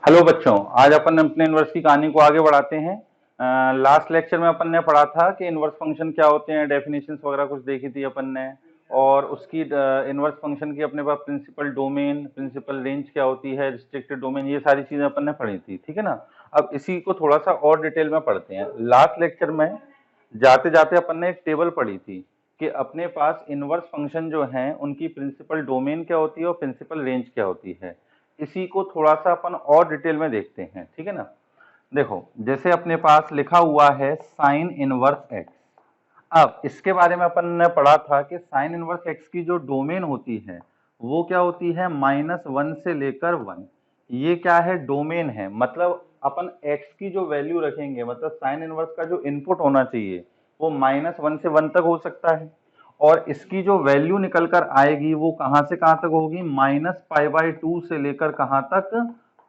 Hello बच्चों, आज अपन अपने इनवर्स की कहानी को आगे बढ़ाते हैं। लास्ट लेक्चर में अपन ने पढ़ा था कि इनवर्स फंक्शन क्या होते हैं, डेफिनेशंस वगैरह कुछ देखी थी अपन ने। और उसकी इनवर्स फंक्शन की अपने पास प्रिंसिपल डोमेन, प्रिंसिपल रेंज क्या होती है, रिस्ट्रिक्टेड डोमेन, ये सारी चीजें अपन ने पढ़ी थी, ठीक है ना। अब इसी को थोड़ा सा और डिटेल में पढ़ते हैं। लास्ट लेक्चर में जाते जाते अपन ने एक टेबल पढ़ी थी कि अपने पास इनवर्स फंक्शन जो हैं उनकी प्रिंसिपल डोमेन क्या होती है और प्रिंसिपल रेंज क्या होती है। इसी को थोड़ा सा अपन और डिटेल में देखते हैं, ठीक है ना। देखो, जैसे अपने पास लिखा हुआ है साइन इनवर्स एक्स। अब इसके बारे में अपन ने पढ़ा था कि साइन इनवर्स एक्स की जो डोमेन होती है वो क्या होती है, -1 से लेकर 1। ये क्या है, डोमेन है। मतलब अपन एक्स की जो वैल्यू रखेंगे, मतलब साइन इनवर्स का जो इनपुट होना चाहिए वो -1 से 1 तक हो सकता है। और इसकी जो वैल्यू निकल कर आएगी वो कहां से कहां तक होगी, -π/2 से लेकर कहां तक,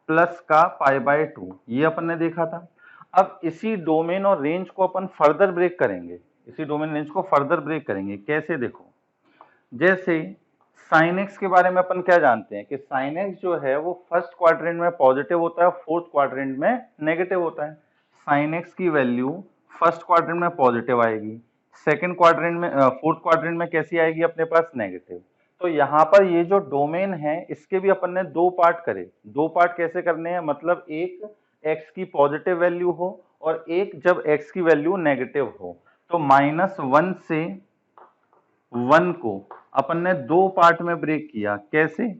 प्लस का π/2। ये अपन ने देखा था। अब इसी डोमेन और रेंज को अपन फर्दर ब्रेक करेंगे। इसी डोमेन रेंज को फर्दर ब्रेक करेंगे। कैसे, देखो, जैसे साइन एक्स के बारे में अपन क्या जानते हैं कि साइन एक्स जो है वो फर्स्ट क्वाड्रेंट में पॉजिटिव होता है, फोर्थ क्वाड्रेंट में नेगेटिव होता है। साइन एक्स की वैल्यू फर्स्ट क्वाड्रेंट में पॉजिटिव आएगी, सेकंड क्वाड्रेंट में, फोर्थ क्वाड्रेंट में कैसी आएगी अपने पास, नेगेटिव। तो यहाँ पर ये जो डोमेन है इसके भी अपन ने दो पार्ट करे। दो पार्ट कैसे करने हैं, मतलब एक एक्स की पॉजिटिव वैल्यू हो और एक जब एक्स की वैल्यू नेगेटिव हो। तो -1 से 1 को अपन ने दो पार्ट में ब्रेक किया। कैसे,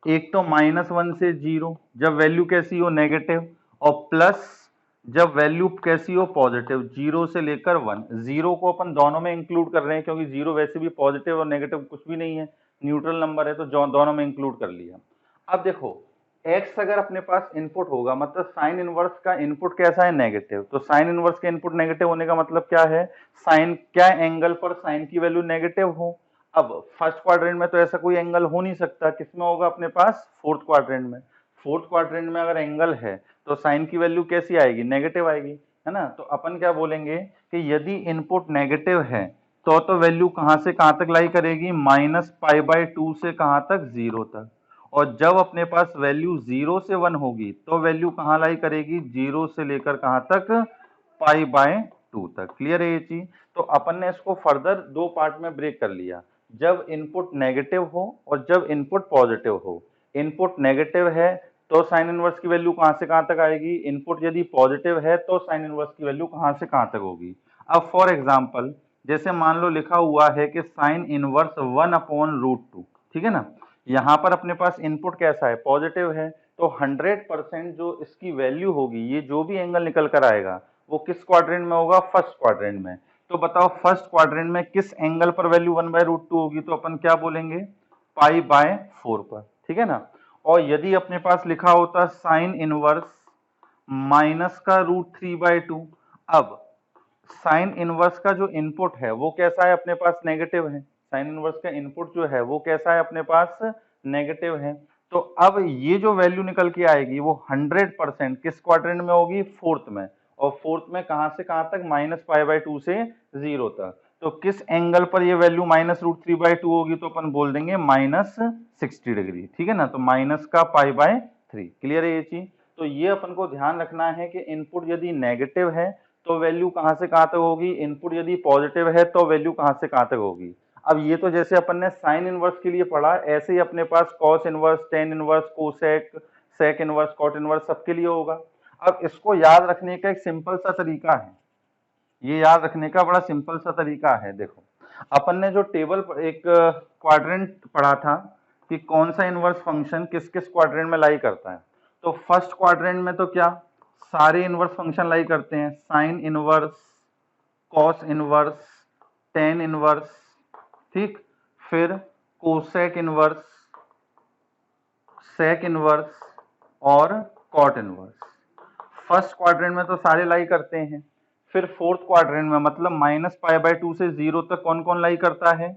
एक तो -1 से 0 जब वैल्यू कैसी हो, नेगेटिव, और प्लस जब वैल्यू कैसी हो, पॉजिटिव, 0 से लेकर 1। 0 को अपन दोनों में इंक्लूड कर रहे हैं क्योंकि 0 वैसे भी पॉजिटिव और नेगेटिव कुछ भी नहीं है, न्यूट्रल नंबर है, तो दोनों में इंक्लूड कर लिया। अब देखो, एक्स अगर अपने पास इनपुट होगा, मतलब साइन इनवर्स का इनपुट कैसा है, नेगेटिव, तो साइन इनवर्स का इनपुट नेगेटिव होने का मतलब क्या है, साइन क्या एंगल पर साइन की वैल्यू नेगेटिव हो। अब फर्स्ट क्वाड्रेंट में तो ऐसा कोई एंगल हो नहीं सकता, किसमें होगा अपने पास, फोर्थ क्वाड्रेंट में। फोर्थ क्वाड्रेंट में अगर एंगल है तो साइन की वैल्यू कैसी आएगी, नेगेटिव आएगी, है ना। तो अपन क्या बोलेंगे कि यदि इनपुट नेगेटिव है तो वैल्यू कहां से कहां तक लाई करेगी, -π/2 से कहां तक, 0 तक। और जब अपने पास वैल्यू 0 से 1 होगी तो वैल्यू कहां लाई करेगी, 0 से लेकर कहां तक, π/2 तक। क्लियर है ये चीज। तो अपन ने इसको फर्दर दो पार्ट में ब्रेक कर लिया, जब इनपुट नेगेटिव हो और जब इनपुट पॉजिटिव हो। इनपुट नेगेटिव है तो साइन इनवर्स की वैल्यू कहां से कहां तक आएगी, इनपुट यदि पॉजिटिव है तो साइन इनवर्स की वैल्यू कहां से कहां तक होगी। अब फॉर एग्जांपल, जैसे मान लो लिखा हुआ है कि साइन इनवर्स 1/√2, ठीक है ना। यहां पर अपने पास इनपुट कैसा है, पॉजिटिव है, तो 100% जो इसकी वैल्यू होगी, ये जो भी एंगल निकल कर आएगा वो किस क्वाड्रेंट में होगा, फर्स्ट क्वाड्रेंट में। तो बताओ फर्स्ट क्वाड्रेंट में किस एंगल पर वैल्यू 1/√2 होगी, तो अपन क्या बोलेंगे, π/4 पर, ठीक है ना। और यदि अपने पास लिखा होता साइन इनवर्स -√3/2, अब साइन इनवर्स का जो इनपुट है वो कैसा है, अपने पास नेगेटिव है। साइन इनवर्स का इनपुट जो है वो कैसा है, अपने पास नेगेटिव है। तो अब ये जो वैल्यू निकल के आएगी वो 100% किस क्वाड्रेंट में होगी, फोर्थ में। और फोर्थ में कहां से कहां तक, -π/2 से 0 तक। तो किस एंगल पर ये वैल्यू -√3/2 होगी, तो अपन बोल देंगे -60 डिग्री, ठीक है ना। तो माइनस का π/3। क्लियर है ये चीज। तो ये अपन को ध्यान रखना है कि इनपुट यदि नेगेटिव है तो वैल्यू कहां से कहां तक होगी, इनपुट यदि पॉजिटिव है तो वैल्यू कहां से कहां तक होगी। अब ये तो जैसे अपन ने साइन इनवर्स के लिए पढ़ा, ऐसे ही अपने पास cos inverse, tan inverse, cosec, sec inverse, cot inverse सबके लिए होगा। अब इसको याद रखने का एक सिंपल सा तरीका है, ये याद रखने का बड़ा सिंपल सा तरीका है। देखो, अपन ने जो टेबल एक क्वाड्रेंट पढ़ा था कि कौन सा इनवर्स फंक्शन किस किस क्वाड्रेंट में लाई करता है। तो फर्स्ट क्वाड्रेंट में तो क्या, सारे इनवर्स फंक्शन लाई करते हैं, sine inverse, cos inverse, tan inverse, ठीक, फिर कोसेक इनवर्स, सेक इनवर्स और कॉट इनवर्स। फर्स्ट क्वाड्रेंट में तो सारे लाई करते हैं। फिर फोर्थ क्वाड्रेंट में, मतलब -π/2 से 0 तक कौन कौन लाई करता है,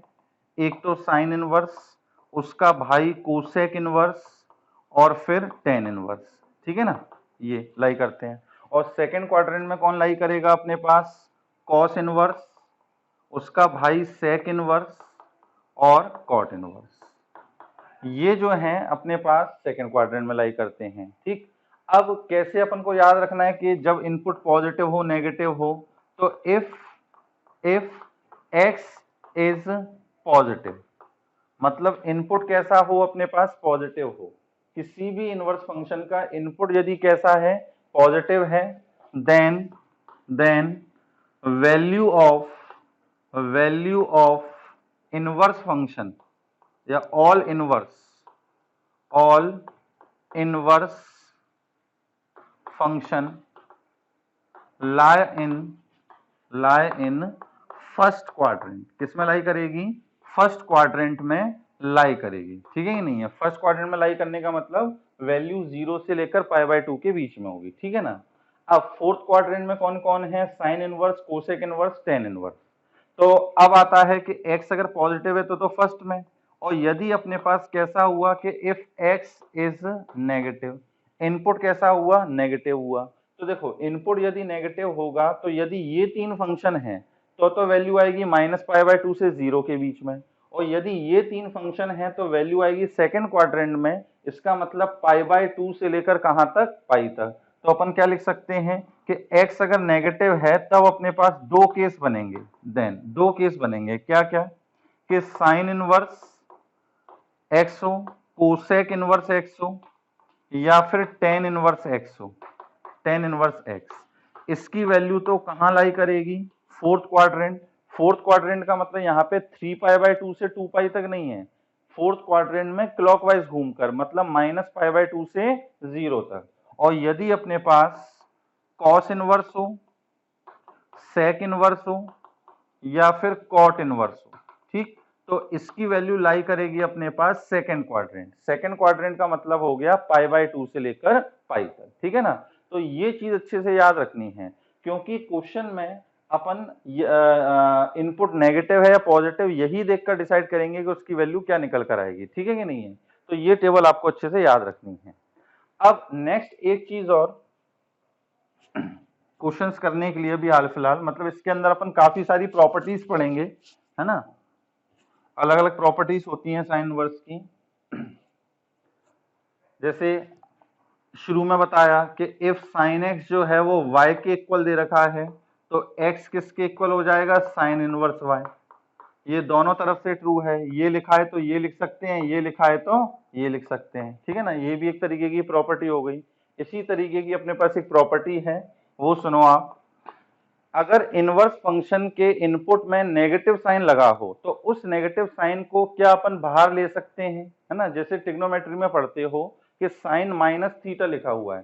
एक तो साइन इनवर्स, उसका भाई कोसेक इनवर्स और फिर टेन इनवर्स, ठीक है ना, ये लाई करते हैं। और सेकंड क्वाड्रेंट में कौन लाई करेगा, अपने पास कॉस इनवर्स, उसका भाई सेक इनवर्स और कॉट इनवर्स। ये जो है अपने पास सेकंड क्वाड्रेंट में लाई करते हैं, ठीक। अब कैसे अपन को याद रखना है कि जब इनपुट पॉजिटिव हो नेगेटिव हो, तो इफ x इज पॉजिटिव, मतलब इनपुट कैसा हो अपने पास, पॉजिटिव हो। किसी भी इनवर्स फंक्शन का इनपुट यदि कैसा है, पॉजिटिव है, then value of inverse function या all inverse function lie in first quadrant. किसमें लाई करेगी, फर्स्ट क्वाड्रेंट में लाई करेगी, ठीक है कि नहीं है। फर्स्ट क्वाड्रेंट में लाई करने का मतलब वैल्यू 0 से लेकर π/2 के बीच में होगी, ठीक है ना। अब फोर्थ क्वाड्रेंट में कौन कौन है, sine inverse, cosec inverse, tan inverse. तो अब आता है कि x अगर पॉजिटिव है तो फर्स्ट में, और यदि अपने पास कैसा हुआ कि if x is negative, input कैसा हुआ, नेगेटिव हुआ। तो देखो इनपुट यदि नेगेटिव होगा तो यदि ये तीन फंक्शन है तो वैल्यू आएगी -π/2 से 0 के बीच में, और यदि ये तीन फंक्शन है तो वैल्यू आएगी सेकंड क्वाड्रेंट में। इसका मतलब π/2 से लेकर कहां तक, पाई तक। तो अपन क्या लिख सकते हैं कि x अगर नेगेटिव है तब अपने पास दो केस बनेंगे, दो केस बनेंगे, क्या क्या, कि साइन इनवर्स x हो, कोसेक इनवर्स x हो, या फिर टेन इनवर्स x हो, टेन इनवर्स x। इसकी वैल्यू तो कहां लाई करेगी, फोर्थ क्वाड्रेंट। फोर्थ क्वाड्रेंट का मतलब यहाँ पे 3π/2 से 2π तक नहीं है, फोर्थ क्वाड्रेंट में क्लॉकवाइज घूमकर, मतलब -π/2 से 0 तक। और यदि अपने पास कॉस इनवर्स हो, सेक इनवर्स हो, या फिर कॉट इनवर्स हो, ठीक, तो इसकी वैल्यू लाई करेगी अपने पास सेकंड क्वाड्रेंट। सेकंड क्वाड्रेंट का मतलब हो गया π/2 से लेकर पाई तक, ठीक है ना। तो ये चीज अच्छे से याद रखनी है, क्योंकि क्वेश्चन में अपन इनपुट नेगेटिव है या पॉजिटिव यही देखकर डिसाइड करेंगे कि उसकी वैल्यू क्या निकल कर आएगी, ठीक है कि नहीं है। तो ये टेबल आपको अच्छे से याद रखनी है। अब नेक्स्ट एक चीज और क्वेश्चंस करने के लिए भी हाल फिलहाल, मतलब इसके अंदर अपन काफी सारी प्रॉपर्टीज पढ़ेंगे, है ना, अलग अलग प्रॉपर्टीज होती हैं साइन इनवर्स की। जैसे शुरू में बताया कि इफ साइन एक्स जो है वो y के इक्वल दे रखा है, तो x किसके इक्वल हो जाएगा, साइन इनवर्स y। ये दोनों तरफ से ट्रू है, ये लिखा है तो ये लिख सकते हैं, ये लिखा है तो ये लिख सकते हैं, ठीक है ना। ये भी एक तरीके की प्रॉपर्टी हो गई। इसी तरीके की अपने पास एक प्रॉपर्टी है, वो सुनो आप। अगर इनवर्स फंक्शन के इनपुट में नेगेटिव साइन लगा हो तो उस नेगेटिव साइन को क्या अपन बाहर ले सकते हैं, है ना। जैसे ट्रिग्नोमेट्री में पढ़ते हो कि साइन माइनस थीटा लिखा हुआ है,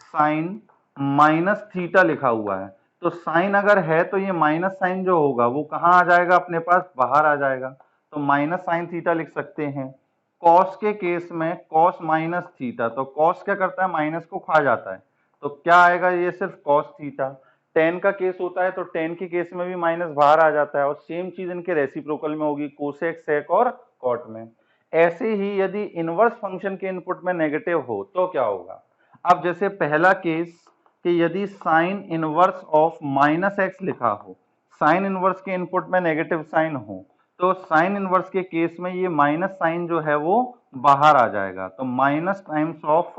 साइन माइनस थीटा लिखा हुआ है, तो साइन अगर है तो ये माइनस साइन जो होगा वो कहाँ आ जाएगा, अपने पास बाहर आ जाएगा। तो माइनस साइन थीटा लिख सकते हैं। कॉस के केस में कॉस माइनस थीटा, तो कॉस क्या करता है, माइनस को खा जाता है, तो क्या आएगा, ये सिर्फ कॉस थीटा। टेन का केस होता है तो टेन के केस में भी माइनस बाहर आ जाता है, और सेम चीज इनके रेसिप्रोकल में होगी, कोसेक, सेक और कॉट में। ऐसे ही यदि इनवर्स फंक्शन के इनपुट में नेगेटिव हो तो क्या होगा। अब जैसे पहला केस कि यदि साइन इनवर्स ऑफ -x लिखा हो, साइन इनवर्स के इनपुट में नेगेटिव साइन हो, तो साइन इनवर्स के केस में ये माइनस साइन जो है वो बाहर आ जाएगा, तो minus times of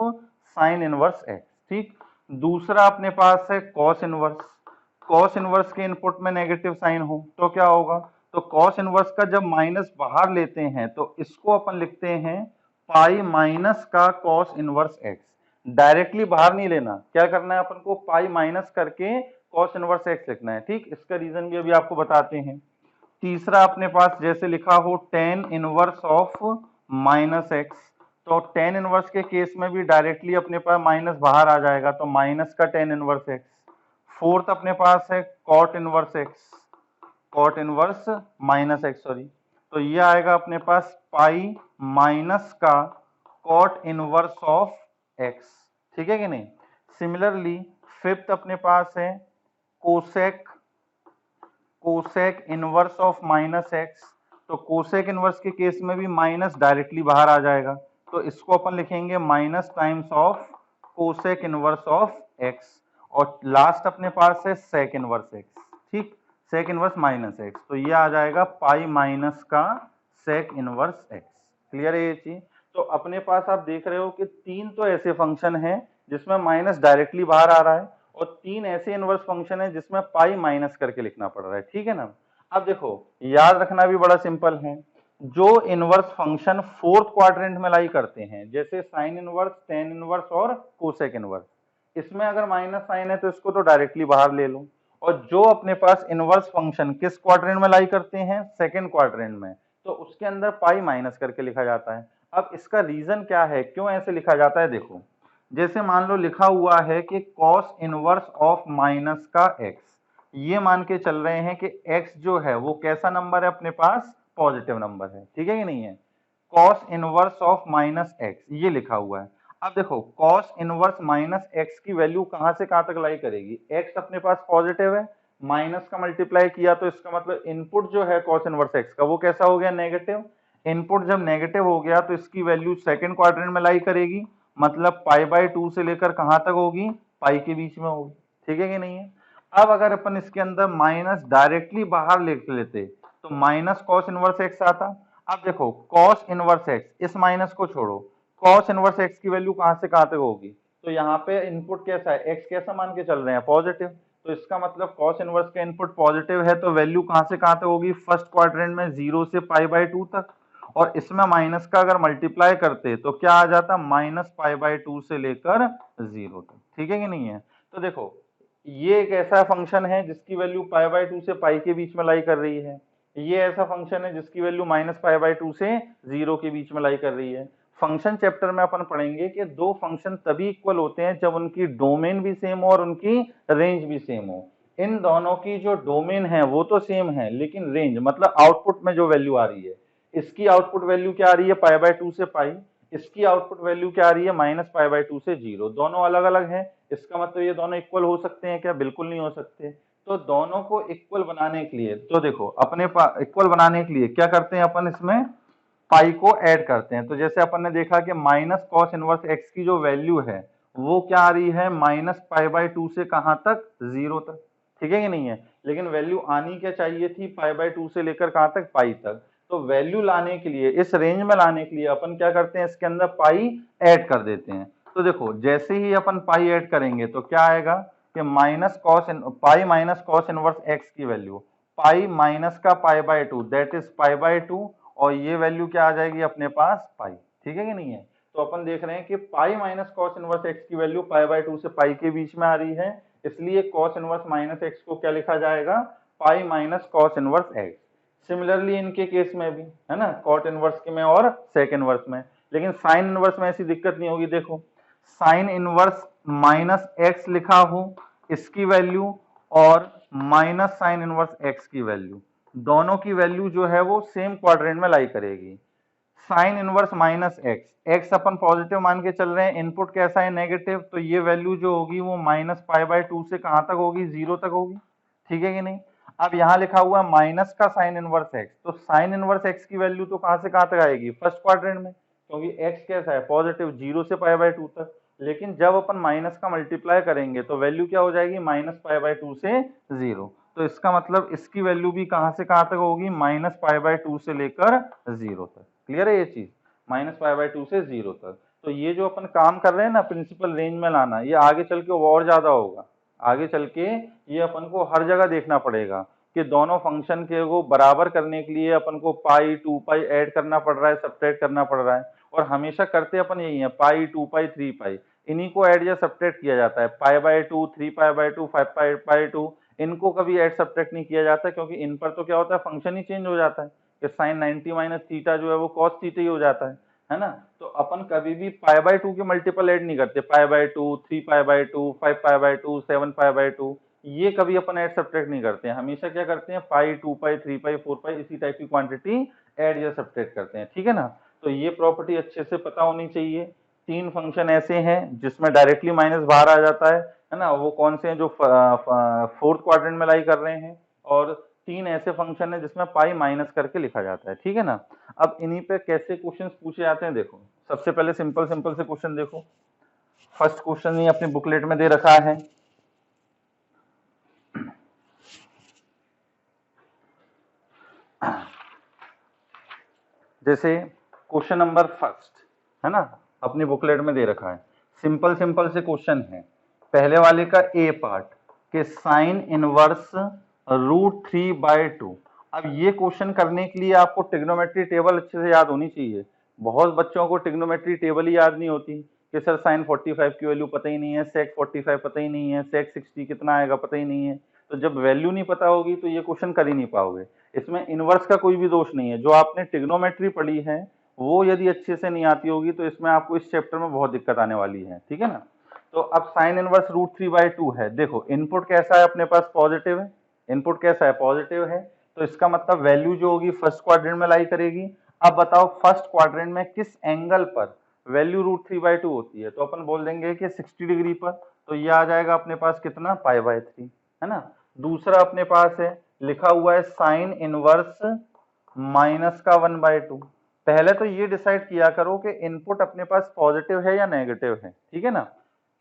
sine inverse x, ठीक। दूसरा अपने पास है कॉस इनवर्स। कॉस इनवर्स के इनपुट में नेगेटिव साइन हो तो क्या होगा, तो कॉस इनवर्स का जब माइनस बाहर लेते हैं तो इसको अपन लिखते हैं पाई माइनस का कॉस इनवर्स एक्स। डायरेक्टली बाहर नहीं लेना, क्या करना है अपन को, पाई माइनस करके कॉस इनवर्स एक्स लिखना है, ठीक। इसका रीजन भी अभी आपको बताते हैं। तीसरा अपने पास जैसे लिखा हो टेन इनवर्स ऑफ -x, तो टेन इनवर्स के केस में भी डायरेक्टली अपने पास माइनस बाहर आ जाएगा, तो माइनस का टेन इनवर्स x। फोर्थ अपने पास है cot inverse x, cot inverse -x, sorry, तो ये आएगा अपने पास पाई माइनस का कॉट इनवर्स ऑफ x, ठीक है कि नहीं। सिमिलरली फिफ्थ अपने पास है cosec, cosec inverse of -x, तो कोसेक इनवर्स के केस में भी माइनस डायरेक्टली बाहर आ जाएगा, तो इसको अपन लिखेंगे minus times of cosec inverse of x। और लास्ट अपने पास है सेक इनवर्स x, ठीक, सेक इनवर्स -x, तो ये आ जाएगा पाई माइनस का सेक इनवर्स x। क्लियर है ये चीज। तो अपने पास आप देख रहे हो कि तीन तो ऐसे फंक्शन हैं जिसमें माइनस डायरेक्टली बाहर आ रहा है, और 3 ऐसे इनवर्स फंक्शन है जिसमें पाई माइनस करके लिखना पड़ रहा है, ठीक है ना। अब देखो, याद रखना भी बड़ा सिंपल है, जो इनवर्स फंक्शन फोर्थ क्वाड्रेंट में लाई करते हैं, जैसे साइन इनवर्स, टेन इनवर्स और कोसेक इनवर्स, इसमें अगर माइनस साइन है तो इसको तो डायरेक्टली बाहर ले लो। और जो अपने पास इनवर्स फंक्शन किस क्वाड्रेंट में लाई करते हैं, सेकंड क्वाड्रेंट में, तो उसके अंदर पाई माइनस करके लिखा जाता है। अब इसका रीजन क्या है, क्यों ऐसे लिखा जाता है, देखो, जैसे मान लो लिखा हुआ है कि कॉस इनवर्स ऑफ माइनस का एक्स, ये मान के चल रहे हैं कि x जो है वो कैसा नंबर है, अपने पास पॉजिटिव नंबर है, ठीक है कि नहीं है। Cos inverse of minus x ये लिखा हुआ है। अब देखो, कॉस इनवर्स माइनस एक्स की वैल्यू कहां से कहां तक लाई करेगी, x अपने पास पॉजिटिव है, माइनस का मल्टीप्लाई किया तो इसका मतलब इनपुट जो है कॉस इनवर्स एक्स का वो कैसा हो गया, नेगेटिव। इनपुट जब नेगेटिव हो गया तो इसकी वैल्यू सेकंड क्वाड्रेंट में लाई करेगी, मतलब पाई बाय 2 से लेकर कहां तक होगी, पाई के बीच में होगी, ठीक है कि नहीं है। अब अगर अपन इसके अंदर माइनस डायरेक्टली बाहर लिख लेते तो माइनस कॉस इनवर्स एक्स आता। अब देखो, कॉस इनवर्स एक्स, इस माइनस को छोड़ो, कॉस इनवर्स एक्स की वैल्यू कहां से कहां तक होगी, तो यहाँ पे इनपुट कैसा है, एक्स कैसा मान के चल रहे हैं, पॉजिटिव, तो इसका मतलब कॉस इनवर्स का इनपुट पॉजिटिव है, तो वैल्यू कहां से कहां तक होगी, फर्स्ट क्वाड्रेंट में 0 से पाई बाय 2 तक, और इसमें माइनस का अगर मल्टीप्लाई करते तो क्या आ जाता, माइनस पाई बाय 2 से लेकर 0 तक, ठीक है कि नहीं है। तो देखो, ये एक ऐसा फंक्शन है जिसकी वैल्यू पाई बाय 2 से पाई के बीच में लाई कर रही है, ये ऐसा फंक्शन है जिसकी वैल्यू माइनस पाई बाय 2 से 0 के बीच में लाई कर रही है। फंक्शन चैप्टर में अपन पढ़ेंगे कि दो फंक्शन तभी इक्वल होते हैं जब उनकी डोमेन भी सेम हो और उनकी रेंज भी सेम हो। इन दोनों की जो डोमेन है वो तो सेम है, लेकिन रेंज मतलब आउटपुट में जो वैल्यू आ रही है, इसकी आउटपुट वैल्यू क्या आ रही है, पाई बाय 2 से पाई, इसकी आउटपुट वैल्यू क्या आ रही है, माइनस पाई बाय 2 से 0, दोनों अलग अलग है। इसका मतलब ये दोनों इक्वल हो सकते हैं क्या, बिल्कुल नहीं हो सकते। तो दोनों को इक्वल बनाने के लिए, तो देखो अपने इक्वल बनाने के लिए क्या करते हैं अपन, इसमें पाई को ऐड करते हैं। तो जैसे अपन ने देखा कि माइनस कॉस इनवर्स एक्स की जो वैल्यू है वो क्या आ रही है, माइनस पाई बाय 2 से कहां तक, 0 तक, ठीक है कि नहीं है। लेकिन वैल्यू आनी क्या चाहिए थी, पाई बाय 2 से लेकर कहां तक, पाई तक। तो वैल्यू लाने के लिए, इस रेंज में लाने के लिए अपन क्या करते हैं, इसके अंदर पाई ऐड कर देते हैं। तो देखो, जैसे ही अपन पाई ऐड करेंगे तो क्या आएगा कि minus cos pi minus cos inverse x की वैल्यू, पाई माइनस का pi by 2 that is pi by 2, और ये वैल्यू क्या आ जाएगी अपने पास, पाई, ठीक है कि नहीं है। तो अपन देख रहे हैं कि pi minus cos inverse x की वैल्यू पाई बाय 2 से पाई के बीच में आ रही है, इसलिए कॉस इनवर्स माइनस एक्स को क्या लिखा जाएगा, pi minus cos inverse x. Similarly इनके केस में भी है ना, कॉट इनवर्स के में और सेक इनवर्स में। लेकिन साइन इनवर्स में ऐसी दिक्कत नहीं होगी। देखो, साइन इनवर्स माइनस एक्स लिखा हो इसकी वैल्यू, और माइनस साइन इनवर्स एक्स की वैल्यू, दोनों की वैल्यू जो है वो सेम क्वाड्रेंट में लाई करेगी। Sine inverse minus X, X अपन पॉजिटिव मान के चल रहे हैं, इनपुट कैसा है, नेगेटिव, तो ये वैल्यू जो होगी वो माइनस पाई बाय 2 से कहां तक होगी, 0 तक होगी, ठीक है कि नहीं। अब यहां लिखा हुआ है माइनस का साइन इनवर्स एक्स, तो साइन इनवर्स एक्स की वैल्यू तो कहां से कहां तक आएगी, फर्स्ट क्वाड्रेंट में, क्योंकि एक्स कैसा है, पॉजिटिव, 0 से पाई बाय 2 तक। लेकिन जब अपन माइनस का मल्टीप्लाई करेंगे तो वैल्यू क्या हो जाएगी, माइनस पाई बाय 2 से 0, तो इसका मतलब इसकी वैल्यू भी कहां से कहां तक होगी, माइनस पाई बाय 2 से लेकर 0 तक। क्लियर है ये चीज, माइनस पाई बाय 2 से 0 तक। तो ये जो अपन काम कर रहे हैं ना, प्रिंसिपल रेंज में लाना, ये आगे चल के और ज्यादा होगा। आगे चल के ये अपन को हर जगह देखना पड़ेगा कि दोनों फंक्शन के को बराबर करने के लिए अपन को पाई 2 पाई ऐड करना पड़ रहा है, सब्ट्रैक्ट करना पड़ रहा है, और हमेशा करते अपन यही है, पाई 2 पाई 3 पाई, इन्हीं को ऐड या सब्ट्रैक्ट किया जाता है। Pi by 2, 3 pi by 2, 5 pi by 2, इनको कभी ऐड सब्ट्रैक्ट नहीं किया जाता, क्योंकि इन पर तो क्या होता है, फंक्शन ही चेंज हो जाता है कि साइन 90 माइनस थीटा जो है वो कॉस थीटा ही हो जाता है ना। तो अपन कभी भी पाई बाय 2 के मल्टीपल ऐड नहीं करते, pi by 2, 3 pi by 2, 5 pi by 2, 7 pi by 2, ये कभी अपन ऐड सब्ट्रैक्ट नहीं करते हैं। हमेशा क्या करते हैं, पाई 2 पाई 3 पाई 4 पाई इसी टाइप की क्वांटिटी ऐड या सब्ट्रैक्ट करते हैं, ठीक है ना। तो ये प्रॉपर्टी अच्छे से पता होनी चाहिए। 3 फंक्शन ऐसे हैं जिसमें डायरेक्टली माइनस बाहर आ जाता है ना, वो कौन से हैं, जो फोर्थ क्वाड्रेंट में लाई कर रहे हैं, और 3 ऐसे फंक्शन है जिसमें पाई माइनस करके लिखा जाता है, ठीक है ना। अब इन्हीं पे कैसे क्वेश्चंस पूछे जाते हैं, देखो सबसे पहले सिंपल सिंपल से क्वेश्चन देखो। फर्स्ट क्वेश्चन ही अपनी बुकलेट में दे रखा है, जैसे क्वेश्चन नंबर फर्स्ट है ना, अपनी बुकलेट में दे रखा है, सिंपल सिंपल से क्वेश्चन है। पहले वाले का ए पार्ट के साइन इनवर्स √3/2। अब ये क्वेश्चन करने के लिए आपको ट्रिग्नोमेट्री टेबल अच्छे से याद होनी चाहिए। बहुत बच्चों को ट्रिग्नोमेट्री टेबल ही याद नहीं होती कि सर साइन 45 की वैल्यू पता ही नहीं है, सेक 45 पता ही नहीं है, सेक 60 कितना आएगा पता ही नहीं है। तो जब वैल्यू नहीं पता होगी तो ये क्वेश्चन कर ही नहीं पाओगे। इसमें इनवर्स का कोई भी दोष नहीं है। जो आपने ट्रिग्नोमेट्री पढ़ी है वो यदि अच्छे से नहीं आती होगी तो इसमें आपको इस चैप्टर में बहुत दिक्कत आने वाली है, ठीक है ना। तो अब साइन इनवर्स √3/2 है। देखो इनपुट कैसा है अपने पास, पॉजिटिव है। इनपुट कैसा है, पॉजिटिव है। तो इसका मतलब वैल्यू जो होगी फर्स्ट क्वाड्रेंट में लाई करेगी। अब बताओ फर्स्ट क्वाड्रेंट में किस एंगल पर वैल्यू √3/2 होती है। तो अपन बोल देंगे कि 60 डिग्री पर। तो ये आ जाएगा अपने पास कितना, π/3, है ना। दूसरा अपने पास है लिखा हुआ है साइन इनवर्स -1/2। पहले तो ये डिसाइड किया करो कि इनपुट अपने पास पॉजिटिव है या नेगेटिव है, ठीक है ना।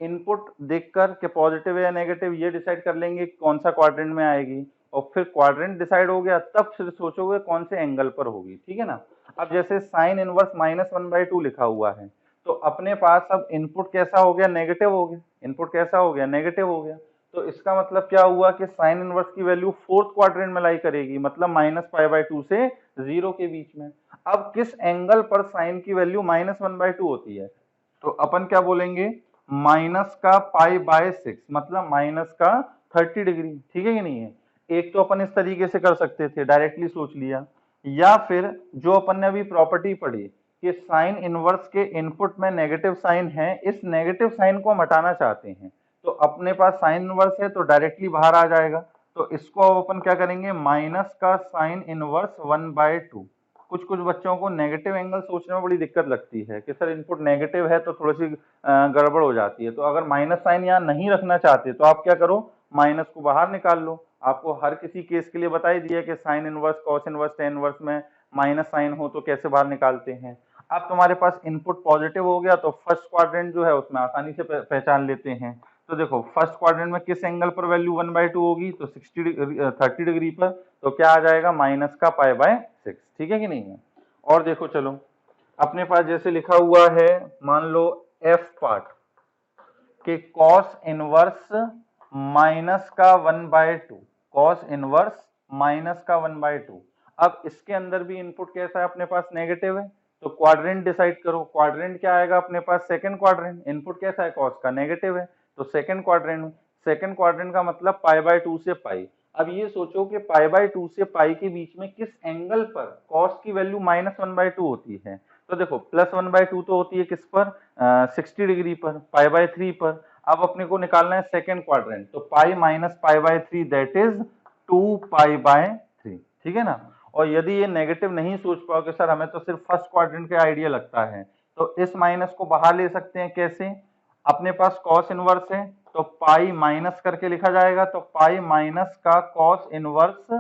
इनपुट देखकर के पॉजिटिव है या नेगेटिव ये डिसाइड कर लेंगे कौन सा क्वाड्रेंट में आएगी, और फिर क्वाड्रेंट डिसाइड हो गया तब फिर सोचोगे कौन से एंगल पर होगी, ठीक है ना। अब जैसे साइन इनवर्स -1/2 लिखा हुआ है तो अपने पास अब इनपुट कैसा हो गया, नेगेटिव हो गया। इनपुट कैसा हो गया, नेगेटिव हो गया। तो इसका मतलब क्या हुआ कि साइन इनवर्स की वैल्यू फोर्थ क्वाड्रेंट में लाई करेगी, मतलब -π/2 से 0 के बीच में। अब किस एंगल पर साइन की वैल्यू -1/2 होती है, तो अपन क्या बोलेंगे, माइनस का π/6, मतलब माइनस का 30 डिग्री, ठीक है कि नहीं है। एक तो अपन इस तरीके से कर सकते थे, डायरेक्टली सोच लिया, या फिर जो अपन ने अभी प्रॉपर्टी पढ़ी कि साइन इनवर्स के इनपुट में नेगेटिव साइन है, इस नेगेटिव साइन को हम हटाना चाहते हैं। तो अपने पास साइन इनवर्स है तो डायरेक्टली बाहर आ जाएगा। तो इसको अब अपन क्या करेंगे, माइनस का साइन इनवर्स 1/2। कुछ कुछ बच्चों को नेगेटिव एंगल सोचने में बड़ी दिक्कत लगती है कि सर इनपुट नेगेटिव है तो थोड़ी सी गड़बड़ हो जाती है। तो अगर माइनस साइन यहाँ नहीं रखना चाहते तो आप क्या करो, माइनस को बाहर निकाल लो। आपको हर किसी केस के लिए बता ही दिया कि sine inverse, cos inverse, tan inverse में माइनस साइन हो तो कैसे बाहर निकालते हैं। अब तुम्हारे पास इनपुट पॉजिटिव हो गया तो फर्स्ट क्वाड्रेंट जो है उसमें आसानी से पहचान लेते हैं। तो देखो फर्स्ट क्वाड्रेंट में किस एंगल पर वैल्यू 1/2 होगी, तो 30 डिग्री पर। तो क्या आ जाएगा, माइनस का π/6, ठीक है कि नहीं है। और देखो चलो अपने पास जैसे लिखा हुआ है, मान लो एफ पार्ट के कॉस इनवर्स माइनस का 1/2, कॉस इनवर्स माइनस का 1/2। अब इसके अंदर भी इनपुट कैसा है अपने पास, नेगेटिव है। तो क्वाड्रेंट डिसाइड करो, क्वाड्रेंट क्या आएगा अपने पास, सेकंड क्वाड्रेंट। इनपुट कैसा है, कॉस का, नेगेटिव है, तो सेकंड क्वाड्रेंट। सेकंड क्वाड्रेंट का मतलब π/2 से पाई। अब ये सोचो कि π/2 से पाई के बीच में किस एंगल पर कॉस की वैल्यू -1/2 होती है। तो देखो +1/2 तो होती है किस पर, 60 डिग्री पर, π/3 पर। अब अपने को निकालना है सेकंड क्वाड्रेंट, तो पाई माइनस π/3 दैट इज 2π/3, ठीक है ना। और यदि ये नेगेटिव नहीं सोच पाओ कि सर हमें तो सिर्फ फर्स्ट क्वाड्रेंट का आइडिया लगता है, तो इस माइनस को बाहर ले सकते हैं। कैसे, अपने पास कॉस इनवर्स है तो पाई माइनस करके लिखा जाएगा, तो पाई माइनस का कॉस इनवर्स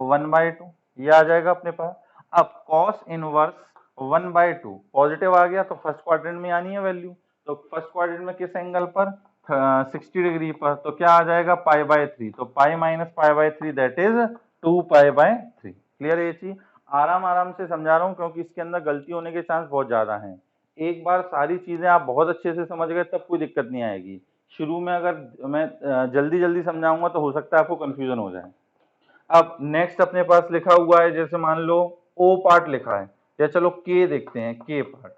1/2 ये आ जाएगा अपने पास। अब कॉस इनवर्स 1/2 पॉजिटिव आ गया तो फर्स्ट क्वाड्रेंट में आनी है वैल्यू। तो फर्स्ट क्वाड्रेंट में किस एंगल पर, 60 डिग्री पर। तो क्या आ जाएगा, π/3। तो pi minus π/3 that is 2π/3। Clear है ये चीज, आराम आराम से समझा रहा हूँ क्योंकि इसके अंदर गलती होने के चांस बहुत ज्यादा हैं। एक बार सारी चीजें आप बहुत अच्छे से समझ गए तब कोई दिक्कत नहीं आएगी। शुरू में अगर मैं जल्दी जल्दी समझाऊंगा तो हो सकता है आपको कंफ्यूजन हो जाए। अब नेक्स्ट अपने पास लिखा हुआ है, जैसे मान लो ओ पार्ट लिखा है, या चलो के देखते हैं, के part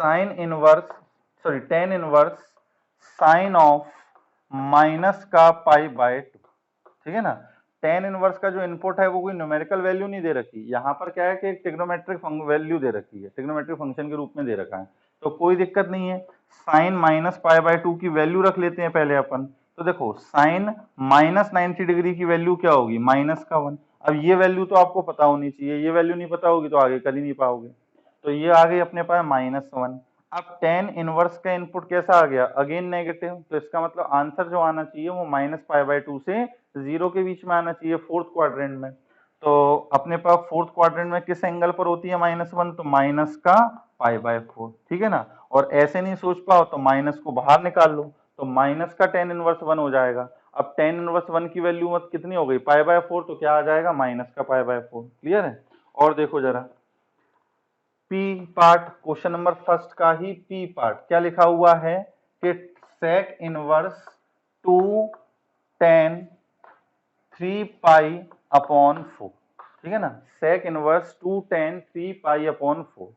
sine inverse, sorry tan inverse sine of minus का π/2, ठीक है ना। टेन इनवर्स का जो इनपुट है वो कोई न्यूमेरिकल वैल्यू नहीं दे रखी, यहाँ पर क्या है कि एक ट्रिग्नोमेट्रिक वैल्यू दे रखी है, ट्रिग्नोमेट्रिक फंक्शन के रूप में दे रखा है। तो कोई दिक्कत नहीं है, साइन माइनस π/2 की वैल्यू रख लेते हैं पहले अपन। तो देखो साइन -90 डिग्री की वैल्यू क्या होगी, -1। अब ये वैल्यू तो आपको पता होनी चाहिए, ये वैल्यू नहीं पता होगी तो आगे कर ही नहीं पाओगे। तो ये आ गई अपने पास -1। अब टेन इनवर्स का इनपुट कैसा आ गया, अगेन नेगेटिव। तो इसका मतलब आंसर जो आना चाहिए वो -π/2 से 0 के बीच में आना चाहिए, फोर्थ क्वाड्रेंट में। तो अपने पास फोर्थ क्वाड्रेंट में किस एंगल पर होती है -1, तो माइनस का π/4, ठीक है ना। और ऐसे नहीं सोच पाओ तो माइनस को बाहर निकाल लो, तो माइनस का टेन इनवर्स 1 हो जाएगा। अब टेन इनवर्स 1 की वैल्यू कितनी हो गई, π/4, तो क्या आ जाएगा, माइनस का π/4। क्लियर है। और देखो जरा P part, question number first का ही पी पार्ट क्या लिखा हुआ है कि sec inverse 2 tan 3 pi upon 4, ठीक है ना, sec inverse 2 tan 3 pi upon 4।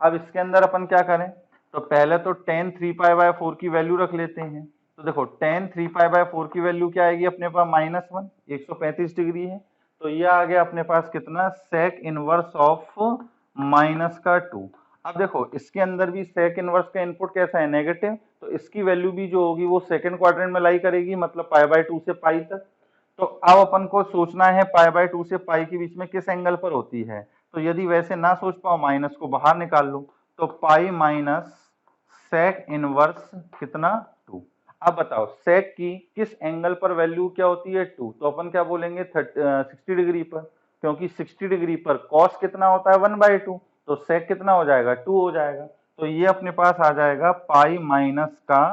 अब इसके अंदर अपन क्या करें, तो पहले तो tan 3 पाई बाय 4 की वैल्यू रख लेते हैं। तो देखो tan 3 पाई बाय 4 की वैल्यू क्या आएगी अपने पास, -1, 135 डिग्री है। तो ये आ गया अपने पास कितना, सेक इनवर्स ऑफ माइनस का 2। अब देखो इसके अंदर भी सेक इनवर्स का इनपुट कैसा है, नेगेटिव, तो इसकी वैल्यू भी जो होगी वो सेकंड क्वाड्रेंट में लाई करेगी, मतलब पाई बाय 2 से पाई तक। तो अब अपन को सोचना है पाई बाय 2 से पाई के बीच में किस एंगल पर होती है। तो यदि वैसे ना सोच पाओ, माइनस को बाहर निकाल लो, तो पाई माइनस सेक इनवर्स कितना, 2। अब बताओ सेक की किस एंगल पर वैल्यू क्या होती है, 2। तो अपन क्या बोलेंगे, 60 डिग्री पर, क्योंकि 60 डिग्री पर कॉस कितना होता है, 1/2, तो सेक कितना हो जाएगा, 2 हो जाएगा। तो ये अपने पास आ जाएगा पाई माइनस का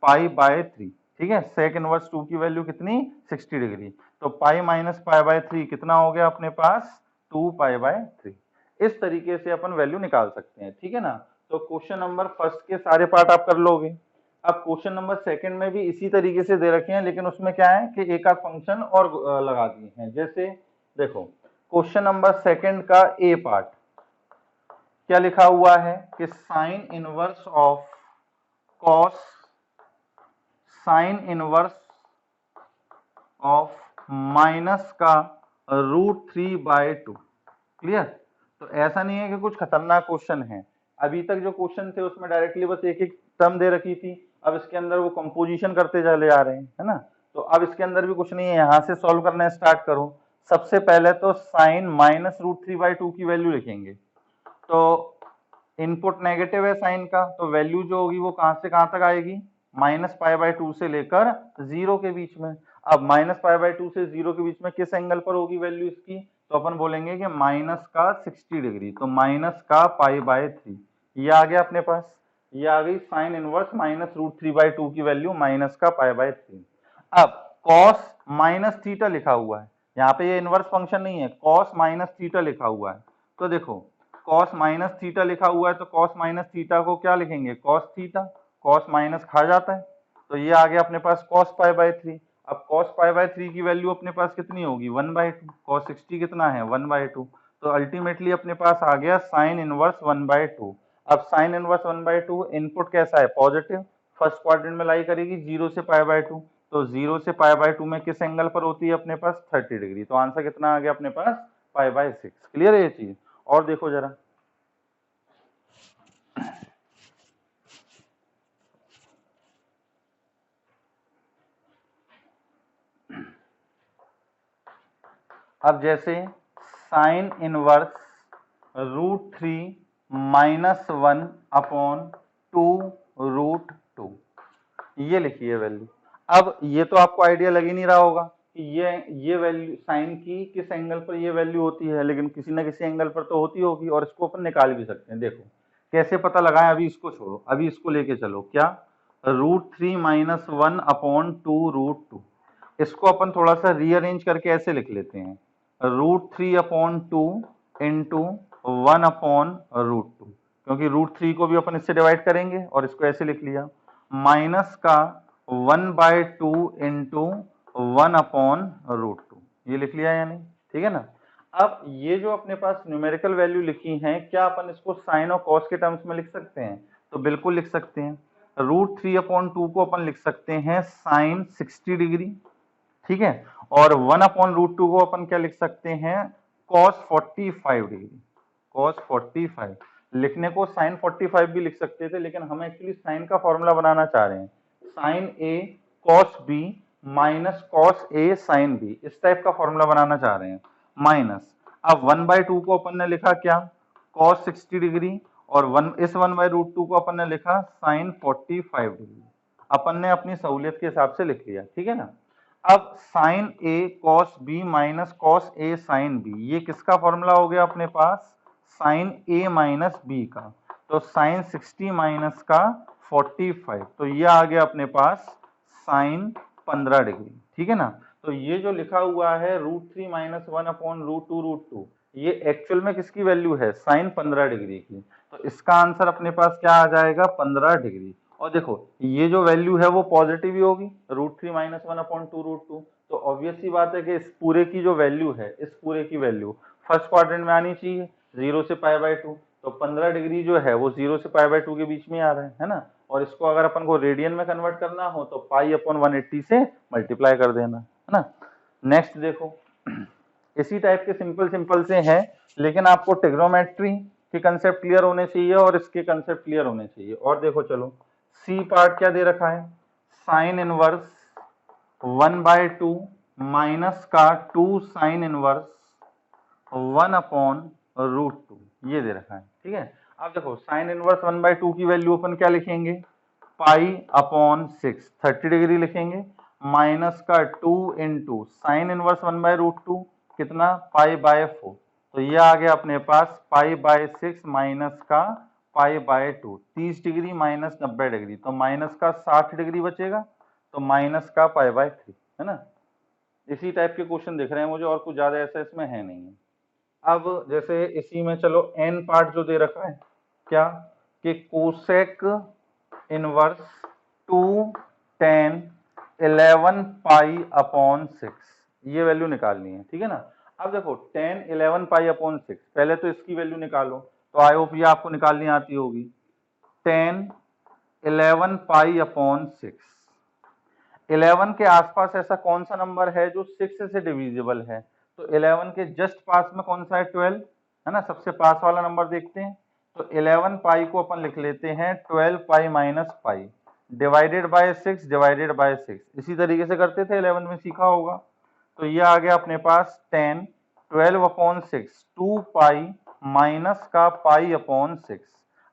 पाई बाय 3, ठीक है। सेक इनवर्स 2 की वैल्यू कितनी, 60 डिग्री, तो पाई माइनस पाई बाय 3 कितना हो गया अपने पास, 2 पाई बाय 3। इस तरीके से अपन वैल्यू निकाल सकते हैं, ठीक है ना। तो क्वेश्चन नंबर फर्स्ट के सारे पार्ट आप कर लोगे। अब क्वेश्चन नंबर सेकंड में भी इसी तरीके से दे रखे हैं, लेकिन उसमें क्या है कि एक आध फंक्शन और लगा दिए हैं। जैसे देखो क्वेश्चन नंबर सेकंड का ए पार्ट क्या लिखा हुआ है कि sine inverse of cos, sign inverse of minus का √3/2, क्लियर। तो ऐसा नहीं है कि कुछ खतरनाक क्वेश्चन है, अभी तक जो क्वेश्चन थे उसमें डायरेक्टली बस एक एक टर्म दे रखी थी, अब इसके अंदर वो कंपोजिशन करते चले आ रहे हैं, है ना। तो अब इसके अंदर भी कुछ नहीं है, यहां से सॉल्व करना स्टार्ट करो। सबसे पहले तो साइन -√3/2 की वैल्यू लिखेंगे। तो इनपुट नेगेटिव है साइन का, तो वैल्यू जो होगी वो कहां से कहां तक आएगी, -π/2 से लेकर 0 के बीच में। अब -π/2 से 0 के बीच में किस एंगल पर होगी वैल्यू इसकी, तो अपन बोलेंगे कि माइनस का 60 डिग्री, तो माइनस का π/3। ये आ गया अपने पास, ये आ गई साइन इनवर्स -√3/2 की वैल्यू माइनस का π/3। अब cos माइनस थीटा लिखा हुआ है, यहाँ पे ये इनवर्स फंक्शन नहीं है, cos माइनस थीटा लिखा हुआ है। तो देखो cos माइनस थीटा लिखा हुआ है, तो cos माइनस थीटा को क्या लिखेंगे, cos थीटा, cos माइनस खा जाता है, तो ये आ गया अपने पास cos π/3। अब cos π/3 की वैल्यू अपने पास कितनी होगी, 1/2, cos 60 कितना है, 1/2, तो अल्टीमेटली अपने पास आ गया साइन इनवर्स 1/2। अब साइन इनवर्स 1/2 इनपुट कैसा है, पॉजिटिव, फर्स्ट क्वाड्रेंट में लाई करेगी 0 से π/2, तो 0 से π/2 में किस एंगल पर होती है अपने पास, 30 डिग्री। तो आंसर कितना आ गया अपने पास, π/6। क्लियर है ये चीज। और देखो जरा, अब जैसे साइन इनवर्स √3 -1 अपॉन 2√2, ये लिखिए वैल्यू। अब ये तो आपको आइडिया लग ही नहीं रहा होगा कि ये वैल्यू साइन की किस एंगल पर ये वैल्यू होती है, लेकिन किसी ना किसी एंगल पर तो होती होगी, और इसको अपन निकाल भी सकते हैं। देखो कैसे पता लगाएं, अभी इसको छोड़ो, अभी इसको लेके चलो, क्या, √3 -1 अपॉन 2√2, इसको अपन थोड़ा सा रीअरेंज करके ऐसे लिख लेते हैं, √3 अपॉन 2 इंटू 1 अपॉन √2, क्योंकि √3 को भी अपन इससे डिवाइड करेंगे, और इसको ऐसे लिख लिया, माइनस का 1/2 इंटू 1 अपॉन √2, ये लिख लिया या नहीं, ठीक है ना। अब ये जो अपने पास न्यूमेरिकल वैल्यू लिखी है, क्या अपन इसको साइन और कॉस के टर्म्स में लिख सकते हैं, तो बिल्कुल लिख सकते हैं। √3 अपॉन 2 को अपन लिख सकते हैं साइन 60 डिग्री, ठीक है, और 1 अपॉन √2 को अपन क्या लिख सकते हैं, cos 45 डिग्री, cos 45। लिखने को साइन 45 भी लिख सकते थे, लेकिन हम एक्चुअली साइन का फॉर्मूला बनाना चाह रहे हैं, sine a cos b minus cos a sin b, इस टाइप का फॉर्मूला बनाना चाह रहे हैं, माइनस। अब 1/2 को अपन ने लिखा क्या, cos 60 डिग्री, और इस 1/√2 को अपन ने लिखा साइन 45 डिग्री, अपन ने अपनी सहूलियत के हिसाब से लिख लिया, ठीक है ना। अब sine a cos b minus cos a sin b, ये किसका फॉर्मूला हो गया अपने पास, साइन a माइनस b का, तो साइन 60 माइनस का 45, तो ये आ गया अपने पास साइन 15 डिग्री, ठीक है ना। तो ये जो लिखा हुआ है √3 -1 अपॉन √2 √2, ये एक्चुअल में किसकी वैल्यू है, साइन 15 डिग्री की। तो इसका आंसर अपने पास क्या आ जाएगा 15 डिग्री। और देखो ये जो वैल्यू है वो पॉजिटिव ही होगी, √3 - 1/2 √2। तो ऑब्वियस सी बात है कि इस पूरे की जो वैल्यू है, इस पूरे की वैल्यू फर्स्ट क्वाड्रेंट में आनी चाहिए 0 से π/2। तो 15 डिग्री जो है वो 0 से π/2 के बीच में आ रहा है ना। और इसको अगर अपन को रेडियन में कन्वर्ट करना हो तो π/180 से मल्टीप्लाई कर देना, है ना। नेक्स्ट देखो इसी टाइप के सिंपल से हैं, लेकिन आपको ट्रिग्नोमेट्री के कंसेप्ट क्लियर होने चाहिए और इसके कंसेप्ट क्लियर होने चाहिए। और देखो चलो सी पार्ट क्या दे रखा है, साइन इनवर्स 1/2 माइनस का 2 साइन इनवर्स 1/√2 ये दे रखा है, ठीक है। अब देखो साइन इनवर्स 1/2 की वैल्यू अपन क्या लिखेंगे, π/6 30 डिग्री लिखेंगे, माइनस का 2 इंटू साइन इनवर्स 1/√2 कितना π/4। तो ये आ गया अपने पास π/6 माइनस का π/2 30 डिग्री माइनस 90 डिग्री, तो माइनस का 60 डिग्री बचेगा, तो माइनस का π/3, है ना। इसी टाइप के क्वेश्चन दिख रहे हैं मुझे, और कुछ ज्यादा ऐसा इसमें है नहीं है। अब जैसे इसी में चलो एन पार्ट जो दे रखा है क्या, कि कोसेक इनवर्स 2 tan 11 π/6 ये वैल्यू निकालनी है, ठीक है ना। अब देखो tan 11 π/6 पहले तो इसकी वैल्यू निकालो, तो आई होप ये आपको निकालनी आती होगी। tan 11 π/6 11 के आसपास ऐसा कौन सा नंबर है जो 6 से डिविजिबल है, तो 11 के जस्ट पास में कौन सा है 12, है ना, सबसे पास वाला नंबर देखते हैं। तो 11 पाई को अपन लिख लेते हैं 12 π - π डिवाइडेड बाय 6 डिवाइडेड बाय 6, इसी तरीके से करते थे 11 में सीखा होगा। तो ये आ गया अपने पास 10 12/6 2 पाई माइनस का π/6।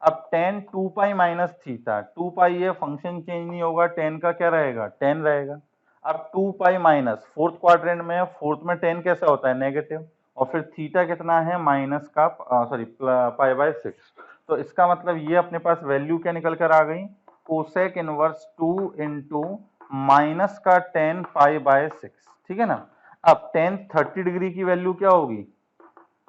अब tan 2 पाई माइनस थीटा 2 पाई ये फंक्शन चेंज नहीं होगा, tan का क्या रहेगा 10 रहेगा। अब 2 पाई माइनस फोर्थ क्वाड्रेंट में, फोर्थ में 10 कैसा होता है नेगेटिव, और फिर थीटा कितना है माइनस का सॉरी π/6। तो इसका मतलब ये अपने पास वैल्यू क्या निकल कर आ गई, कोसेक इनवर्स 2 इंटू माइनस का 10 π/6, ठीक है ना। अब tan 30 डिग्री की वैल्यू क्या होगी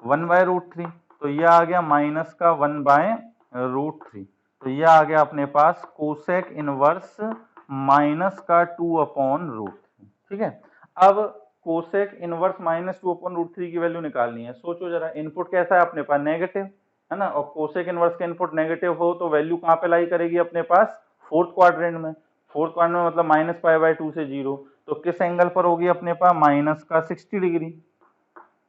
1/√3, तो ये आ गया माइनस का 1/√3। तो ये आ गया अपने पास कोसेक इनवर्स माइनस का 2/√3, ठीक है। अब कोसेक इनवर्स माइनस 2/√3 की वैल्यू निकालनी है। सोचो जरा इनपुट कैसा है अपने पास नेगेटिव, है ना, और कोसेक इनवर्स का इनपुट नेगेटिव हो तो वैल्यू कहाँ पे लाई करेगी अपने पास फोर्थ क्वाड्रेंट में। फोर्थ क्वाड्रेंट में मतलब -π/2 से 0, तो किस एंगल पर होगी अपने पास माइनस का 60 डिग्री,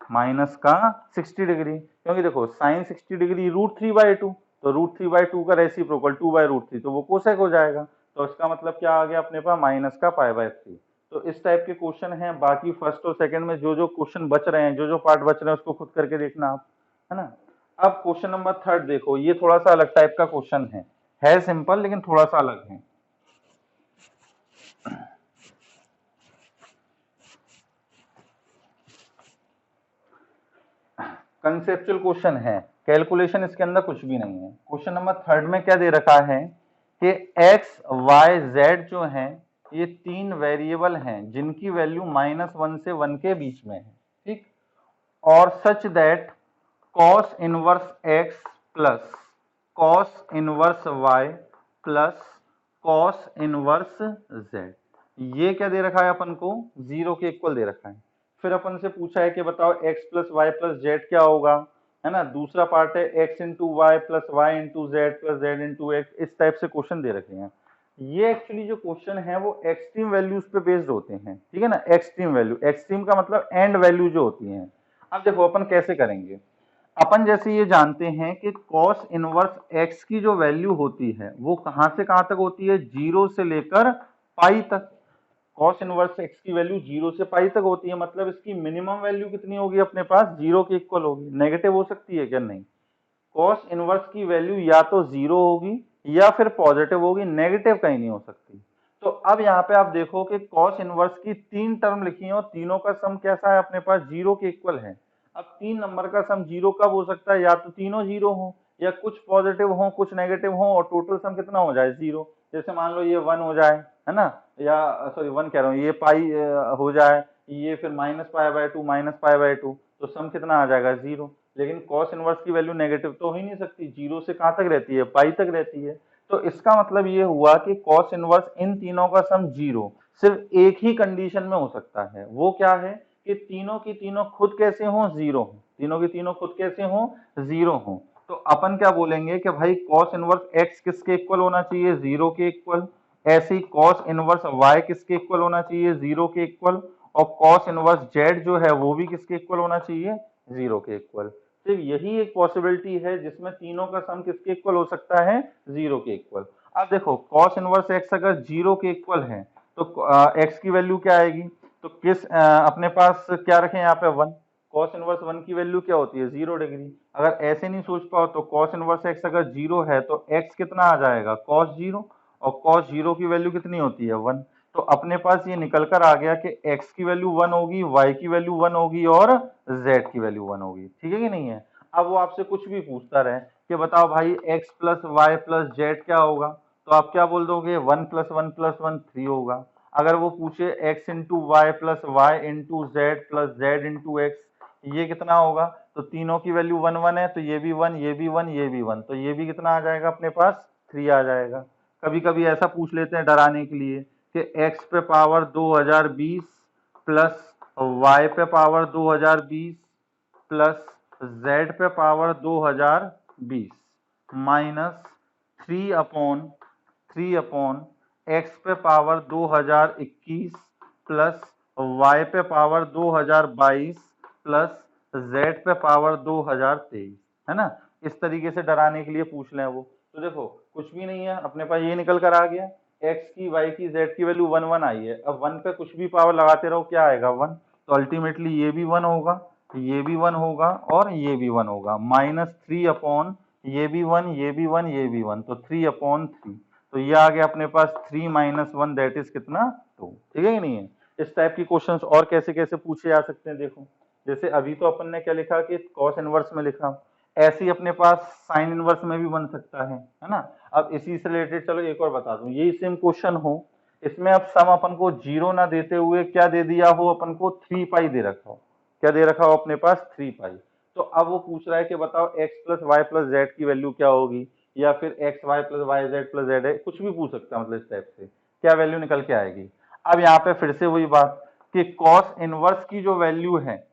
माइनस का 60 डिग्री, क्योंकि देखो साइन 60 डिग्री √3/2, तो √3/2 का रेसिप्रोकल 2/√3, तो वो कोसेक हो जाएगा। तो इसका मतलब क्या आ गया अपने पास माइनस का π/3। तो इस टाइप के क्वेश्चन हैं। बाकी फर्स्ट और सेकंड में जो जो क्वेश्चन बच रहे हैं, जो जो पार्ट बच रहे हैं उसको खुद करके देखना आप, है ना। अब क्वेश्चन नंबर 3 देखो, ये थोड़ा सा अलग टाइप का क्वेश्चन है सिंपल लेकिन थोड़ा सा अलग है। कंसेप्चुअल क्वेश्चन है, कैलकुलेशन इसके अंदर कुछ भी नहीं है। क्वेश्चन नंबर 3 में क्या दे रखा है कि x, y, z जो हैं ये 3 वेरिएबल हैं जिनकी वैल्यू -1 से 1 के बीच में है, ठीक। और such that cos inverse x plus cos inverse y plus cos inverse z, ये क्या दे रखा है अपन को 0 के इक्वल दे रखा है। फिर अपन से पूछा है कि बताओ x plus Y plus Z क्या होगा, है ना। दूसरा पार्ट है x into Y plus Y into Z plus Z into X, इस टाइप से क्वेश्चन दे रखे हैं। ये एक्चुअली जो क्वेश्चन है वो एक्सट्रीम वैल्यूज पे बेस्ड होते हैं, ठीक है ना। एक्सट्रीम वैल्यू, एक्सट्रीम का मतलब एंड वैल्यू जो होती है। अब देखो अपन कैसे करेंगे, अपन जैसे ये जानते हैं कि cos इनवर्स x की जो वैल्यू होती है वो कहां से कहां तक होती है 0 से लेकर पाई तक। cos इनवर्स x की वैल्यू 0 से पाई तक होती है, मतलब इसकी मिनिमम वैल्यू कितनी होगी अपने पास 0 के इक्वल होगी। नेगेटिव हो सकती है क्या, नहीं। cos इनवर्स की वैल्यू या तो 0 होगी या फिर पॉजिटिव होगी, नेगेटिव कहीं नहीं हो सकती। तो अब यहाँ पे आप देखो कि cos इनवर्स की 3 टर्म लिखी है और तीनों का सम कैसा है अपने पास 0 के इक्वल है। अब 3 नंबर का सम 0 कब हो सकता है, या तो तीनों 0 हो या कुछ पॉजिटिव हो कुछ नेगेटिव हो, और टोटल सम कितना हो जाए 0। जैसे मान लो ये 1 हो जाए, है ना, या सॉरी 1 कह रहा हूँ, ये पाई हो जाए, ये फिर -π/2 -π/2, तो सम कितना आ जाएगा 0। लेकिन कॉस इनवर्स की वैल्यू नेगेटिव तो हो ही नहीं सकती, 0 से कहां तक रहती है, पाई तक रहती है। तो इसका मतलब ये हुआ कि कॉस इनवर्स इन तीनों का सम 0 सिर्फ एक ही कंडीशन में हो सकता है, वो क्या है कि तीनों की तीनों खुद कैसे हो, 0 हो, तीनों की तीनों खुद कैसे हो, 0 हो। तो अपन क्या बोलेंगे कि भाई कॉस इनवर्स x किसके इक्वल होना चाहिए, 0 के इक्वल। ऐसे ही कॉस इनवर्स y किसके इक्वल होना चाहिए, 0 के इक्वल। और कॉस इनवर्स z जो है वो भी किसके इक्वल होना चाहिए, 0 के इक्वल। सिर्फ यही एक पॉसिबिलिटी है जिसमें तीनों का सम किसके इक्वल हो सकता है, 0 के इक्वल। अब देखो कॉस इनवर्स x अगर 0 के इक्वल है तो x की वैल्यू क्या आएगी, तो अपने पास क्या रखें यहाँ पे 1। कॉस इनवर्स 1 की वैल्यू क्या होती है, 0 डिग्री। अगर ऐसे नहीं सोच पाओ तो कॉस इनवर्स x अगर 0 है तो x कितना आ जाएगा, cos 0। और cos 0 की वैल्यू कितनी होती है, 1। तो अपने पास ये निकल कर आ गया कि x की वैल्यू 1 होगी, y की वैल्यू 1 होगी और z की वैल्यू 1 होगी। ठीक है कि नहीं है। अब वो आपसे कुछ भी पूछता रहे कि बताओ भाई x plus Y plus Z क्या होगा, तो आप क्या बोल दोगे, 1 प्लस 1 प्लस 1 3 होगा। अगर वो पूछे x into Y plus Y into Z plus Z into X, ये कितना होगा, तो तीनों की वैल्यू 1 1 है, तो ये भी 1, ये भी 1, ये भी 1, तो ये भी कितना आ जाएगा अपने पास, 3 आ जाएगा। कभी कभी ऐसा पूछ लेते हैं डराने के लिए कि x पे पावर 2020 प्लस y पे पावर 2020 प्लस z पे पावर 2020 माइनस 3 अपॉन x पे पावर 2021 प्लस y पे पावर 2022 प्लस z पे पावर 2023, है ना। इस तरीके से डराने के लिए पूछ लें वो। तो देखो कुछ भी नहीं है, अपने पास ये निकल कर आ गया, x की y की z की वैल्यू 1 1 आई है। अब 1 पे कुछ भी पावर लगाते रहो, क्या आएगा, 1। तो अल्टीमेटली ये भी 1 होगा, ये भी 1 होगा और ये भी 1 होगा। माइनस 3 अपॉन ये भी 1, ये भी 1, ये भी 1, तो 3 अपॉन 3। तो ये आ गया अपने पास 3 माइनस 1 दैट इज कितना, 2। ठीक है कि नहीं है। इस टाइप की क्वेश्चंस और कैसे कैसे पूछे जा सकते हैं, देखो जैसे अभी तो अपन ने क्या लिखा कि कॉस इनवर्स में लिखा, ऐसे ही अपने पास साइन इनवर्स में भी बन सकता है ना। अब इसी से रिलेटेड चलो एक और बता दूं, यही सेम क्वेश्चन हो, इसमें अब सम अपन को 0 ना देते हुए क्या दे दिया हो, अपन को 3 पाई दे रखा हो। क्या दे रखा हो अपने पास, 3 पाई। तो अब वो पूछ रहा है कि बताओ x plus Y plus Z की वैल्यू क्या होगी, या फिर X Y plus Y Z plus Z है, कुछ भी पूछ सकता है, मतलब इस टाइप से क्या वैल्यू निकल के आएगी। अब यहाँ पे फिर से वही बात कि कॉस इनवर्स की जो वैल्यू है,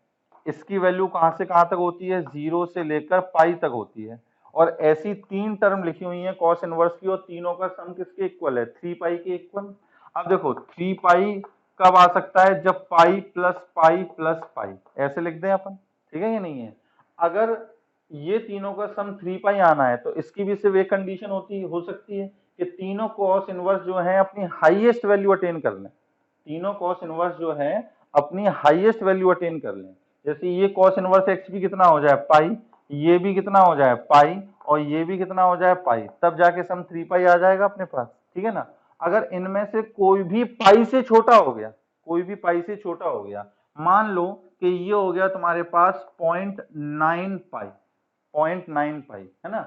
इसकी वैल्यू कहां से कहां तक होती है, 0 से लेकर पाई तक होती है। और ऐसी 3 टर्म लिखी हुई है कॉस इनवर्स की, और तीनों का सम किसके इक्वल है, 3 पाई के इक्वल। अब देखो 3 पाई कब आ सकता है, जब पाई प्लस पाई, ऐसे लिख दें अपन। ठीक है कि नहीं है। अगर ये तीनों का सम 3 पाई आना है तो इसकी भी सिर्फ एक कंडीशन हो सकती है कि तीनों कॉस इनवर्स जो है अपनी हाईएस्ट वैल्यू अटेन कर लें। तीनों कॉस इनवर्स जो है अपनी हाईएस्ट वैल्यू अटेन कर लें। जैसे ये कॉस इनवर्स एक्स भी कितना हो जाए, पाई, ये भी कितना हो जाए, पाई, और ये भी कितना हो जाए, पाई, तब जाके सम 3 पाई आ जाएगा अपने पास। ठीक है ना। अगर इनमें से कोई भी पाई से छोटा हो गया, कोई भी पाई से छोटा हो गया, मान लो कि ये हो गया तुम्हारे पास 0.9 पाई, 0.9 पाई, है ना।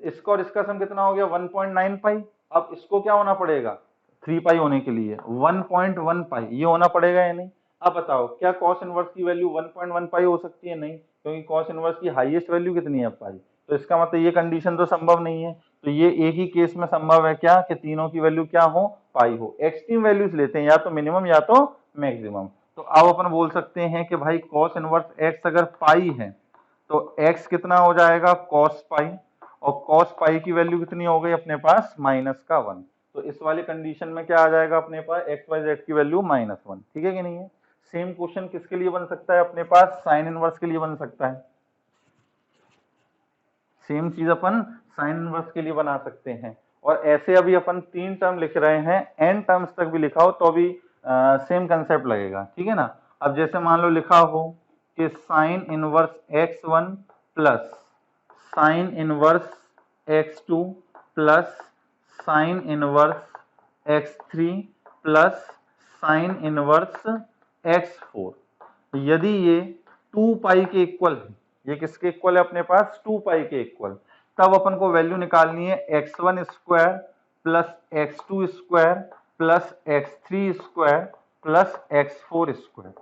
इसका और इसका सम कितना हो गया, 1.9 पाई। अब इसको क्या होना पड़ेगा, 3 पाई होने के लिए 1.1 पाई ये होना पड़ेगा या नहीं। अब बताओ क्या कॉस इनवर्स की वैल्यू 1.1 पाई हो सकती है, नहीं, क्योंकि कॉस इनवर्स की हाईएस्ट वैल्यू कितनी है, पाई। तो इसका मतलब ये कंडीशन तो संभव नहीं है। तो ये एक ही केस में संभव है क्या, कि तीनों की वैल्यू क्या हो, पाई हो। एक्सट्रीम वैल्यूज लेते हैं, या तो मिनिमम या तो मैक्सिमम। तो अब अपन बोल सकते हैं कि भाई कॉस इनवर्स एक्स अगर पाई है तो x कितना हो जाएगा, cos पाई, और cos पाई की वैल्यू कितनी हो गई अपने पास, -1। तो इस वाली कंडीशन में क्या आ जाएगा अपने पास, एक्स वाई जेड की वैल्यू -1। ठीक है कि नहीं है। सेम क्वेश्चन किसके लिए बन सकता है अपने पास, साइन इनवर्स के लिए बन सकता है। सेम चीज अपन साइन इनवर्स के लिए बना सकते हैं। और ऐसे अभी अपन 3 टर्म लिख रहे हैं, n टर्म्स तक भी लिखा हो तो भी सेम कंसेप्ट लगेगा। ठीक है ना। अब जैसे मान लो लिखा हो कि sine inverse x1 plus sine inverse x2 plus sine inverse x3 plus sine inverse x4, यदि ये 2 पाई के इक्वल है, ये किसके इक्वल है अपने पास, 2 पाई के इक्वल, तब अपन को वैल्यू निकालनी है x1 square plus x2 square plus x3 square plus x4 square.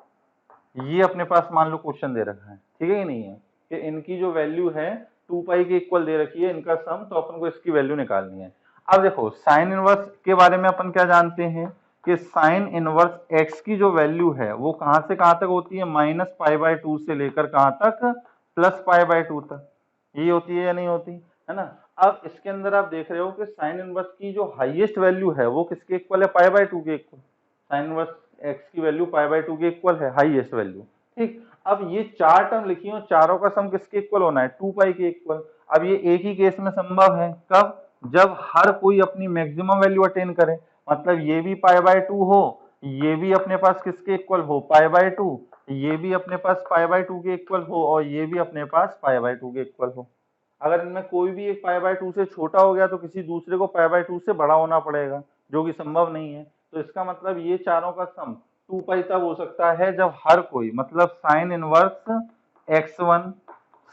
ये अपने पास मान लो क्वेश्चन दे रखा है। ठीक है कि नहीं है। कि इनकी जो वैल्यू है 2 पाई के इक्वल दे रखी है इनका सम, तो अपन को इसकी वैल्यू निकालनी है। अब देखो साइन इनवर्स के बारे में अपन क्या जानते हैं कि साइन इनवर्स एक्स की जो वैल्यू है वो कहां से कहां तक होती है, -π/2 से लेकर कहां तक, +π/2 तक। ये होती है या नहीं होती, है ना। अब इसके अंदर आप देख रहे हो कि साइन इनवर्स की जो हाईएस्ट वैल्यू है वो किसके इक्वल है, π/2 के इक्वल। साइन इनवर्स एक्स की वैल्यू π/2 के इक्वल है, हाईएस्ट वैल्यू। ठीक, अब ये चार टर्म लिखी हो, चारों का सम किसके इक्वल होना है, 2 पाई के इक्वल। अब ये एक ही केस में संभव है, कब, जब हर कोई अपनी मैक्सिमम वैल्यू अटेन करे, मतलब ये भी π/2 हो, ये भी अपने पास किसके इक्वल हो, π/2, ये भी अपने पास π/2 के इक्वल हो, और ये भी अपने पास π/2 के इक्वल हो। अगर इनमें कोई भी एक π/2 से छोटा हो गया तो किसी दूसरे को π/2 से बड़ा होना पड़ेगा, जो कि संभव नहीं है। तो इसका मतलब ये चारों का सम 2 पाई तब हो सकता है जब हर कोई, मतलब sine inverse x1,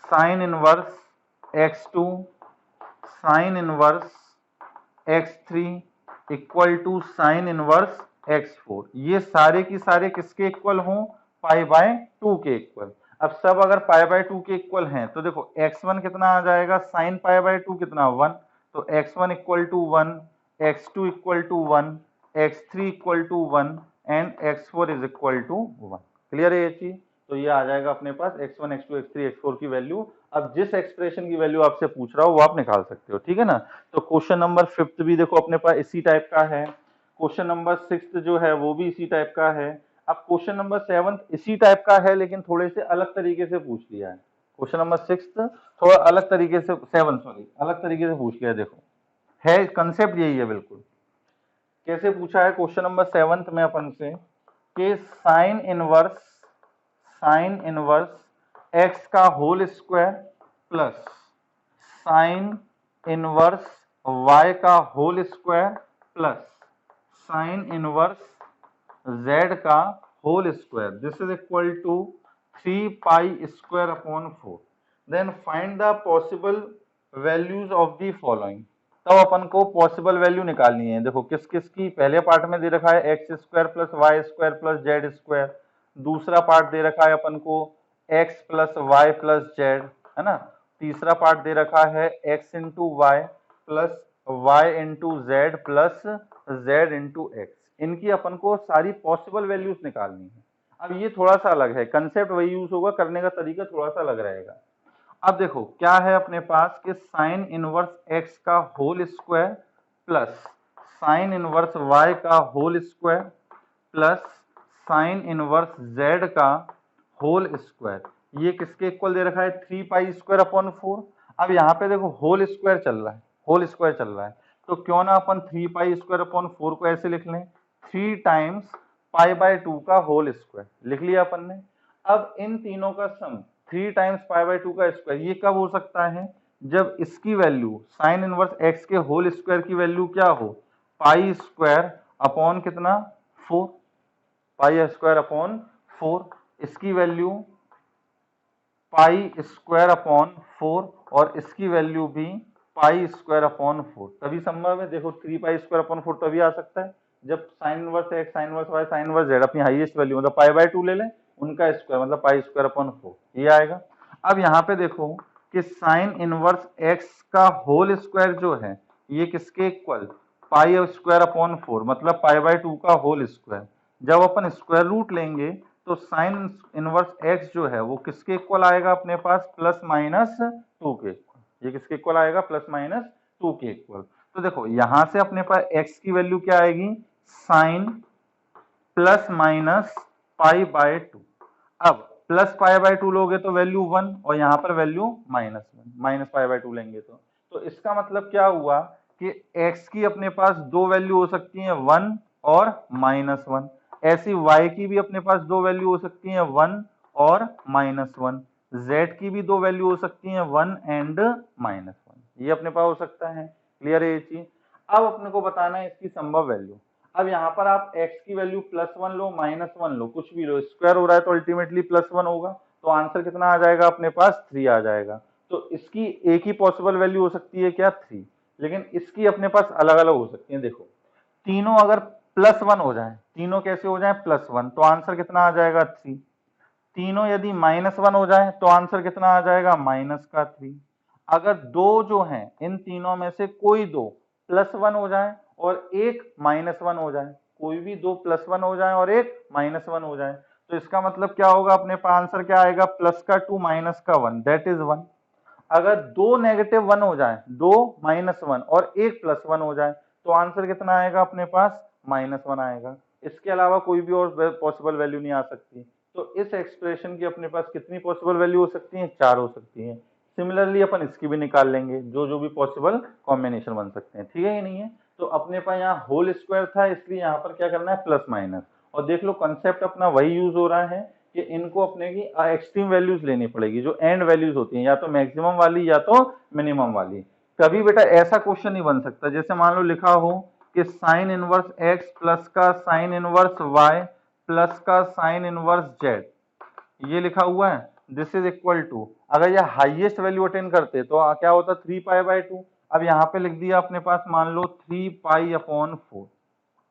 sine inverse x2, sine inverse x3 equal to sine inverse x4, ये सारे की सारे किसके इक्वल हों, π/2 के इक्वल। अब सब अगर π/2 के इक्वल हैं तो देखो x1 कितना आ जाएगा, साइन π/2 कितना 1, तो x1 equal to 1, x2 equal to 1, x3 equal to 1 and x4 is equal to 1। Clear है ये चीज, तो ये आ जाएगा अपने पास x1, x2, x3, x4 की वैल्यू। अब जिस एक्सप्रेशन की वैल्यू आपसे पूछ रहा हो वो आप निकाल सकते हो, ठीक है ना। तो क्वेश्चन नंबर 5 भी देखो अपने पास इसी टाइप का है, क्वेश्चन नंबर 6 जो है वो भी इसी टाइप का है। अब क्वेश्चन नंबर 7 इसी टाइप का है लेकिन थोड़े से अलग तरीके से पूछ लिया है। क्वेश्चन नंबर 6 थोड़ा अलग तरीके से, 7 सॉरी, अलग तरीके से पूछ लिया। देखो है कंसेप्ट यही है बिल्कुल। कैसे पूछा है क्वेश्चन नंबर 7 में अपन से कि साइन इनवर्स एक्स का whole square plus sine inverse y का whole square plus sine inverse z का whole square, this is equal to 3 pi square upon 4। Then find the possible values of the following. तब अपन को possible value निकालनी है। देखो किस किस की, पहले पार्ट में दे रखा है X square plus Y square plus Z square, दूसरा पार्ट दे रखा है अपन को X plus Y plus Z, है ना। तीसरा पार्ट दे रखा है X into Y plus Y into Z plus Z into X. इनकी अपन को सारी पॉसिबल वैल्यूज निकालनी है। अब ये थोड़ा सा अलग है, कंसेप्ट वही यूज होगा, करने का तरीका थोड़ा सा अलग रहेगा। अब देखो क्या है अपने पास कि साइन इनवर्स एक्स का whole square plus sine inverse Y का whole square plus sine inverse Z का होल स्क्वायर, ये किसके इक्वल दे रखा है, 3 पाई स्क्वायर अपॉन 4। अब यहाँ पे देखो होल स्क्वायर चल रहा है, होल स्क्वायर चल रहा है, तो क्यों ना अपन 3 पाई स्क्वायर अपॉन 4 को ऐसे लिख लें, 3 टाइम्स π/2 का होल स्क्वायर लिख लिया अपन ने। अब इन तीनों का सम 3 टाइम्स π/2 का स्क्वायर, ये कब हो सकता है, जब इसकी वैल्यू साइन इनवर्स एक्स के होल स्क्वायर की वैल्यू क्या हो, पाई स्क्वायर अपॉन कितना 4, पाई स्क्वायर अपॉन 4, इसकी वैल्यू पाई स्क्वायर अपॉन 4 और इसकी वैल्यू भी पाई स्क्वायर अपॉन 4, तभी संभव है। देखो 3 पाई स्क्वायर अपॉन 4 तभी आ सकता है जब sine inverse X, sine inverse Y, sine inverse Z अपनी हाईएस्ट वैल्यू मतलब π/2 ले लें, उनका स्क्वायर मतलब पाई स्क्वायर अपॉन 4, ये आएगा। अब यहाँ पे देखो कि साइन इनवर्स एक्स का होल स्क्वायर जो है ये किसके इक्वल, पाई स्क्वायर अपॉन 4 मतलब π/2 का होल स्क्वायर। जब अपन स्क्वायर रूट लेंगे तो साइन इनवर्स एक्स जो है वो किसके इक्वल आएगा अपने पास, +-2 के इक्वल। ये किसके इक्वल आएगा, +-2 के इक्वल। तो देखो यहां से अपने पास एक्स की वैल्यू क्या आएगी, साइन +- π/2। अब +π/2 लोगे तो वैल्यू 1 और यहाँ पर वैल्यू -1, -π/2 लेंगे तो इसका मतलब क्या हुआ कि x की अपने पास दो वैल्यू हो सकती हैं 1 और -1, ऐसी y की भी अपने पास दो वैल्यू हो सकती हैं 1 और -1, z की भी दो वैल्यू हो सकती हैं 1 एंड -1, ये अपने पास हो सकता है। क्लियर है ये चीज। अब अपने को बताना है इसकी संभव वैल्यू। अब यहाँ पर आप x की वैल्यू +1 लो, -1 लो, कुछ भी लो, स्क्वायर हो रहा है तो अल्टीमेटली +1 होगा, तो आंसर कितना आ जाएगा अपने पास, 3 आ जाएगा। तो इसकी एक ही पॉसिबल वैल्यू हो सकती है क्या, 3, लेकिन इसकी अपने पास अलग अलग हो सकती है। देखो तीनों अगर +1 हो जाए, तीनों कैसे हो जाए +1, तो आंसर कितना आ जाएगा 3। तीनों यदि -1 हो जाए तो आंसर कितना आ जाएगा, -3। अगर दो जो हैं इन तीनों में से कोई दो +1 हो जाए और एक -1 हो जाए, कोई भी दो +1 हो जाए और एक -1 हो जाए, तो इसका मतलब क्या होगा, अपने पास आंसर क्या आएगा, +2 -1 दैट इज 1। अगर दो -1 हो जाए, दो -1 और एक +1 हो जाए, तो आंसर कितना आएगा अपने पास, -1 आएगा। इसके अलावा कोई भी और पॉसिबल वैल्यू नहीं आ सकती। तो इस एक्सप्रेशन की अपने पास कितनी पॉसिबल वैल्यू हो सकती है, 4 हो सकती है। सिमिलरली अपन इसकी भी निकाल लेंगे, जो जो भी पॉसिबल कॉम्बिनेशन बन सकते हैं, ठीक है कि नहीं है। तो अपने पास यहाँ होल स्क्वायर था, इसलिए यहाँ पर क्या करना है, प्लस माइनस। और देख लो कंसेप्ट अपना वही यूज हो रहा है कि इनको अपने की एक्सट्रीम वैल्यूज लेनी पड़ेगी, जो एंड वैल्यूज होती हैं, या तो मैक्सिमम वाली या तो मिनिमम वाली। कभी बेटा ऐसा क्वेश्चन नहीं बन सकता, जैसे मान लो लिखा हो कि साइन इनवर्स एक्स प्लस का साइन इनवर्स वाई प्लस का साइन इनवर्स जेड, ये लिखा हुआ है, दिस इज इक्वल टू, अगर ये हाईएस्ट वैल्यू अटेन करते तो क्या होता, 3π/2। अब यहाँ पे लिख दिया अपने पास, मान लो 3π/4।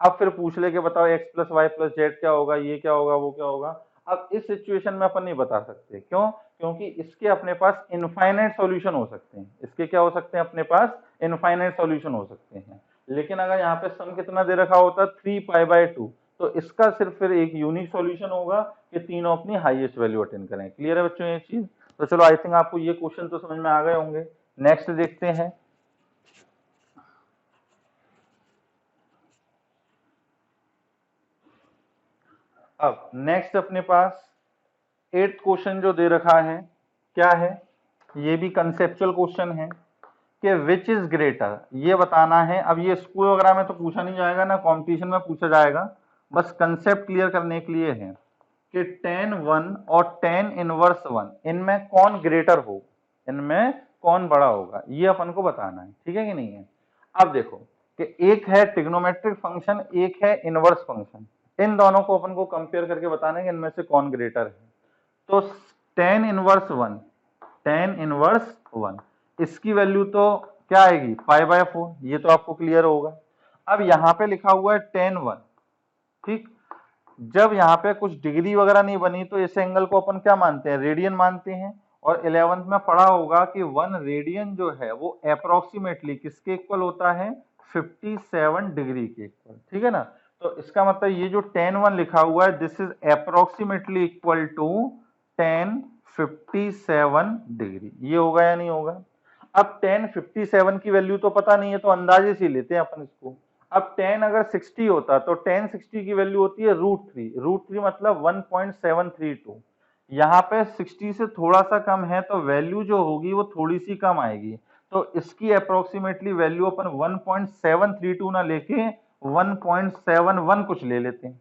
अब फिर पूछ ले के बताओ x plus Y plus Z क्या होगा, ये क्या होगा, वो क्या होगा। अब इस सिचुएशन में अपन नहीं बता सकते, क्यों, क्योंकि इसके अपने पास इनफाइनाइट सॉल्यूशन हो सकते हैं, इसके क्या हो सकते हैं, अपने पास इनफाइनाइट सॉल्यूशन हो सकते हैं। लेकिन अगर यहाँ पे सम कितना दे रखा होता, 3π/2, तो इसका सिर्फ फिर एक यूनिक सॉल्यूशन होगा कि तीनों अपनी हाईएस्ट वैल्यू अटेन करें। क्लियर है बच्चों ये चीज। तो चलो आई थिंक आपको ये क्वेश्चन तो समझ में आ गए होंगे। नेक्स्ट देखते हैं। अब नेक्स्ट अपने पास 8th क्वेश्चन जो दे रखा है, क्या है, ये भी कंसेप्चुअल क्वेश्चन है कि विच इज ग्रेटर, ये बताना है। अब ये स्कूल वगैरह में तो पूछा नहीं जाएगा ना, कंपटीशन में पूछा जाएगा, बस कंसेप्ट क्लियर करने के लिए है कि tan 1 और tan इनवर्स 1 इनमें कौन ग्रेटर हो, इनमें कौन बड़ा होगा, ये अपन को बताना है, ठीक है कि नहीं है। अब देखो कि एक है ट्रिग्नोमेट्रिक फंक्शन, एक है इनवर्स फंक्शन, इन दोनों को अपन को कंपेयर करके बताना है कि इनमें से कौन ग्रेटर है। तो tan इनवर्स 1, tan इनवर्स 1, इसकी वैल्यू तो क्या आएगी, π/4, ये तो आपको क्लियर होगा। अब यहाँ पे लिखा हुआ है tan 1, ठीक, जब यहाँ पे कुछ डिग्री वगैरह नहीं बनी तो इस एंगल को अपन क्या मानते हैं, रेडियन मानते हैं। और 11th में पढ़ा होगा कि 1 रेडियन जो है वो अप्रोक्सीमेटली किसके इक्वल होता है, 57 डिग्री के इक्वल, ठीक है ना। तो इसका मतलब ये जो tan 1 लिखा हुआ है, this is approximately equal to tan 57 degree, ये होगा या नहीं होगा। अब tan 57 की वैल्यू तो पता नहीं है, तो अंदाजे से लेते हैं अपन इसको। अब tan अगर 60 होता तो tan 60 की वैल्यू होती है √3, √3 मतलब 1.732। यहाँ पे 60 से थोड़ा सा कम है, तो वैल्यू जो होगी वो थोड़ी सी कम आएगी। तो इसकी अप्रोक्सीमेटली वैल्यू अपन 1.732 ना लेके 1.71 कुछ ले लेते हैं,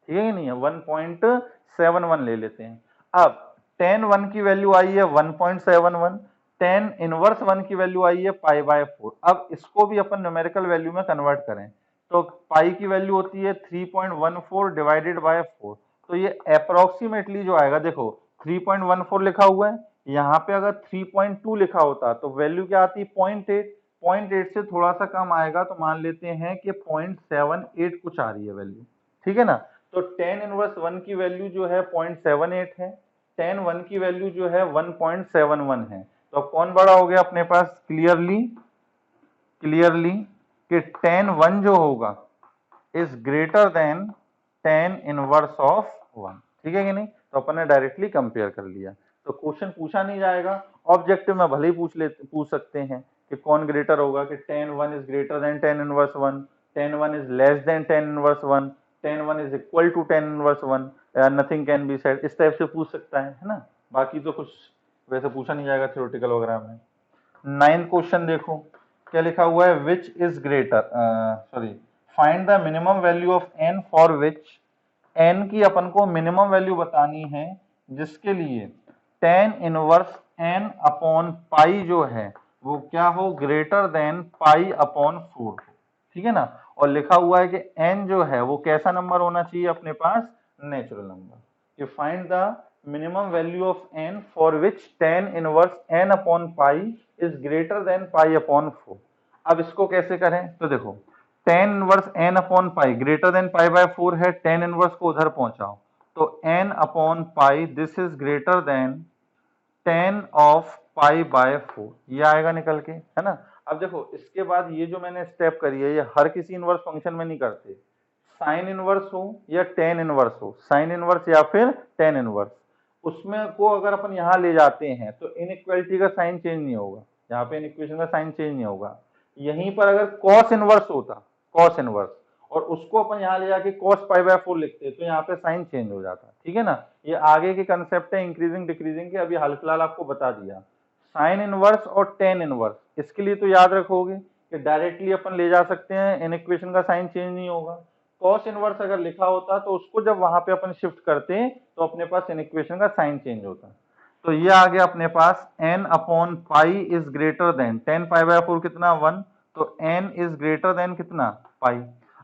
ठीक है नहीं है, 1.71 ले लेते हैं। अब tan 1 की वैल्यू आई है 1.71, tan इनवर्स 1 की वैल्यू आई है π/4। अब इसको भी अपन न्यूमेरिकल वैल्यू में कन्वर्ट करें तो पाई की वैल्यू होती है 3.14 डिवाइडेड बाय 4। तो ये अप्रोक्सीमेटली जो आएगा, देखो 3.14 लिखा हुआ है, यहाँ पे अगर 3.2 लिखा होता तो वैल्यू क्या आती, 0.8, 0.8 से थोड़ा सा कम आएगा, तो मान लेते हैं कि 0.78 कुछ आ रही है वैल्यू, ठीक है ना। तो tan इनवर्स 1 की वैल्यू जो है 0.78 है, tan 1 की वैल्यू जो है 1.71 है। तो अब कौन बड़ा हो गया अपने पास, क्लियरली कि tan 1 जो होगा is greater than tan inverse of 1, ठीक है कि नहीं। तो अपन ने डायरेक्टली कंपेयर कर लिया, तो क्वेश्चन पूछा नहीं जाएगा। ऑब्जेक्टिव में भले ही पूछ सकते हैं कि कौन ग्रेटर होगा, कि tan 1 is greater than tan inverse 1, tan 1 is less than tan inverse 1, tan 1 is equal to tan inverse 1, nothing can be said, इस टाइप से पूछ सकता है ना। बाकी तो कुछ वैसे पूछा नहीं जाएगा थ्योरेटिकल वगैरह में। 9th क्वेश्चन देखो क्या लिखा हुआ है, which is greater, sorry, find the minimum value of n for which, n की अपन को मिनिमम वैल्यू बतानी है जिसके लिए tan इनवर्स n अपॉन पाई जो है वो क्या हो, ग्रेटर देन π/4, ठीक है ना। और लिखा हुआ है कि n जो है वो कैसा नंबर होना चाहिए अपने पास, नेचुरल नंबर। कि find the minimum value of n for which tan inverse n upon pi is greater than π/4। अब इसको कैसे करें, तो देखो tan inverse n upon pi greater than π/4 है, tan इनवर्स को उधर पहुंचाओ तो n upon pi this is greater than 10 of pi by 4, ये आएगा निकल के, है ना। अब देखो इसके बाद ये जो मैंने स्टेप करी है ये हर किसी इनवर्स फंक्शन में नहीं करते, साइन इनवर्स हो या टेन इनवर्स हो, साइन इनवर्स या फिर टेन इनवर्स, उसमें को अगर अपन यहाँ ले जाते हैं तो इनइक्वालिटी का साइन चेंज नहीं होगा, यहाँ पे इनइक्वेशन का साइन चेंज नहीं होगा। यहीं पर अगर कॉस इनवर्स होता, कॉस इनवर्स, और उसको अपन यहाँ ले जाके कॉस पाई बाय 4 लिखते तो यहाँ पे साइन चेंज हो जाता, ठीक है ना। ये आगे के कंसेप्ट है इंक्रीजिंग डिक्रीजिंग के, अभी हाल फिलहाल आपको बता दिया। साइन इनवर्स और टेन इनवर्स, इसके लिए तो याद रखोगे कि डायरेक्टली अपन ले जा सकते हैं, इनइक्वेशन का साइन चेंज नहीं होगा। कॉस इनवर्स अगर लिखा होता तो उसको जब वहां पे अपन शिफ्ट करते तो अपने पास इनइक्वेशन का साइन चेंज होता। तो ये आ गया अपने पास n upon pi is greater than 10 pi by 4 कितना 1, तो n इज ग्रेटर देन कितना पाई।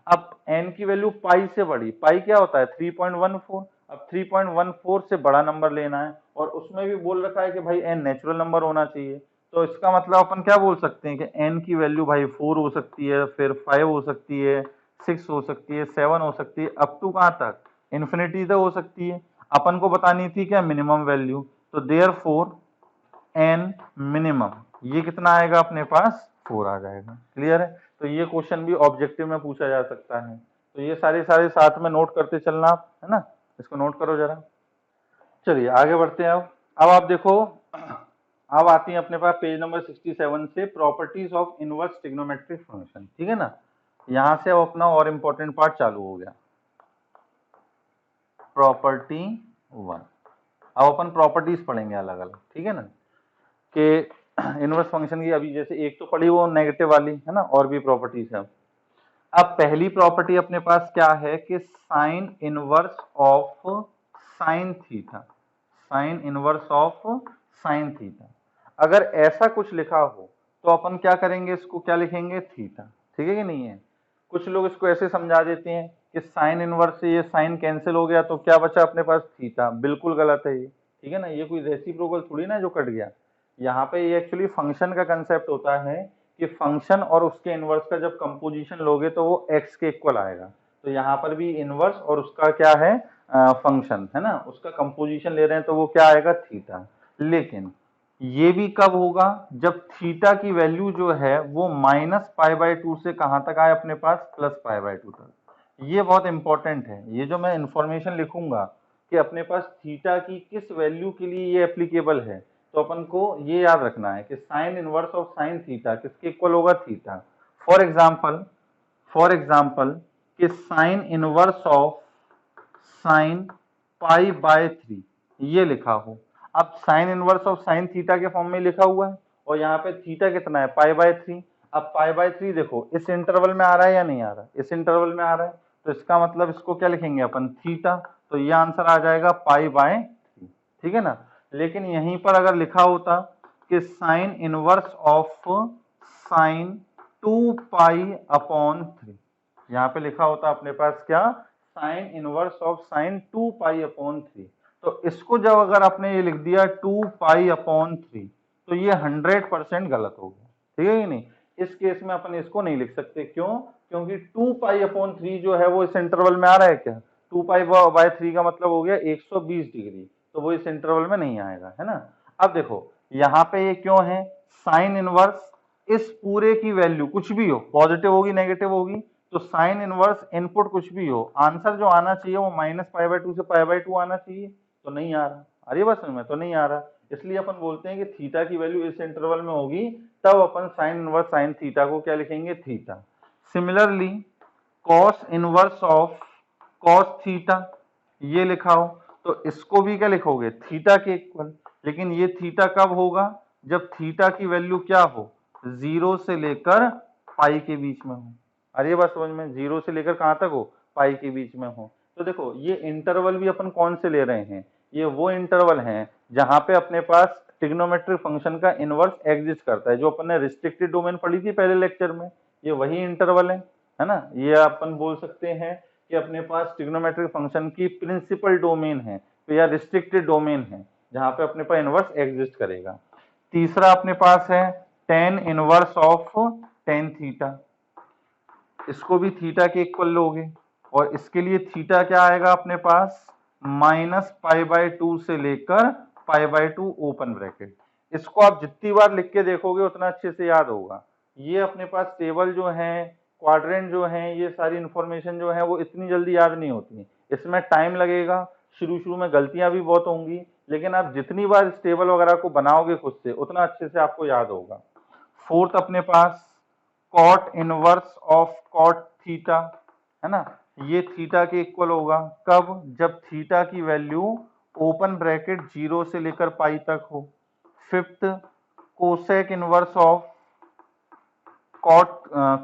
अब n की वैल्यू पाई से बड़ी, पाई क्या होता है 3.14, अब 3.14 से बड़ा नंबर लेना है, और उसमें भी बोल रखा है कि भाई n नेचुरल नंबर होना चाहिए। तो इसका मतलब अपन क्या बोल सकते हैं कि n की वैल्यू भाई 4 हो सकती है, फिर 5 हो सकती है, 6 हो सकती है, 7 हो सकती है, अप टू कहां तक, इन्फिनिटी तक हो सकती है। अपन को बतानी थी क्या मिनिमम वैल्यू, तो देयरफॉर n मिनिमम ये कितना आएगा अपने पास 4 आ जाएगा। क्लियर है। तो ये क्वेश्चन भी ऑब्जेक्टिव में पूछा जा सकता है, तो ये सारे साथ में नोट करते चलना आप, है ना, इसको नोट करो जरा। चलिए आगे बढ़ते हैं। अब आप देखो, अब आती है अपने पास पेज नंबर 67 से properties of inverse trigonometric function, ठीक है ना। यहां से अब अपना और इंपॉर्टेंट पार्ट चालू हो गया, प्रॉपर्टी 1। अब अपन प्रॉपर्टीज पढ़ेंगे अलग अलग, ठीक है ना, कि इनवर्स फंक्शन की अभी जैसे एक तो पढ़ी वो नेगेटिव वाली, है ना, और भी प्रॉपर्टीज है। अब पहली प्रॉपर्टी अपने पास क्या है कि sine inverse of sine theta, sign inverse of sine theta, अगर ऐसा कुछ लिखा हो तो अपन क्या करेंगे, इसको क्या लिखेंगे थीटा, ठीक है कि नहीं है। कुछ लोग इसको ऐसे समझा देते हैं कि साइन इनवर्स से ये साइन कैंसिल हो गया तो क्या बचा अपने पास थीटा, बिल्कुल गलत है ये, ठीक है ना। ये कोई रेसिप्रोकल थोड़ी ना जो कट गया, यहाँ पे ये एक्चुअली फंक्शन का कंसेप्ट होता है कि फंक्शन और उसके इनवर्स का जब कंपोजिशन लोगे तो वो x के इक्वल आएगा। तो यहाँ पर भी इनवर्स और उसका क्या है फंक्शन, है ना, उसका कंपोजिशन ले रहे हैं तो वो क्या आएगा थीटा। लेकिन ये भी कब होगा, जब थीटा की वैल्यू जो है वो माइनस पाई बाय 2 से कहां तक आए अपने पास प्लस पाई बाय 2 तक। ये बहुत इंपॉर्टेंट है, ये जो मैं इंफॉर्मेशन लिखूंगा कि अपने पास थीटा की किस वैल्यू के लिए ये एप्लीकेबल है, तो अपन को ये याद रखना है कि sine inverse of sine theta किसके इक्वल होगा थीटा। फॉर एग्जांपल कि sine inverse of sine pi by 3 ये लिखा हो। अब sign inverse of sine theta के फॉर्म में लिखा हुआ है और यहाँ पे थीटा कितना है पाई बाय 3। अब पाई बाय 3 देखो इस इंटरवल में आ रहा है या नहीं आ रहा है, इस इंटरवल में आ रहा है, तो इसका मतलब इसको क्या लिखेंगे अपन थीटा, तो ये आंसर आ जाएगा पाई बाय 3, ठीक है ना। लेकिन यहीं पर अगर लिखा होता कि sine inverse of sine 2 pi upon 3, यहाँ पे लिखा होता अपने पास क्या sign inverse of sine 2 pi upon 3, तो इसको जब अगर आपने ये लिख दिया 2 पाई अपॉन 3 तो ये 100% गलत हो गया, ठीक है कि नहीं। इस केस में अपन इसको नहीं लिख सकते, क्यों, क्योंकि 2 पाई अपॉन 3 जो है वो इस इंटरवल में आ रहा है क्या, 2 पाई बाय 3 का मतलब हो गया 120 डिग्री, तो वो इस इंटरवल में नहीं आएगा, है ना। अब देखो यहाँ पे ये क्यों है, साइन इनवर्स इस पूरे की वैल्यू कुछ भी हो, पॉजिटिव होगी नेगेटिव होगी, तो साइन इनवर्स इनपुट कुछ भी हो, आंसर जो आना चाहिए वो माइनस पाई बाय 2 से पाई बाय 2 आना चाहिए, तो नहीं आ रहा। अरे बस में तो नहीं आ रहा, इसलिए अपन बोलते हैं कि थीटा की वैल्यू इस इंटरवल में होगी, तब अपन साइन इनवर्स साइन थीटा को क्या लिखेंगे theta. Similarly cos inverse of cos theta ये लिखा हो तो इसको भी क्या लिखोगे थीटा के इक्वल, लेकिन ये थीटा कब होगा, जब थीटा की वैल्यू क्या हो 0 से लेकर पाई के बीच में हो। अरे बात समझ में, 0 से लेकर कहां तक हो पाई के बीच में हो। तो देखो ये इंटरवल भी अपन कौन से ले रहे हैं, ये वो इंटरवल हैं जहां पे अपने पास ट्रिग्नोमेट्रिक फंक्शन का इनवर्स एग्जिस्ट करता है, जो अपन ने रिस्ट्रिक्टेड डोमेन पढ़ी थी पहले लेक्चर में, ये वही इंटरवल है ना। ये अपन बोल सकते हैं कि अपने पास ट्रिग्नोमेट्रिक फंक्शन की प्रिंसिपल डोमेन है, तो यह रिस्ट्रिक्टेड डोमेन है जहां पे अपने पास इनवर्स एग्जिस्ट करेगा। तीसरा अपने पास है tan inverse of tan theta, इसको भी थीटा के इक्वल लोगे और इसके लिए थीटा क्या आएगा अपने पास माइनस पाई बाय 2 से लेकर पाई बाय 2 ओपन ब्रैकेट। इसको आप जितनी बार लिख के देखोगे उतना अच्छे से याद होगा। ये अपने पास टेबल जो है, क्वाड्रेंट जो है, ये सारी इंफॉर्मेशन जो है वो इतनी जल्दी याद नहीं होती, इसमें टाइम लगेगा, शुरू में गलतियां भी बहुत होंगी, लेकिन आप जितनी बार इस टेबल वगैरह को बनाओगे खुद से उतना अच्छे से आपको याद होगा। फोर्थ अपने पास cot inverse of cot theta, है ना, ये थीटा के इक्वल होगा कब, जब थीटा की वैल्यू ओपन ब्रैकेट 0 से लेकर पाई तक हो। Fifth cosec inverse of cot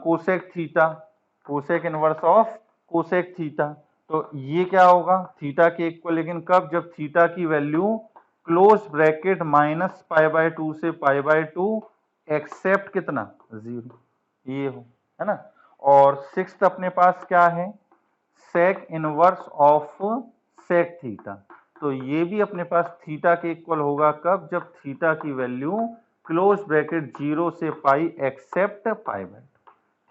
cosec theta, cosec inverse of cosec theta, तो ये क्या होगा, थीटा के इक्वल, लेकिन कब, जब थीटा की value close bracket minus pi by 2 से पाई बाय 2 एक्सेप्ट कितना 0, ये हो, है ना। और सिक्स्थ अपने पास क्या है, sec inverse of sec theta, तो ये भी अपने पास थीटा के इक्वल होगा कब, जब थीटा की वैल्यू क्लोज ब्रैकेट 0 से पाई एक्सेप्ट पाई बाय।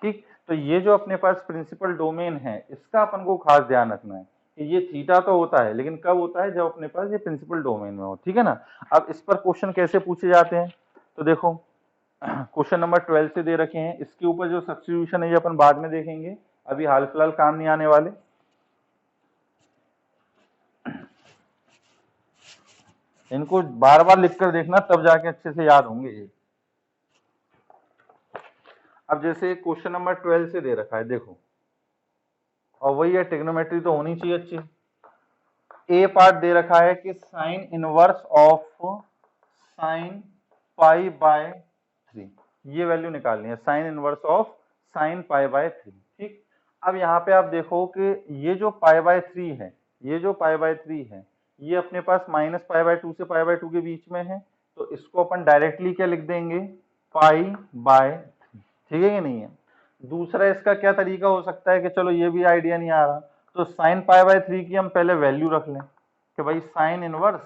ठीक, तो ये जो अपने पास प्रिंसिपल डोमेन है इसका अपन को खास ध्यान रखना है कि ये थीटा तो होता है, लेकिन कब होता है, जब अपने पास ये प्रिंसिपल डोमेन में हो, ठीक है ना। अब इस पर क्वेश्चन कैसे पूछे जाते हैं, तो देखो क्वेश्चन नंबर 12 से दे रखे हैं, इसके ऊपर जो सब्स्टिट्यूशन है ये अपन बाद में देखेंगे, अभी हाल फिलहाल काम नहीं आने वाले। इनको बार बार लिख कर देखना तब जाके अच्छे से याद होंगे ये। अब जैसे क्वेश्चन नंबर 12 से दे रखा है देखो, और वही है, ट्रिग्नोमेट्री तो होनी चाहिए अच्छी। ए पार्ट दे रखा है कि sine inverse of sine pi by 3, ये वैल्यू निकालनी है, sign inverse of sine pi by 3। ठीक, अब यहाँ पे आप देखो कि ये जो पाई बाय 3 है, ये जो पाई बाय 3 है, ये अपने पास माइनस पाई बाय 2 से पाई बाय 2 के बीच में है, तो इसको अपन डायरेक्टली क्या लिख देंगे, पाई बाय 3, ठीक है कि नहीं है। दूसरा इसका क्या तरीका हो सकता है कि चलो ये भी आइडिया नहीं आ रहा, तो साइन पाई बाय 3 की हम पहले वैल्यू रख लें कि भाई sine inverse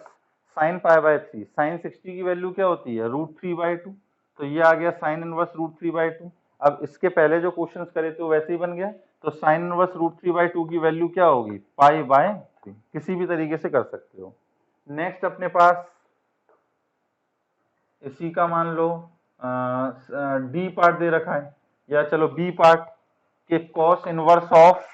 sine pi by 3, sine 60 की वैल्यू क्या होती है, √3/2, तो ये आ गया साइन इनवर्स √3/2। अब इसके पहले जो क्वेश्चंस करे थे वो वैसे ही बन गया, तो साइन इनवर्स √3/2 की वैल्यू क्या होगी, पाई बाय 3, किसी भी तरीके से कर सकते हो। नेक्स्ट अपने पास इसी का मान लो डी पार्ट दे रखा है, या चलो बी पार्ट के cos inverse of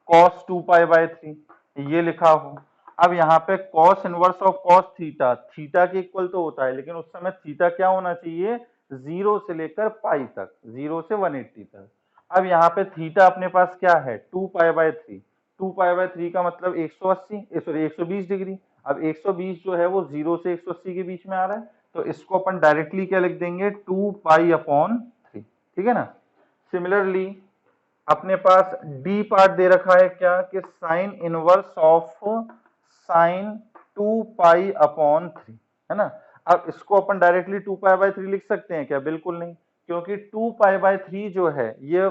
cos 2 pi by 3, ये लिखा हो। अब यहाँ पे cos inverse of cos theta, theta के इक्वल तो होता है, लेकिन उस समय थीटा क्या होना चाहिए, 0 से लेकर पाई तक, 0 से 180 तक। अब यहाँ पे थीटा अपने पास क्या है, 2 पाई बाय 3, 2 पाई बाय 3 का मतलब 120 डिग्री। अब 120 जो है वो 0 से 180 के बीच में आ रहा है, तो इसको अपन डायरेक्टली क्या लिख देंगे, 2 पाई अपॉन 3, ठीक है ना। सिमिलरली अपने पास डी पार्ट दे रखा है क्या, कि sine inverse of sine 2 pi upon 3, है ना। अब इसको अपन डायरेक्टली 2 पाई बाय 3 लिख सकते हैं क्या, बिल्कुल नहीं, क्योंकि 2 पाई बाय 3 जो है ये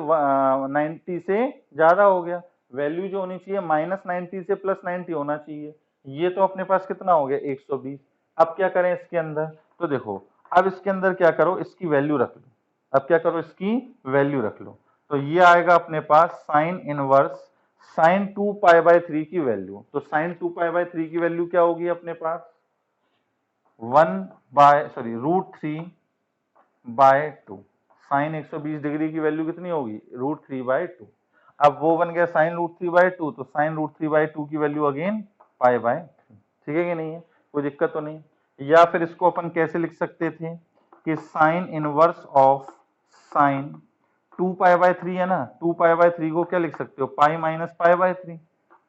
90 से ज्यादा हो गया, वैल्यू जो होनी चाहिए -90 से +90 होना चाहिए, ये तो अपने पास कितना हो गया 120। अब क्या करें इसके अंदर, तो देखो अब इसके अंदर क्या करो, इसकी वैल्यू रख लो, अब क्या करो, इसकी वैल्यू रख लो, तो ये आएगा अपने पास sine inverse sine 2 pi by 3 की वैल्यू, तो साइन 2 पाई बाय 3 की वैल्यू क्या होगी अपने पास, √3/2, साइन 120 डिग्री की वैल्यू कितनी होगी, √3/2। अब वो बन गया साइन √3/2, तो साइन √3/2 की वैल्यू अगेन पाई बाय 3, ठीक है कि नहीं है, कोई दिक्कत तो नहीं। या फिर इसको अपन कैसे लिख सकते थे कि sine inverse of sine 2 pi by 3 है ना, 2 पाई बाय 3 को क्या लिख सकते हो, pi minus pi by 3,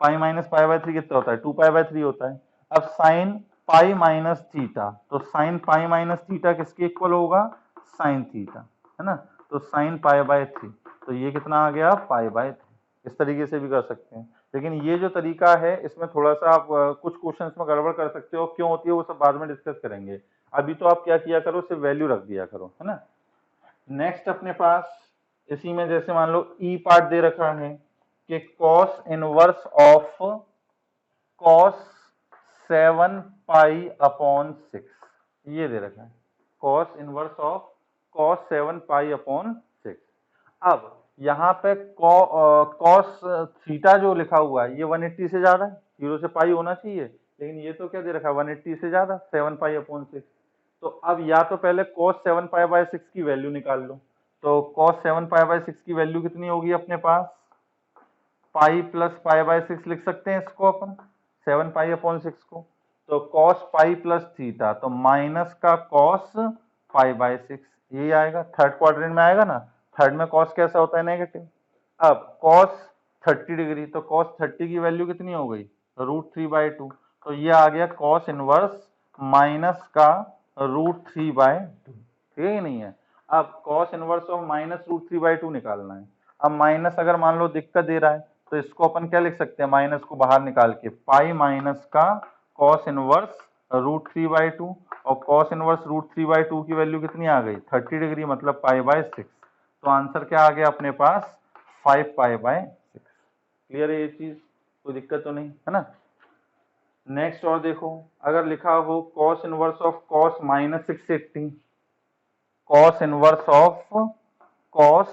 pi minus pi by 3 कितना होता है, 2 पाई बाय 3 होता है। अब साइन पाई माइनस थीटा, तो साइन पाई माइनस थीटा किसके इक्वल होगा, साइन थीटा, है ना, तो साइन पाई बाय 3, तो ये कितना आ गया, पाई बाय 3। इस तरीके से भी कर सकते हैं, लेकिन ये जो तरीका है इसमें थोड़ा सा आप कुछ क्वेश्चंस में गड़बड़ कर सकते हो, क्यों होती है वो सब बाद में डिस्कस करेंगे, अभी तो आप क्या किया करो, सिर्फ वैल्यू रख दिया करो, है ना। नेक्स्ट अपने पास इसी में जैसे मान लो ई पार्ट दे रखा है कि cos inverse of cos 7 pi upon 6, ये दे रखा है, cos inverse of cos 7 pi upon 6। अब यहाँ पे कॉस थीटा जो लिखा हुआ है ये 180 से ज्यादा है, 0 से पाई होना चाहिए, लेकिन ये तो क्या दे रखा है 180 से ज्यादा 7 पाई अपॉन 6। तो अब या तो पहले cos 7 पाई बाय 6 की वैल्यू निकाल लो। तो cos 7 पाई बाय 6 की वैल्यू कितनी होगी अपने पास, पाई प्लस पाई बाय 6 लिख सकते हैं इसको अपन, 7 पाई अपॉन 6 को। तो cos पाई प्लस थीटा, तो माइनस का cos पाई बाय 6, यही आएगा, थर्ड क्वाड्रेंट में आएगा ना। थर्ड में cos कैसा होता है, नेगेटिव। अब cos 30 डिग्री, तो cos 30 की वैल्यू कितनी हो गई, √3/2। तो ये आ गया cos इनवर्स माइनस का √3/2, ठीक है नहीं है। अब cos इनवर्स ऑफ माइनस √3/2 निकालना है। अब माइनस अगर मान लो दिक्कत दे रहा है तो इसको अपन क्या लिख सकते हैं, माइनस को बाहर निकाल के पाई माइनस का cos इनवर्स √3/2, और cos इनवर्स √3/2 की वैल्यू कितनी आ गई 30 डिग्री, मतलब पाई बाय 6। तो आंसर क्या आ गया अपने पास 5 पाई बाय 6। क्लियर है ये चीज, कोई दिक्कत तो नहीं है ना। नेक्स्ट और देखो, अगर लिखा हो cos inverse of cos minus 680, cos inverse of cos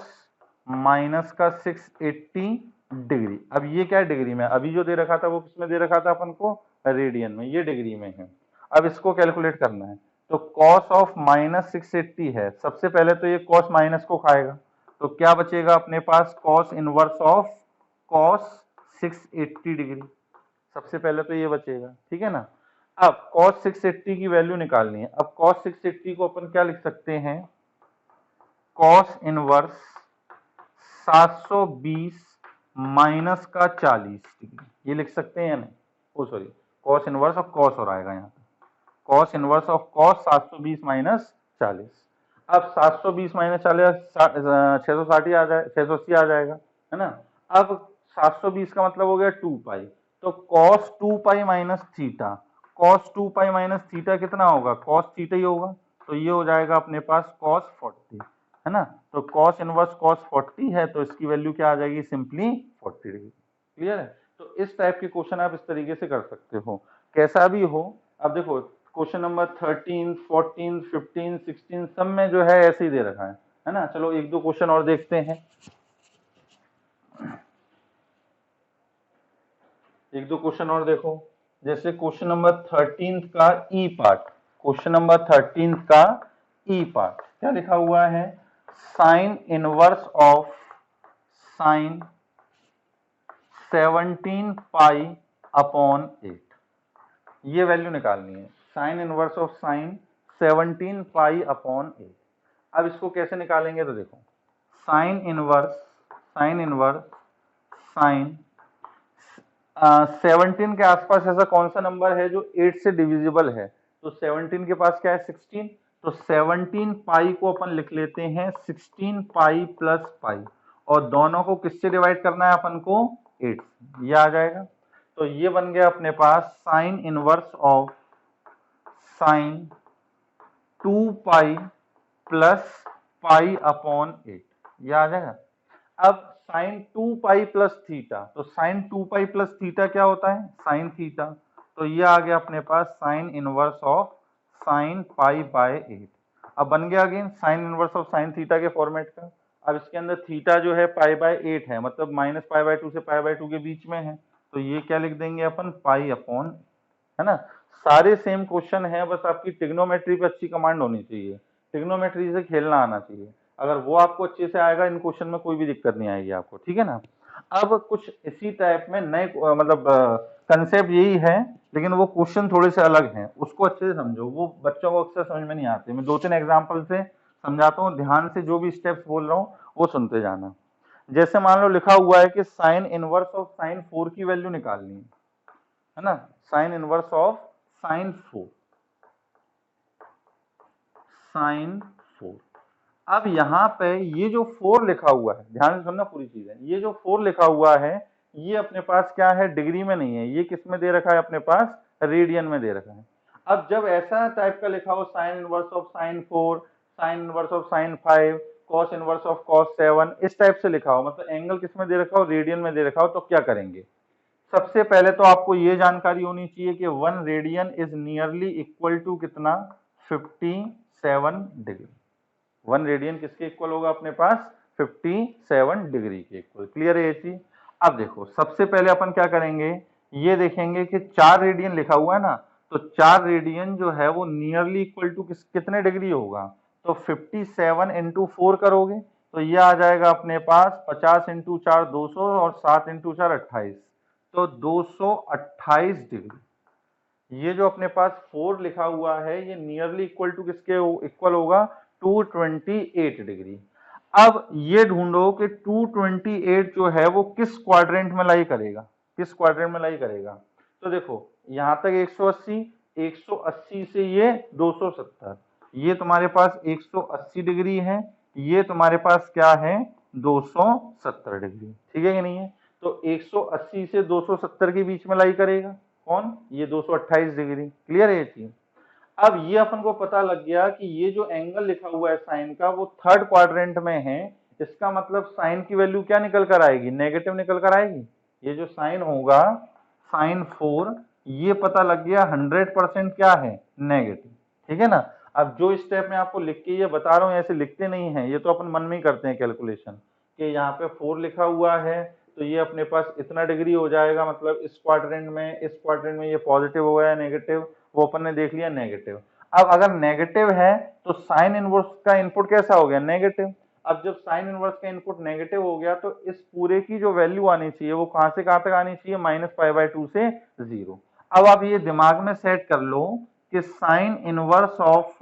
minus का 680 डिग्री। अब ये क्या डिग्री में, अभी जो दे रखा था वो किसमें दे रखा था अपन को, रेडियन में, ये डिग्री में है। अब इसको कैलकुलेट करना है। तो cos ऑफ माइनस 680 है, सबसे पहले तो ये cos माइनस को खाएगा, तो क्या बचेगा अपने पास cos inverse of cos 680 degree, सबसे पहले तो ये बचेगा, ठीक है ना। अब cos 680 की वैल्यू निकालनी है। अब cos 680 को अपन क्या लिख सकते हैं, cos इनवर्स 720 माइनस का 40 डिग्री, ये लिख सकते हैं या नहीं, oh sorry, cos inverse of cos और आएगा यहाँ पे, cos inverse of cos 720 minus 40। अब 720 माइनस 40 660 आ जाए, 680 आ जाएगा, है ना। अब 720 का मतलब हो गया 2 पाई, तो cos 2 pi minus theta, cos 2 pi minus theta कितना होगा, cos थीटा ही होगा, तो ये हो जाएगा अपने पास cos 40, है ना। तो cos इनवर्स cos 40 है, तो इसकी वैल्यू क्या आ जाएगी, सिंपली 40 डिग्री। क्लियर है। तो इस टाइप के क्वेश्चन आप इस तरीके से कर सकते हो, कैसा भी हो। अब देखो क्वेश्चन नंबर 13, 14, 15, 16 सब में जो है ऐसे ही दे रखा है ना। चलो एक दो क्वेश्चन और देखते हैं, एक दो क्वेश्चन और देखो। जैसे क्वेश्चन नंबर 13 का ई पार्ट, क्वेश्चन नंबर 13 का ई पार्ट क्या लिखा हुआ है, sign inverse of sign 17 pi upon 8, ये वैल्यू निकालनी है, sign inverse of sign 17 pi upon 8। अब इसको कैसे निकालेंगे, तो देखो साइन इनवर्स साइन 17 के आसपास ऐसा कौन सा नंबर है जो 8 से डिविजिबल है, तो 17 के पास क्या है 16, तो 17 पाई को अपन लिख लेते हैं 16 पाई प्लस पाई, और दोनों को किससे डिवाइड करना है अपन को, 8 से, ये आ जाएगा। तो ये बन गया अपने पास sine inverse of sine 2 pi plus pi upon 8, ये आ जाएगा। अब साइन 2 पाई प्लस थीटा, तो साइन 2 पाई प्लस थीटा क्या होता है, साइन थीटा, तो ये आ गया अपने पास sine inverse of sine pi by 8। अब बन गया again sine inverse of sine theta के फॉर्मेट का। अब इसके अंदर थीटा जो है पाई बाय 8 है, मतलब माइनस पाई बाय 2 से पाई बाय 2 के बीच में है, तो ये क्या लिख देंगे अपन, पाई अपॉन, है ना। सारे सेम क्वेश्चन है, बस आपकी ट्रिग्नोमेट्री पे अच्छी कमांड होनी चाहिए, ट्रिग्नोमेट्री से खेलना आना चाहिए। अगर वो आपको अच्छे से आएगा, इन क्वेश्चन में कोई भी दिक्कत नहीं आएगी आपको, ठीक है ना। अब कुछ इसी टाइप में नए मतलब कंसेप्ट यही है, लेकिन वो क्वेश्चन थोड़े से अलग हैं, उसको अच्छे से समझो, वो बच्चों को अक्सर समझ में नहीं आते। मैं 2-3 एग्जाम्पल से समझाता हूँ, ध्यान से जो भी स्टेप्स बोल रहा हूँ वो सुनते जाना। जैसे मान लो लिखा हुआ है कि साइन इनवर्स ऑफ साइन 4 की वैल्यू निकालनी है ना, sine inverse of sine 4, sine 4। अब यहाँ पे ये जो 4 लिखा हुआ है, ध्यान से सुनना पूरी चीज है, ये जो 4 लिखा हुआ है ये अपने पास क्या है, डिग्री में नहीं है, ये किस में दे रखा है अपने पास, रेडियन में दे रखा है। अब जब ऐसा टाइप का लिखा हो sign inverse of sine 4, sign inverse of sign 5, cos inverse of cos 7, इस टाइप से लिखा हो, मतलब एंगल किस में दे रखा हो, रेडियन में दे रखा हो, तो क्या करेंगे। सबसे पहले तो आपको ये जानकारी होनी चाहिए कि 1 radian is nearly equal to कितना, 57 डिग्री। 1 रेडियन किसके इक्वल होगा अपने पास, 57 डिग्री के इक्वल। क्लियर है ये चीज। अब देखो सबसे पहले अपन क्या करेंगे, ये देखेंगे कि 4 रेडियन लिखा हुआ है ना, तो 4 रेडियन जो है वो नियरली इक्वल टू कितने डिग्री होगा, तो 57 इंटू 4 करोगे तो ये आ जाएगा अपने पास 50 इंटू 4 200 और 7 इंटू 4 28, तो 228 डिग्री। ये जो अपने पास 4 लिखा हुआ है ये नियरली इक्वल टू किसके इक्वल होगा, 228 डिग्री। अब ये ढूंढो कि 228 जो है वो किस क्वाड्रेंट में लाई करेगा, किस क्वाड्रेंट में लाई करेगा। तो देखो यहां तक 180, 180 से ये 270, ये तुम्हारे पास 180 डिग्री है, ये तुम्हारे पास क्या है 270 डिग्री, ठीक है कि नहीं है। तो 180 से 270 के बीच में लाई करेगा कौन, ये 228 डिग्री। क्लियर है ये चीज। अब ये अपन को पता लग गया कि ये जो एंगल लिखा हुआ है साइन का वो थर्ड क्वाड्रेंट में है, इसका मतलब साइन की वैल्यू क्या निकल कर आएगी, नेगेटिव निकल कर आएगी। ये जो साइन होगा साइन 4, ये पता लग गया 100% क्या है, नेगेटिव, ठीक है ना। अब जो स्टेप में आपको लिख के ये बता रहा हूँ ऐसे लिखते नहीं है, ये तो अपन मन में ही करते हैं कैलकुलेशन, कि यहाँ पे 4 लिखा हुआ है तो ये अपने पास इतना डिग्री हो जाएगा, मतलब इस क्वाड्रेंट में ये पॉजिटिव हो गया नेगेटिव, वो अपन ने देख लिया नेगेटिव। अब अगर नेगेटिव है तो साइन इनवर्स का इनपुट कैसा हो गया, नेगेटिव। अब जब साइन इनवर्स का इनपुट नेगेटिव हो गया तो इस पूरे की जो वैल्यू आनी चाहिए वो कहां से कहां तक आनी चाहिए, -π/2 से 0। अब आप ये दिमाग में सेट कर लो कि साइन इनवर्स ऑफ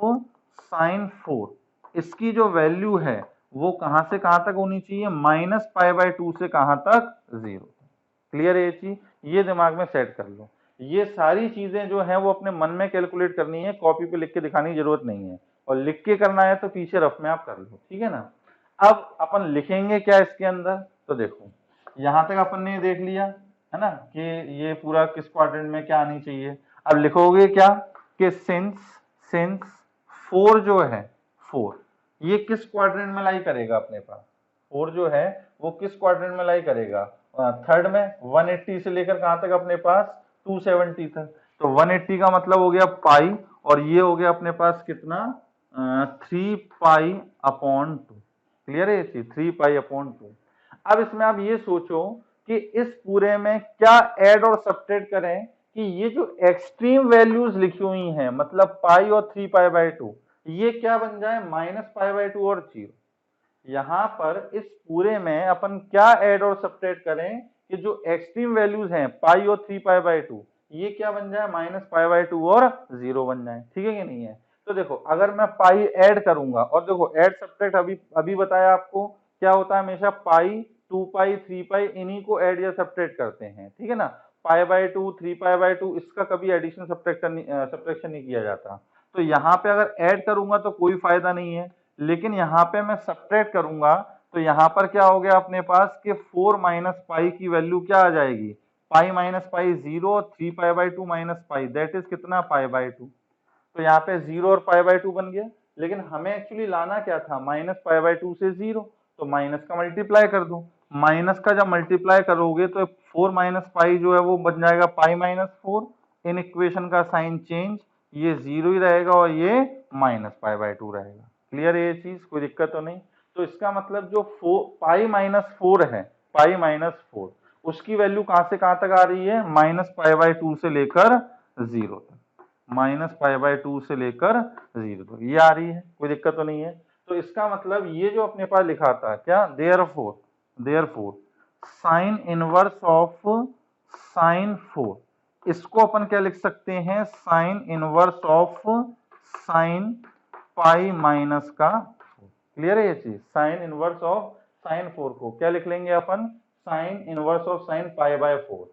साइन 4 इसकी जो वैल्यू है वो कहां से कहां तक होनी चाहिए, -π/2 से कहां तक, 0। क्लियर है ये चीज, ये दिमाग में सेट कर लो। ये सारी चीजें जो है वो अपने मन में कैलकुलेट करनी है, कॉपी पे लिख के दिखाने की जरूरत नहीं है, और लिख के करना है तो पीछे रफ में आप कर लो, ठीक है ना। अब अपन लिखेंगे क्या इसके अंदर, तो देखो यहां तक अपन ने देख लिया है ना कि ये पूरा किस क्वाड्रेंट में क्या आनी चाहिए। अब लिखोगे क्या कि सिंस 4 जो है 4 ये किस क्वाड्रेंट में लाई करेगा, अपने पास 4 जो है वो किस क्वाड्रेंट में लाई करेगा, थर्ड में। 180 से लेकर कहां तक अपने पास 270 तक, तो 180 का मतलब हो गया पाई, और ये हो गया अपने पास कितना 3π/2। क्लियर है ये चीज, 3π/2। अब इसमें आप ये सोचो कि इस पूरे में क्या ऐड और सब्ट्रैक्ट करें कि ये जो एक्सट्रीम वैल्यूज लिखी हुई हैं, मतलब पाई और 3π/2, ये क्या बन जाए, -π/2 और 0। यहां पर इस पूरे में अपन क्या ऐड और सब्ट्रैक्ट करें कि जो एक्सट्रीम वैल्यूज हैं पाई और 3π/2 ये क्या बन जाए, -π/2 और 0 बन जाए, ठीक है कि नहीं है। तो देखो अगर मैं पाई ऐड करूंगा, और देखो ऐड सब्ट्रैक्ट अभी बताया आपको क्या होता है, हमेशा पाई 2π 3π इन्हीं को ऐड या सब्ट्रैक्ट करते हैं, ठीक है ना। π/2 3π/2 इसका कभी एडिशन सब्ट्रैक्शन नहीं किया जाता। तो यहाँ पे अगर ऐड करूंगा तो कोई फायदा नहीं है, लेकिन यहाँ पे मैं सब्ट्रैक्ट करूंगा तो यहाँ पर क्या हो गया अपने पास कि 4 - π की वैल्यू क्या आ जाएगी, π - π 0, 3π/2 - π दैट इज कितना, π/2। तो यहाँ पे 0 और π/2 बन गया, लेकिन हमें एक्चुअली लाना क्या था, -π/2 से 0, तो माइनस का मल्टीप्लाई कर दो। माइनस का जब मल्टीप्लाई करोगे तो 4 - π जो है वो बन जाएगा π-4। इन इक्वेशन का साइन चेंज, ये 0 ही रहेगा और ये -π/2 रहेगा। क्लियर है ये चीज, कोई दिक्कत तो नहीं। तो इसका मतलब जो π-4 है, π-4 उसकी वैल्यू कहां से कहां तक आ रही है, -π/2 से लेकर 0 तक, -π/2 से लेकर 0 तक ये आ रही है, कोई दिक्कत तो नहीं है। तो इसका मतलब ये जो अपने पास लिखा था क्या, therefore sine inverse of sine 4, इसको अपन क्या लिख सकते हैं, साइन इनवर्स ऑफ साइन π-4। क्लियर है ये चीज, साइन इनवर्स ऑफ साइन 4 को क्या लिख लेंगे अपन, साइन इनवर्स ऑफ साइन π/4।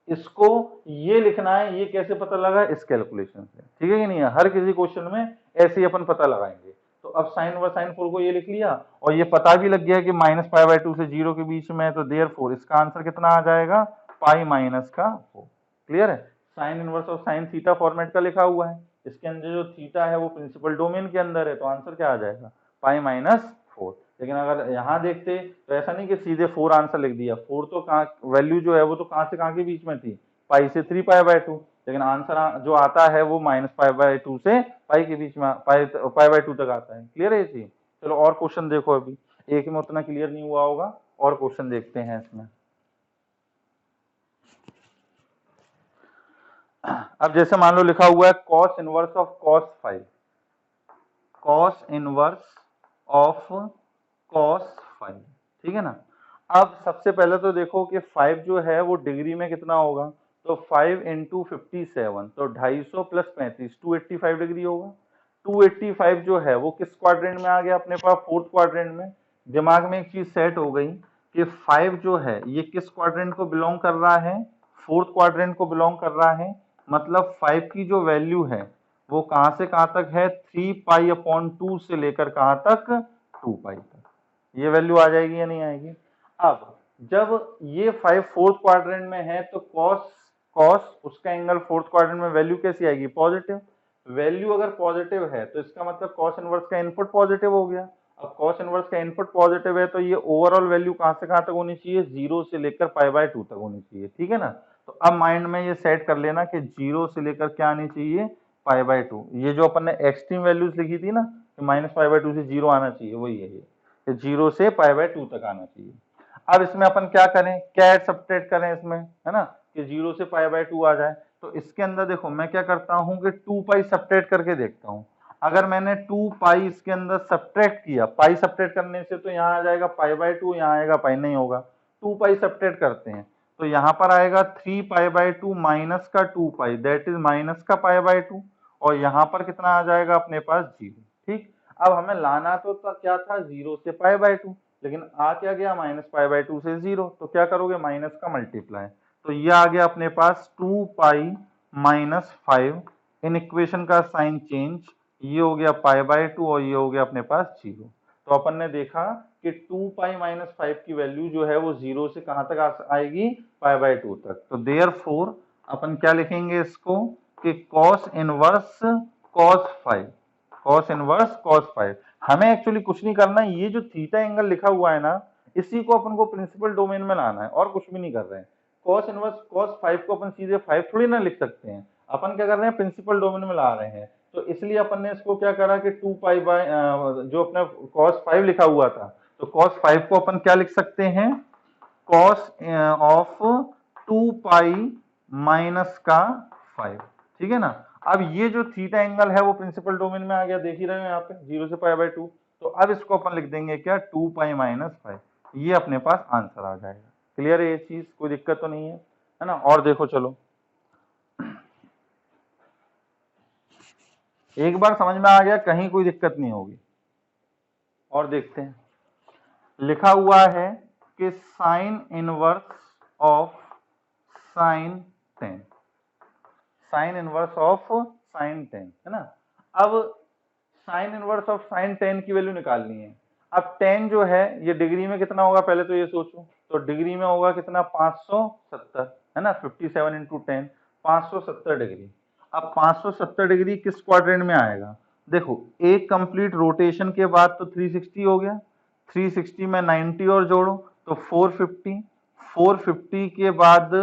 इसको ये लिखना है, ये कैसे पता लगा, इस कैलकुलेशन से, ठीक है कि नहीं है। हर किसी क्वेश्चन में ऐसे ही अपन पता लगाएंगे। तो अब साइन ओवर साइन 4 को ये लिख लिया, और ये पता भी लग गया कि -π/2 से 0 के बीच में है, तो देयरफॉर इसका आंसर कितना आ जाएगा, π-4। क्लियर है। Sign inverse of sine theta format का लिखा हुआ है, इसके अंदर जो थीटा है वो प्रिंसिपल डोमेन के अंदर है, तो आंसर क्या आ जाएगा, π-4। लेकिन अगर यहाँ देखते तो ऐसा नहीं कि सीधे 4 आंसर लिख दिया, 4 तो कहाँ वैल्यू जो है वो तो कहाँ से कहाँ के बीच में थी, पाई से 3π/2, लेकिन आंसर जो आता है वो -π/2 से पाई के बीच में, π/2 तक आता है। क्लियर है ये चीज। चलो और क्वेश्चन देखो अभी। एक में उतना क्लियर नहीं हुआ होगा। और क्वेश्चन देखते हैं इसमें। अब जैसे मान लो लिखा हुआ है cos inverse of cos 5, cos inverse of cos 5, ठीक है ना। अब सबसे पहले तो देखो कि 5 जो है वो डिग्री में कितना होगा, तो 5 इंटू 57, तो 250 प्लस 35 285 डिग्री होगा। 285 जो है वो किस क्वाड्रेंट में आ गया अपने पास, फोर्थ क्वाड्रेंट में। दिमाग में एक चीज सेट हो गई कि 5 जो है ये किस क्वाड्रेंट को बिलोंग कर रहा है, फोर्थ क्वाड्रेंट को बिलोंग कर रहा है। मतलब 5 की जो वैल्यू है वो कहां से कहां तक है, 3π/2 से लेकर कहां तक, 2π तक। ये वैल्यू आ जाएगी या नहीं आएगी। अब जब ये 5 फोर्थ क्वाड्रेंट में है तो cos उसका एंगल फोर्थ क्वाड्रेंट में वैल्यू कैसी आएगी, पॉजिटिव। वैल्यू अगर पॉजिटिव है तो इसका मतलब cos इनवर्स का इनपुट पॉजिटिव हो गया। अब cos इनवर्स का इनपुट पॉजिटिव है तो ये ओवरऑल वैल्यू कहां से कहां तक होनी चाहिए, 0 से लेकर π/2 तक होनी चाहिए, ठीक है ना। तो अब माइंड में ये सेट कर लेना कि 0 से लेकर क्या आनी चाहिए, π/2। ये जो अपन ने एक्सट्रीम वैल्यूज लिखी थी ना कि -π/2 से 0 आना चाहिए, वही है ये, 0 से π/2 तक आना चाहिए। अब इसमें अपन क्या करें, कैट सब्ट्रैक्ट करें इसमें, है ना, कि 0 से π/2 आ जाए। तो इसके अंदर देखो मैं क्या करता हूं कि 2π सब्ट्रैक्ट करके देखता हूं। अगर मैंने 2π इसके अंदर सब्ट्रैक्ट किया, पाई सब्ट्रैक्ट करने से तो यहाँ आ जाएगा π/2, यहाँ आएगा पाई नहीं होगा। 2π सब्ट्रैक्ट करते हैं तो यहाँ पर आएगा 3π/2 माइनस का 2π, दैट इज माइनस का π/2, और यहाँ पर कितना आ जाएगा अपने पास 0, ठीक। अब हमें लाना तो क्या था, 0 से π/2, लेकिन आ क्या गया, -π/2 से 0, तो क्या करोगे, माइनस का मल्टीप्लाई, तो ये आ गया अपने पास 2π - 5। इन इक्वेशन का साइन चेंज, ये हो गया π/2 और ये हो गया अपने पास 0। तो अपन ने देखा कि 2π - 5 की वैल्यू जो है वो 0 से कहां तक आएगी, π/2 तक। तो देयरफॉर अपन क्या लिखेंगे इसको कि cos inverse cos 5, cos inverse cos 5। हमें एक्चुअली कुछ नहीं करना है, ये जो थीटा एंगल लिखा हुआ है ना, इसी को अपन को प्रिंसिपल डोमेन में लाना है और कुछ भी नहीं कर रहे हैं। cos इनवर्स cos 5 को अपन सीधे 5 थोड़ी ना लिख सकते हैं, अपन क्या कर रहे हैं, प्रिंसिपल डोमेन में ला रहे हैं। तो इसलिए अपन ने इसको क्या करा कि 2π जो अपना cos 5 लिखा हुआ था, तो cos 5 को अपन क्या लिख सकते हैं, cos ऑफ 2π माइनस का 5, ठीक है ना। अब ये जो थीटा एंगल है वो प्रिंसिपल डोमेन में आ गया, देख ही रहे हो यहाँ पे 0 से π/2। तो अब इसको अपन लिख देंगे क्या, 2π - 5, ये अपने पास आंसर आ जाएगा। क्लियर है ये चीज, कोई दिक्कत तो नहीं है ना। और देखो चलो एक बार समझ में आ गया, कहीं कोई दिक्कत नहीं होगी। और देखते हैं, लिखा हुआ है कि sine inverse of sine 10, sign inverse of sine 10, है ना। अब साइन इनवर्स ऑफ साइन 10 की वैल्यू निकालनी है। अब 10 जो है ये डिग्री में कितना होगा, पहले तो ये सोचो, तो डिग्री में होगा कितना, 570, है ना, 57 इंटू 10, 570 डिग्री। अब 570 डिग्री किस क्वाड्रेंट में आएगा, देखो एक कंप्लीट रोटेशन के बाद तो 360 हो गया, 360 में 90 और जोड़ो तो 450, 450 के बाद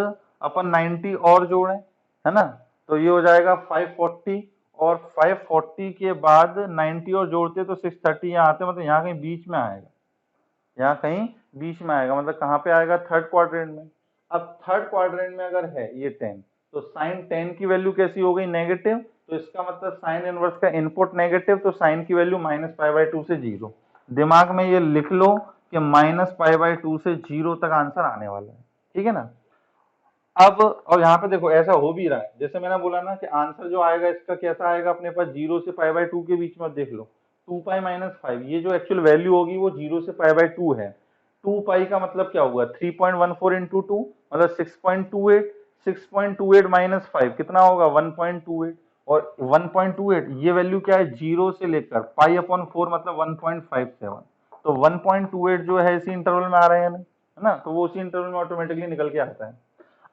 अपन 90 और जोड़ें, है ना, तो ये हो जाएगा 540, और 540 के बाद 90 और जोड़ते तो 630 यहाँ आते, मतलब यहाँ कहीं बीच में आएगा, यहाँ कहीं बीच में आएगा, मतलब कहाँ पे आएगा, थर्ड क्वाड्रेंट में। अब थर्ड क्वाड्रेंट में अगर है ये 10, तो साइन 10 की वैल्यू कैसी हो गई, नेगेटिव, तो इसका मतलब साइन इनवर्स का इनपुट नेगेटिव, तो साइन की वैल्यू -π/2 से 0। दिमाग में ये लिख लो कि -π/2 से 0 तक आंसर आने वाला है, ठीक है ना। अब और यहाँ पे देखो ऐसा हो भी रहा है, जैसे मैंने बोला ना कि आंसर जो आएगा इसका कैसा आएगा अपने पास, 0 से π/2 के बीच में। देख लो 2π - 5, ये जो एक्चुअल वैल्यू होगी वो 0 से π/2 है। 2π का मतलब क्या हुआ, 3.14 इंटू 2 मतलब 6.28, 6.28 - 5 कितना होगा, 1.28, और 1.28 ये वैल्यू क्या है, 0 से लेकर π/4 मतलब 1.57, तो 1.28 जो है इसी इंटरवल में आ रहे हैं, है ना, तो वो उसी इंटरवल में ऑटोमेटिकली निकल के आता है।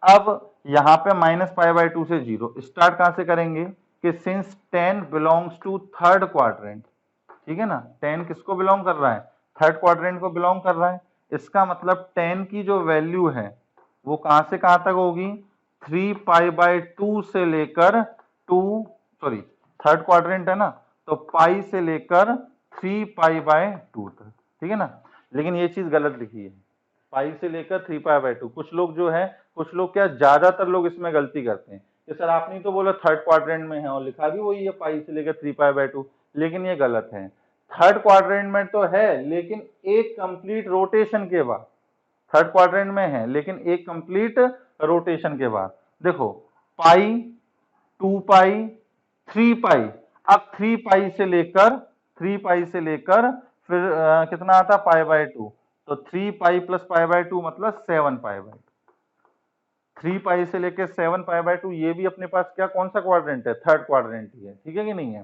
अब यहाँ पे -π/2 से 0 स्टार्ट कहां से करेंगे कि since 10 belongs to third quadrant, ठीक है ना, 10 किसको बिलोंग कर रहा है, थर्ड क्वाड्रेंट को बिलोंग कर रहा है। इसका मतलब 10 की जो वैल्यू है वो कहां से कहां तक होगी, 3π/2 से लेकर थर्ड क्वाड्रेंट है ना, तो पाई से लेकर 3π/2 तक, ठीक है ना। लेकिन ये चीज गलत लिखी है, पाई से लेकर 3π/2। कुछ लोग जो है, कुछ लोग क्या, ज्यादातर लोग इसमें गलती करते हैं कि सर आपने तो बोला थर्ड क्वाड्रेंट में है और लिखा भी वही है पाई से लेकर 3π/2, लेकिन ये गलत है। थर्ड क्वाड्रेंट में तो है लेकिन एक कंप्लीट रोटेशन के बाद, थर्ड क्वाड्रेंट में है लेकिन एक कंप्लीट रोटेशन के बाद। देखो पाई, 2π, 3π, अब 3π से लेकर, 3π से लेकर फिर कितना आता π/2, तो 3π + π/2 मतलब 7π/2। 3π से लेकर 7π/2, ये भी अपने पास क्या, कौन सा क्वाड्रेंट है, थर्ड क्वाड्रेंट ही है, ठीक है कि नहीं है।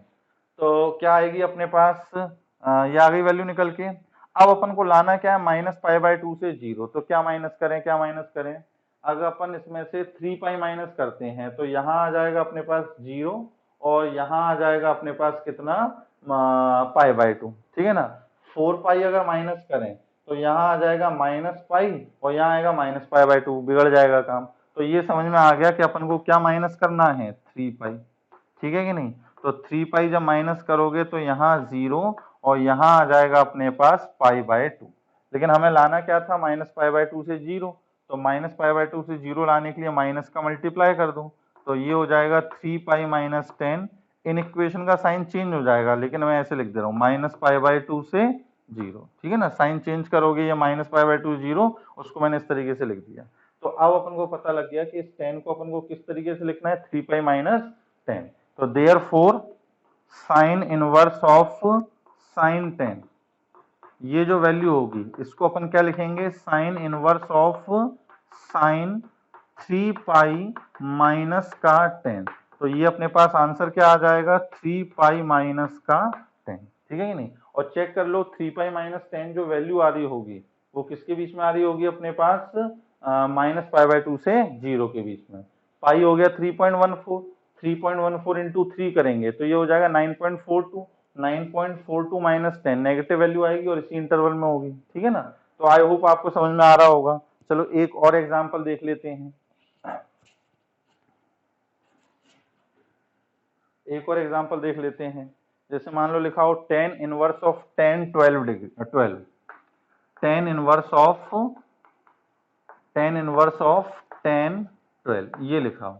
तो क्या आएगी अपने पास, ये आ गई वैल्यू निकल के। अब अपन को लाना क्या है, -π/2 से 0। तो क्या माइनस करें, क्या माइनस करें, अगर अपन इसमें से 3π माइनस करते हैं तो यहाँ आ जाएगा अपने पास 0 और यहाँ आ जाएगा अपने पास कितना, π/2, ठीक है ना। 4π अगर माइनस करें तो यहाँ आ जाएगा -π और यहाँ आएगा -π/2, बिगड़ जाएगा काम। तो ये समझ में आ गया कि अपन को क्या माइनस करना है, 3π, ठीक है कि नहीं। तो 3π जब माइनस करोगे तो यहाँ 0 और यहाँ आ जाएगा अपने पास π/2। लेकिन हमें लाना क्या था, -π/2 से 0, तो -π/2 से 0 लाने के लिए माइनस का मल्टीप्लाई कर दूं, तो ये हो जाएगा 3π - 10। इन इक्वेशन का साइन चेंज हो जाएगा, लेकिन मैं ऐसे लिख दे रहा हूँ -π/2 से 0, ठीक है ना। साइन चेंज करोगे, ये -π/2 0, उसको मैंने इस तरीके से लिख दिया। तो अब अपन को पता लग गया कि इस 10 को अपन को किस तरीके से लिखना है, 3π - 10। तो therefore sine inverse of sine 10, ये जो वैल्यू होगी इसको अपन क्या लिखेंगे, sine inverse of sine 3π minus का 10। तो ये अपने पास आंसर क्या आ जाएगा, 3π माइनस का 10, ठीक है कि नहीं। और चेक कर लो 3π - 10 जो वैल्यू आ रही होगी वो किसके बीच में आ रही होगी अपने पास, -π/2 से 0 के बीच में। पाई हो गया 3.14, 3.14 इंटू 3 करेंगे तो ये हो जाएगा 9.42, 9.42 - 10 नेगेटिव वैल्यू आएगी और इसी इंटरवल में होगी, ठीक है ना। तो आई होप आपको समझ में आ रहा होगा। चलो एक और एग्जांपल देख लेते हैं, एक और एग्जांपल देख लेते हैं। जैसे मान लो लिखा हो tan inverse of tan 12 degree, 12, tan inverse of tan 12, ये लिखा हो,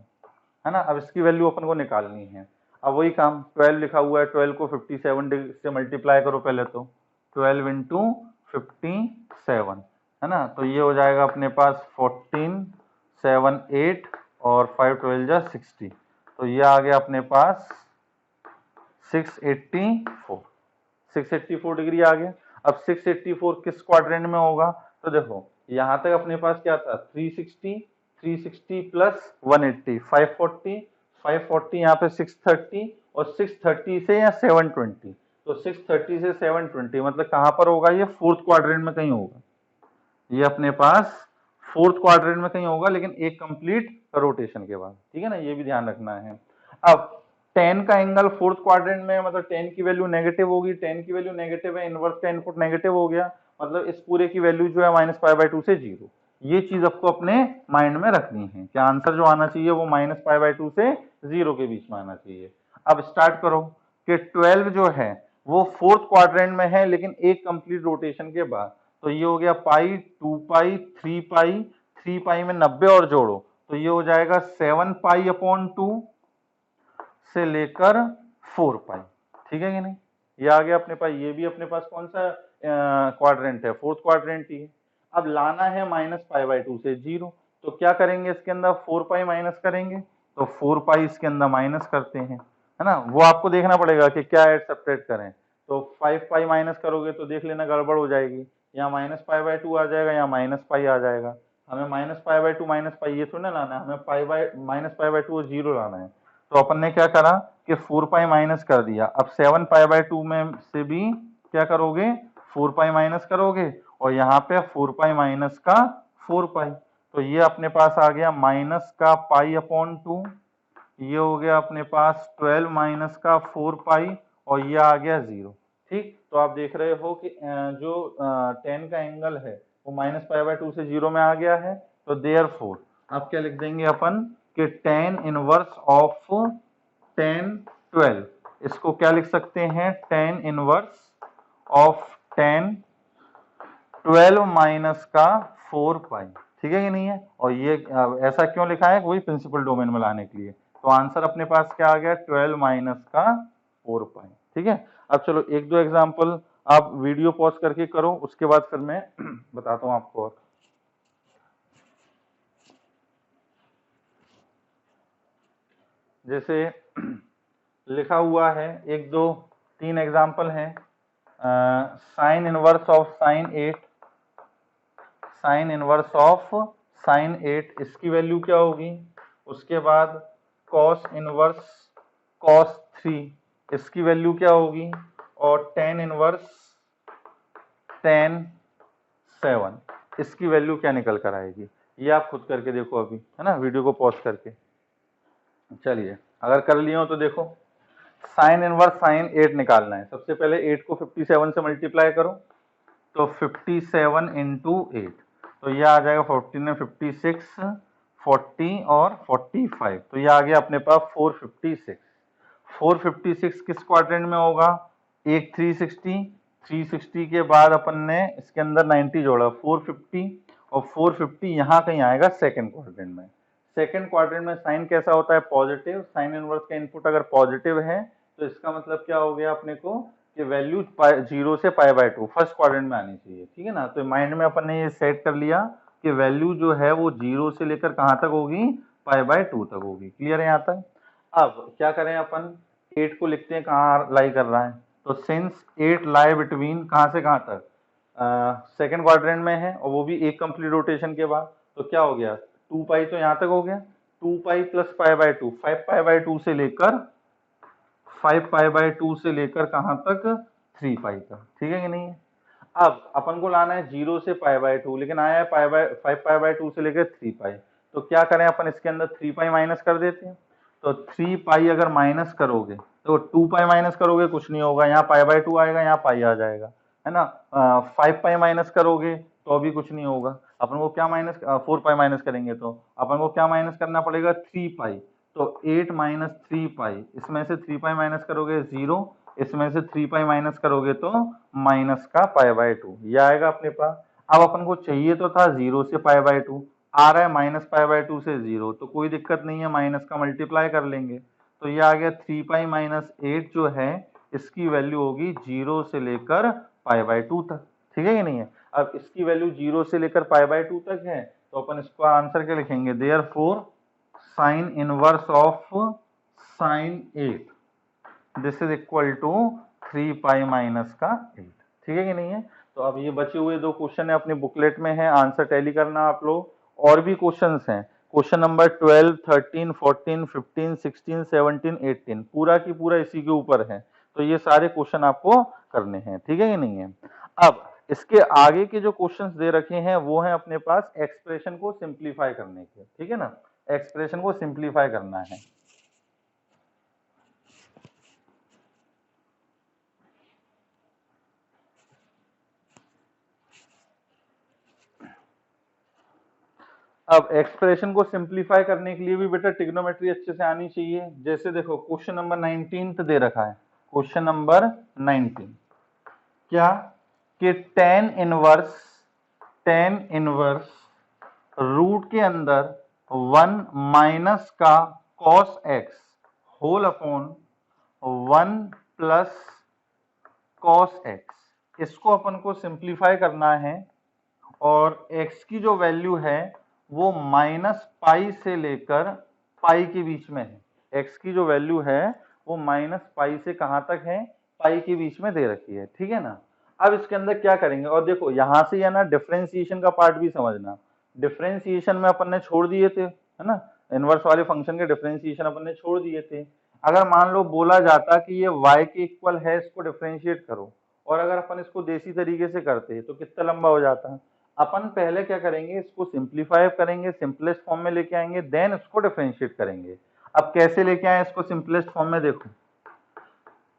है ना। अब इसकी वैल्यू अपन को निकालनी है। अब वही काम, 12 लिखा हुआ है, 12 को 57 डिग्री से मल्टीप्लाई करो पहले, तो 12 इंटू 57, है ना। तो ये हो जाएगा अपने पास 14, 7, 8 और 5 12 जा 60। तो ये आ गया अपने पास 684, 684 डिग्री आ गया। अब 684 किस क्वाड्रेंट में होगा, तो देखो यहाँ तक अपने पास क्या था, 360, 360 प्लस 180, 540, 540 यहाँ पे 630 और 630 से या 720, तो 630 से 720 मतलब कहाँ पर होगा, ये फोर्थ क्वाड्रेंट में कहीं होगा, ये अपने पास फोर्थ क्वाड्रेंट में कहीं होगा, लेकिन एक कंप्लीट रोटेशन के बाद, ठीक है ना, ये भी ध्यान रखना है। अब 10 का एंगल फोर्थ क्वाड्रेंट में, मतलब 10 की वैल्यू नेगेटिव होगी, 10 की वैल्यू नेगेटिव है, इनवर्स का इनपुट नेगेटिव हो गया, मतलब इस पूरे की वैल्यू जो है -π/2 से 0। ये चीज आपको अपने माइंड में रखनी है कि आंसर जो आना चाहिए वो -π/2 से 0 के बीच में आना चाहिए। अब स्टार्ट करो कि 12 जो है वो फोर्थ क्वाड्रेंट में है लेकिन एक कंप्लीट रोटेशन के बाद, तो ये हो गया पाई, 2π, 3π, 3π में 90 और जोड़ो तो ये हो जाएगा 7π/2 से लेकर 4π, ठीक है कि नहीं। ये आ गया अपने पास, ये भी अपने पास कौन सा क्वाड्रेंट है, फोर्थ क्वाड्रेंट ही है। अब लाना है -π/2 से 0, तो क्या करेंगे, इसके अंदर 4π माइनस करेंगे, तो 4π इसके अंदर माइनस करते हैं, है ना। वो आपको देखना पड़ेगा कि क्या ऐड सब्ट्रैक्ट करें, तो 5π माइनस करोगे तो देख लेना गड़बड़ हो जाएगी, यहाँ -π/2 आ जाएगा, यहाँ -π आ जाएगा। हमें -π/2 -π ये थोड़ा ना लाना है, हमें -π/2 और 0 लाना है। तो अपन ने क्या करा कि 4π माइनस कर दिया। अब 7π/2 में से भी क्या करोगे, 4π माइनस करोगे और यहाँ पे 4π माइनस का 4π, तो ये अपने पास आ गया माइनस का π/2, ये हो गया अपने पास 12 माइनस का 4π और ये आ गया 0, ठीक। तो आप देख रहे हो कि जो 10 का एंगल है वो -π/2 से 0 में आ गया है। तो देयरफॉर अब क्या लिख देंगे अपन कि tan इनवर्स ऑफ tan 12, इसको क्या लिख सकते हैं, tan inverse of tan 12 minus का 4 पाई, ठीक है कि नहीं है। और ये ऐसा क्यों लिखा है, वही प्रिंसिपल डोमेन में लाने के लिए। तो आंसर अपने पास क्या आ गया, 12 माइनस का 4 पाई, ठीक है। अब चलो एक दो एग्जांपल आप वीडियो पॉज करके करो, उसके बाद फिर मैं बताता हूं आपको। और जैसे लिखा हुआ है, एक दो तीन एग्जांपल हैं। Sine inverse of sine 8, sign inverse of sine 8 इसकी वैल्यू क्या होगी। उसके बाद कॉस इनवर्स कॉस 3 इसकी वैल्यू क्या होगी। और टेन इनवर्स टेन 7 इसकी वैल्यू क्या निकल कर आएगी। ये आप खुद करके देखो अभी, है ना, वीडियो को पॉज करके। चलिए अगर कर लिए हो तो देखो, साइन इनवर्स साइन 8 निकालना है। सबसे पहले 8 को 57 से मल्टीप्लाई करो, तो 57 इंटू 8, तो ये आ जाएगा 14 में 56, 40 और 45, तो ये आ गया अपने पास 456। 456 किस क्वाड्रेंट में होगा, एक 360, 360 के बाद अपन ने इसके अंदर 90 जोड़ा, 450, और 450 यहाँ कहीं आएगा सेकंड क्वाड्रेंट में। सेकंड क्वाड्रेंट में साइन कैसा होता है, पॉजिटिव। साइन इनवर्स का इनपुट अगर पॉजिटिव है तो इसका मतलब क्या हो गया अपने को, कि वैल्यू 0 से π/2 फर्स्ट क्वाड्रेंट में आनी चाहिए, ठीक है ना। तो माइंड में अपन ने ये सेट कर लिया कि वैल्यू जो है वो 0 से लेकर कहां तक होगी, π/2 तक होगी। क्लियर है यहाँ तक। अब क्या करें अपन, 8 को लिखते हैं कहाँ लाई कर रहा है, तो सिंस 8 लाई बिटवीन कहां से कहां तक, सेकंड क्वाड्रेंट में है, और वो भी एक कंप्लीट रोटेशन के बाद, तो क्या हो गया 2 पाई तो यहाँ तक हो गया, 2 पाई प्लस π/2, 5 π/2 से लेकर 5 π/2 से लेकर कहां तक, 3 पाई तक, ठीक है कि नहीं है। अब अपन को लाना है 0 से π/2, लेकिन आया है 5 π/2 से लेकर 3 पाई, तो क्या करें अपन, इसके अंदर 3 पाई माइनस कर देते हैं। तो 3 पाई अगर माइनस करोगे तो 2 पाई माइनस करोगे कुछ नहीं होगा, यहाँ π/2 आएगा, यहाँ पाई आ जाएगा, है ना। 5 पाई माइनस करोगे तो अभी कुछ नहीं होगा, अपन को क्या माइनस 4 पाई माइनस करेंगे तो अपन को क्या माइनस करना पड़ेगा, 3 पाई। तो 8 माइनस 3 पाई, इसमें से 3 पाई माइनस करोगे 0, इसमें से 3 पाई माइनस करोगे तो माइनस का π/2, ये आएगा अपने पास। अब अपन को चाहिए तो था 0 से π/2, आ रहा है माइनस π/2 से 0, तो कोई दिक्कत नहीं है, माइनस का मल्टीप्लाई कर लेंगे, तो ये आ गया 3 पाई माइनस 8 जो है इसकी वैल्यू होगी 0 से लेकर π/2 तक, ठीक है कि नहीं है। अब इसकी वैल्यू 0 से लेकर π/2 तक है, तो अपन इसका आंसर क्या लिखेंगे, therefore sine inverse of sine 8 this is equal to 3 pi minus का 8, ठीक है कि नहीं है। तो अब ये बचे हुए दो क्वेश्चन है अपने बुकलेट में है, आंसर टैली करना आप लोग। और भी क्वेश्चंस हैं, क्वेश्चन नंबर 12, 13, 14, 15, 16, 17, 18 पूरा की पूरा इसी के ऊपर है, तो ये सारे क्वेश्चन आपको करने हैं, ठीक है कि नहीं है। अब इसके आगे के जो क्वेश्चंस दे रखे हैं वो हैं अपने पास एक्सप्रेशन को सिंप्लीफाई करने के, ठीक है ना, एक्सप्रेशन को सिंप्लीफाई करना है। अब एक्सप्रेशन को सिंप्लीफाई करने के लिए भी बेटा ट्रिग्नोमेट्री अच्छे से आनी चाहिए। जैसे देखो क्वेश्चन नंबर 19 दे रखा है, क्वेश्चन नंबर 19 क्या, कि टेन इनवर्स रूट के अंदर 1 माइनस का cos X whole upon 1 plus cos X, इसको अपन को सिंप्लीफाई करना है। और x की जो वैल्यू है वो माइनस पाई से लेकर पाई के बीच में है। x की जो वैल्यू है वो माइनस पाई से कहां तक है, पाई के बीच में दे रखी है, ठीक है ना। अब इसके अंदर क्या करेंगे, और देखो यहां से या ना डिफरेंशिएशन का पार्ट भी समझना। डिफरेंशिएशन में अपन ने छोड़ दिए थे, है ना, इनवर्स वाले फंक्शन के डिफरेंशिएशन अपन ने छोड़ दिए थे। अगर मान लो बोला जाता कि ये y के इक्वल है, इसको डिफरेंशिएट करो, और अगर अपन इसको देसी तरीके से करते तो कितना लंबा हो जाता। अपन पहले क्या करेंगे, इसको सिंप्लीफाई करेंगे, सिंपलेस्ट फॉर्म में लेके आएंगे, देन इसको डिफरेंशिएट करेंगे। अब कैसे लेके आए इसको सिंपलेस्ट फॉर्म में, देखो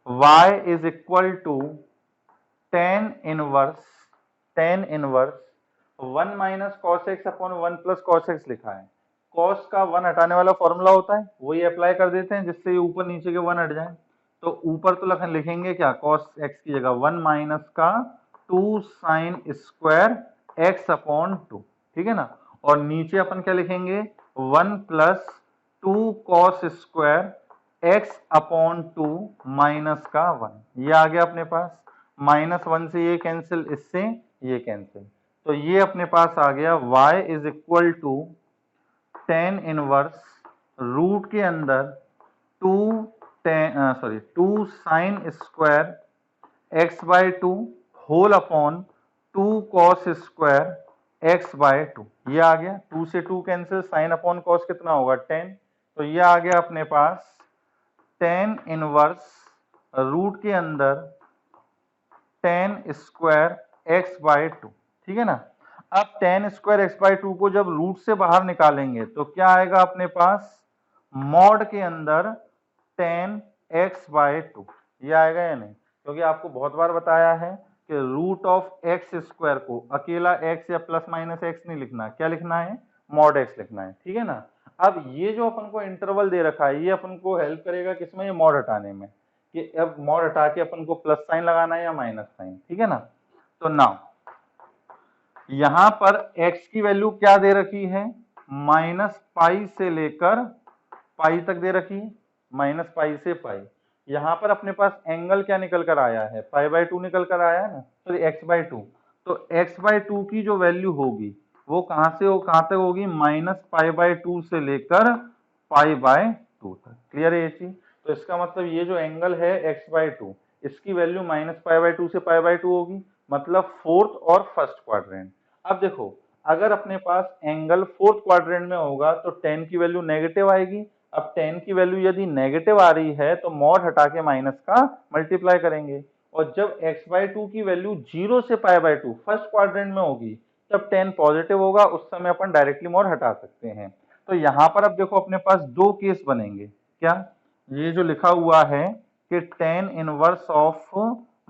y is equal to tan inverse 1 minus cos X upon 1 plus cos X लिखा है। कॉस का 1 हटाने वाला फॉर्मूला होता है, वही अप्लाई कर देते हैं जिससे ये ऊपर नीचे के 1 हट जाए। तो ऊपर तो लिखेंगे क्या, कॉस एक्स की जगह 1 माइनस का 2 साइन स्क्वायर x अपॉन 2, ठीक है ना। और नीचे अपन क्या लिखेंगे 1 plus 2 cos square x upon 2 minus का 1। ये आ गया अपने पास, -1 से ये कैंसिल, इससे ये कैंसिल, तो ये अपने पास आ गया y is equal to tan inverse root के अंदर 2 sine square x by 2 whole upon 2 cos square x by 2। ये आ गया, 2 से 2 कैंसिल, साइन अपॉन कॉस कितना होगा 10, तो ये आ गया अपने पास tan इनवर्स रूट के अंदर tan स्क्वायर x बाय 2, ठीक है ना। अब tan स्क्वायर x बाय 2 को जब रूट से बाहर निकालेंगे तो क्या आएगा अपने पास मॉड के अंदर tan x बाय 2, ये आएगा या नहीं, क्योंकि आपको बहुत बार बताया है कि रूट ऑफ एक्स स्क्वायर को अकेला x या प्लस माइनस x नहीं लिखना, क्या लिखना है मॉड x लिखना है, ठीक है ना। अब ये जो अपन को इंटरवल दे रखा है ये अपन को हेल्प करेगा किसमें, ये मॉड हटाने में, कि अब मॉड हटा के अपन को प्लस साइन लगाना है या माइनस साइन, ठीक है ना। तो नाउ यहां पर x की वैल्यू क्या दे रखी है, माइनस पाई से लेकर पाई तक दे रखी है, माइनस पाई से पाई। यहां पर अपने पास एंगल क्या निकल कर आया है, पाई बाय 2 निकल कर आया है ना, सॉरी x बाय 2। तो x बाय 2 की जो वैल्यू होगी वो कहां से हो कहां तक होगी, माइनस पाई बाय 2 से लेकर पाई बाय 2 तक। क्लियर है ये चीज। तो इसका मतलब ये जो एंगल है x बाय 2 इसकी वैल्यू माइनस पाई बाय 2 से पाई बाय 2 होगी, मतलब फोर्थ और फर्स्ट क्वाड्रेंट। अब देखो अगर अपने पास एंगल फोर्थ क्वाड्रेंट में होगा तो tan की वैल्यू नेगेटिव आएगी। अब tan की वैल्यू यदि नेगेटिव आ रही है तो मॉड हटा के माइनस का मल्टीप्लाई करेंगे, और जब x बाय 2 की वैल्यू 0 से पाई बाय 2 फर्स्ट क्वाड्रेंट में होगी तब tan पॉजिटिव होगा, उस समय अपन डायरेक्टली मॉड हटा सकते हैं। तो यहाँ पर अब देखो अपने पास दो केस बनेंगे, क्या, ये जो लिखा हुआ है कि tan inverse of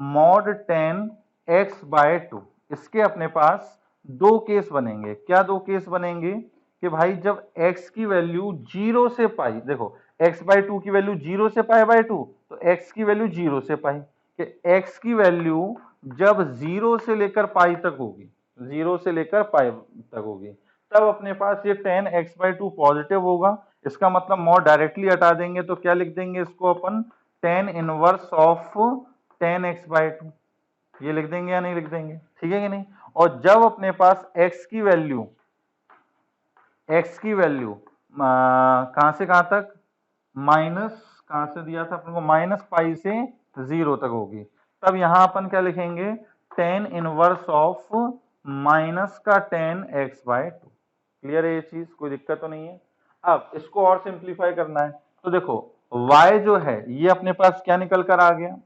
mod tan x by 2, इसके अपने पास दो केस बनेंगे। क्या दो केस बनेंगे कि भाई जब x की वैल्यू 0 से पाई, देखो x बाय 2 की वैल्यू 0 से पाई बाय 2, तो x की वैल्यू 0 से पाई, कि x की वैल्यू जब 0 से लेकर पाई तक होगी, 0 से लेकर पाई तक होगी, तब अपने पास ये tan x बाय 2 पॉजिटिव होगा। इसका मतलब मॉड डायरेक्टली हटा देंगे तो क्या लिख देंगे इसको अपन, tan inverse of tan x by 2, ये लिख देंगे या नहीं लिख देंगे, ठीक है कि नहीं। और जब अपने पास x की वैल्यू कहां से कहां तक, माइनस कहां से दिया था अपन को, माइनस पाई से 0 तक होगी, तब यहां अपन क्या लिखेंगे tan इनवर्स ऑफ माइनस का tan x बाय 2। क्लियर है ये चीज, कोई दिक्कत तो नहीं है। अब इसको और सिंप्लीफाई करना है तो देखो y जो है ये अपने पास क्या निकल कर आ गया,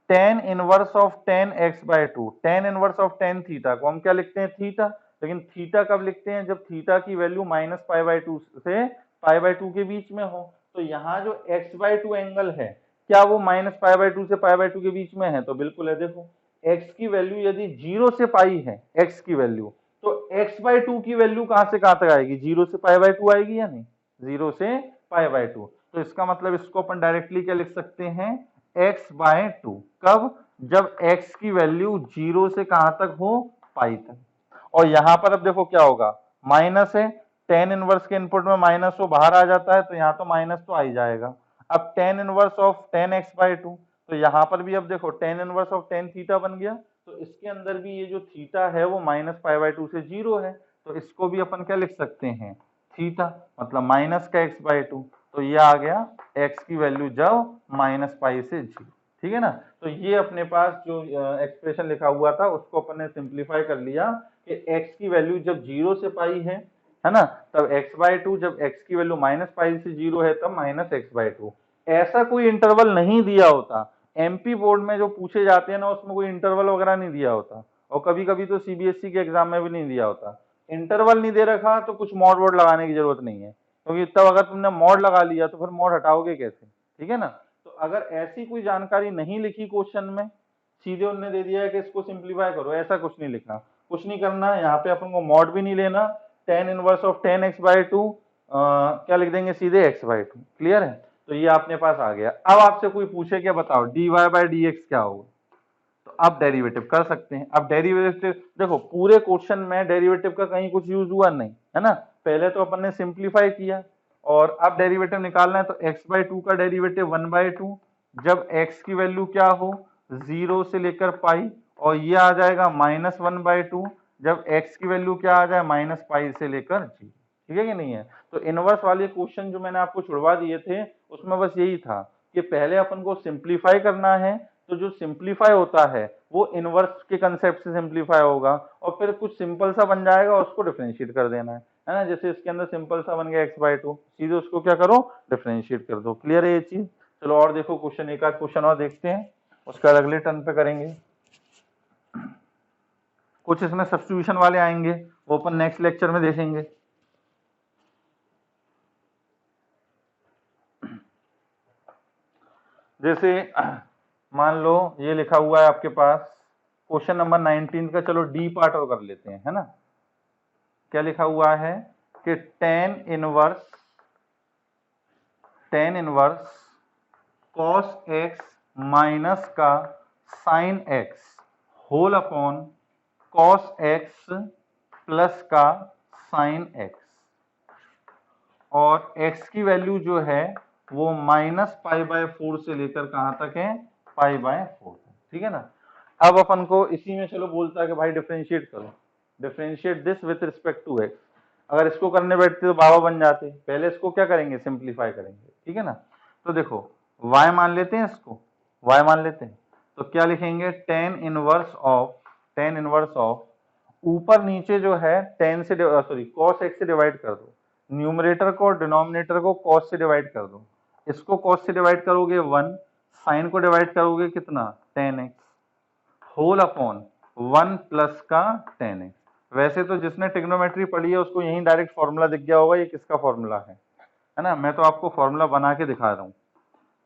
tan inverse of tan x by 2, tan inverse of tan theta को हम क्या लिखते हैं थीटा, लेकिन थीटा कब लिखते हैं, जब थीटा की वैल्यू माइनस पाई बाय 2 से पाई बाय 2 के बीच में हो। तो यहाँ जो x बाय 2 एंगल है क्या वो माइनस पाई बाय 2 से पाई बाय 2 के बीच में है, तो बिल्कुल है। देखो x की वैल्यू यदि 0 से पाई है, x की वैल्यू, तो x बाय 2 की वैल्यू कहां से कहां तक आएगी, 0 से पाई बाय 2 आएगी या नहीं, 0 से पाई बाय 2। तो इसका मतलब इसको अपन डायरेक्टली क्या लिख सकते हैं, x बाय 2, कब, जब x की वैल्यू 0 से कहां तक हो, पाई तक। और यहां पर अब देखो क्या होगा, माइनस है, tan इनवर्स के इनपुट में माइनस हो बाहर आ जाता है तो यहाँ तो माइनस तो आ ही जाएगा। अब tan inverse of tan x by 2, तो यहाँ पर भी अब देखो tan inverse of tan theta बन गया, तो इसके अंदर भी ये जो थीटा है वो माइनस पाई बाय 2 से 0 है, तो इसको भी अपन क्या लिख सकते हैं थीटा, मतलब माइनस का x बाय 2। तो ये आ गया x की वैल्यू जब माइनस पाई से 0, ठीक है ना। तो ये अपने पास जो एक्सप्रेशन लिखा हुआ था उसको अपन ने सिंप्लीफाई कर लिया कि x की वैल्यू जब 0 से पाई है ना, तब x बाय 2, जब x की वैल्यू माइनस पाई से 0 है तब माइनस x बाय 2। ऐसा कोई इंटरवल नहीं दिया होता, एमपी बोर्ड में जो पूछे जाते हैं ना उसमें कोई इंटरवल वगैरह नहीं दिया होता, और कभी कभी तो सीबीएसई के एग्जाम में भी नहीं दिया होता। इंटरवल नहीं दे रखा तो कुछ मॉड वोड लगाने की जरूरत नहीं है, क्योंकि तब अगर तुमने मॉड लगा लिया तो फिर मॉड हटाओगे कैसे, ठीक है ना। तो अगर ऐसी कोई जानकारी नहीं लिखी क्वेश्चन में, सीधे उन्होंने दे दिया है कि इसको सिंप्लीफाई करो, ऐसा कुछ नहीं लिखना, कुछ नहीं करना। यहाँ पे अपन को मॉड भी नहीं लेना, tan inverse of tan x by 2 क्या लिख देंगे सीधे x बाय 2। क्लियर है, तो ये अपने पास आ गया। अब आपसे कोई पूछे क्या बताओ dy बाय dx क्या होगा, तो अब डेरिवेटिव कर सकते हैं। अब डेरिवेटिव देखो, पूरे क्वेश्चन में डेरिवेटिव का कहीं कुछ यूज हुआ नहीं है ना, पहले तो अपन ने सिंप्लीफाई किया और अब डेरिवेटिव निकालना है। तो x/2 का डेरिवेटिव 1/2, जब x की वैल्यू क्या हो 0 से लेकर पाई, और ये आ जाएगा -1/2 जब x की वैल्यू क्या आ जाए -पाई से लेकर g। ठीक है कि नहीं है? तो इनवर्स वाले क्वेश्चन जो मैंने आपको छुड़वा दिए थे उसमें बस यही था कि पहले अपन को सिंप्लीफाई करना है, तो जो सिंप्लीफाई होता है वो इनवर्स के कंसेप्ट से सिंप्लीफाई होगा और फिर कुछ सिंपल सा बन जाएगा और उसको डिफरेंशिएट कर देना है ना। जैसे इसके अंदर सिंपल सा बन गया x/2, सीधे उसको क्या करो डिफरेंशिएट कर दो। क्लियर है ये चीज? चलो और देखो क्वेश्चन, एक आध क्वेश्चन और देखते हैं, उसका अगले टर्न पे करेंगे। कुछ इसमें सब्स्टिट्यूशन वाले आएंगे, वो अपन नेक्स्ट लेक्चर में देखेंगे। जैसे मान लो ये लिखा हुआ है आपके पास क्वेश्चन नंबर 19 का, चलो डी पार्ट और कर लेते हैं, है ना। क्या लिखा हुआ है कि tan inverse cos x minus का sin x whole upon cos x plus का sin x, और x की वैल्यू जो है वो -π/4 से लेकर कहां तक है π/4, ठीक है ना। अब अपन को इसी में चलो बोलता है कि भाई डिफरेंशिएट करो, differentiate this with respect to x। अगर इसको करने बैठते तो बाबा बन जाते, पहले इसको क्या करेंगे सिंप्लीफाई करेंगे, ठीक है ना। तो देखो y मान लेते हैं, इसको y मान लेते हैं, तो क्या लिखेंगे tan इनवर्स ऑफ ऊपर नीचे जो है tan से सॉरी cos x से डिवाइड कर दो, न्यूमरेटर को और डिनोमिनेटर को cos से डिवाइड कर दो, इसको cos से डिवाइड करोगे 1, साइन को डिवाइड करोगे कितना tan x whole upon 1 plus का tan x। वैसे तो जिसने ट्रिग्नोमेट्री पढ़ी है उसको यही डायरेक्ट फॉर्मूला दिख गया होगा, ये किसका फॉर्मूला है ना। मैं तो आपको फॉर्मूला बना के दिखा रहा हूं।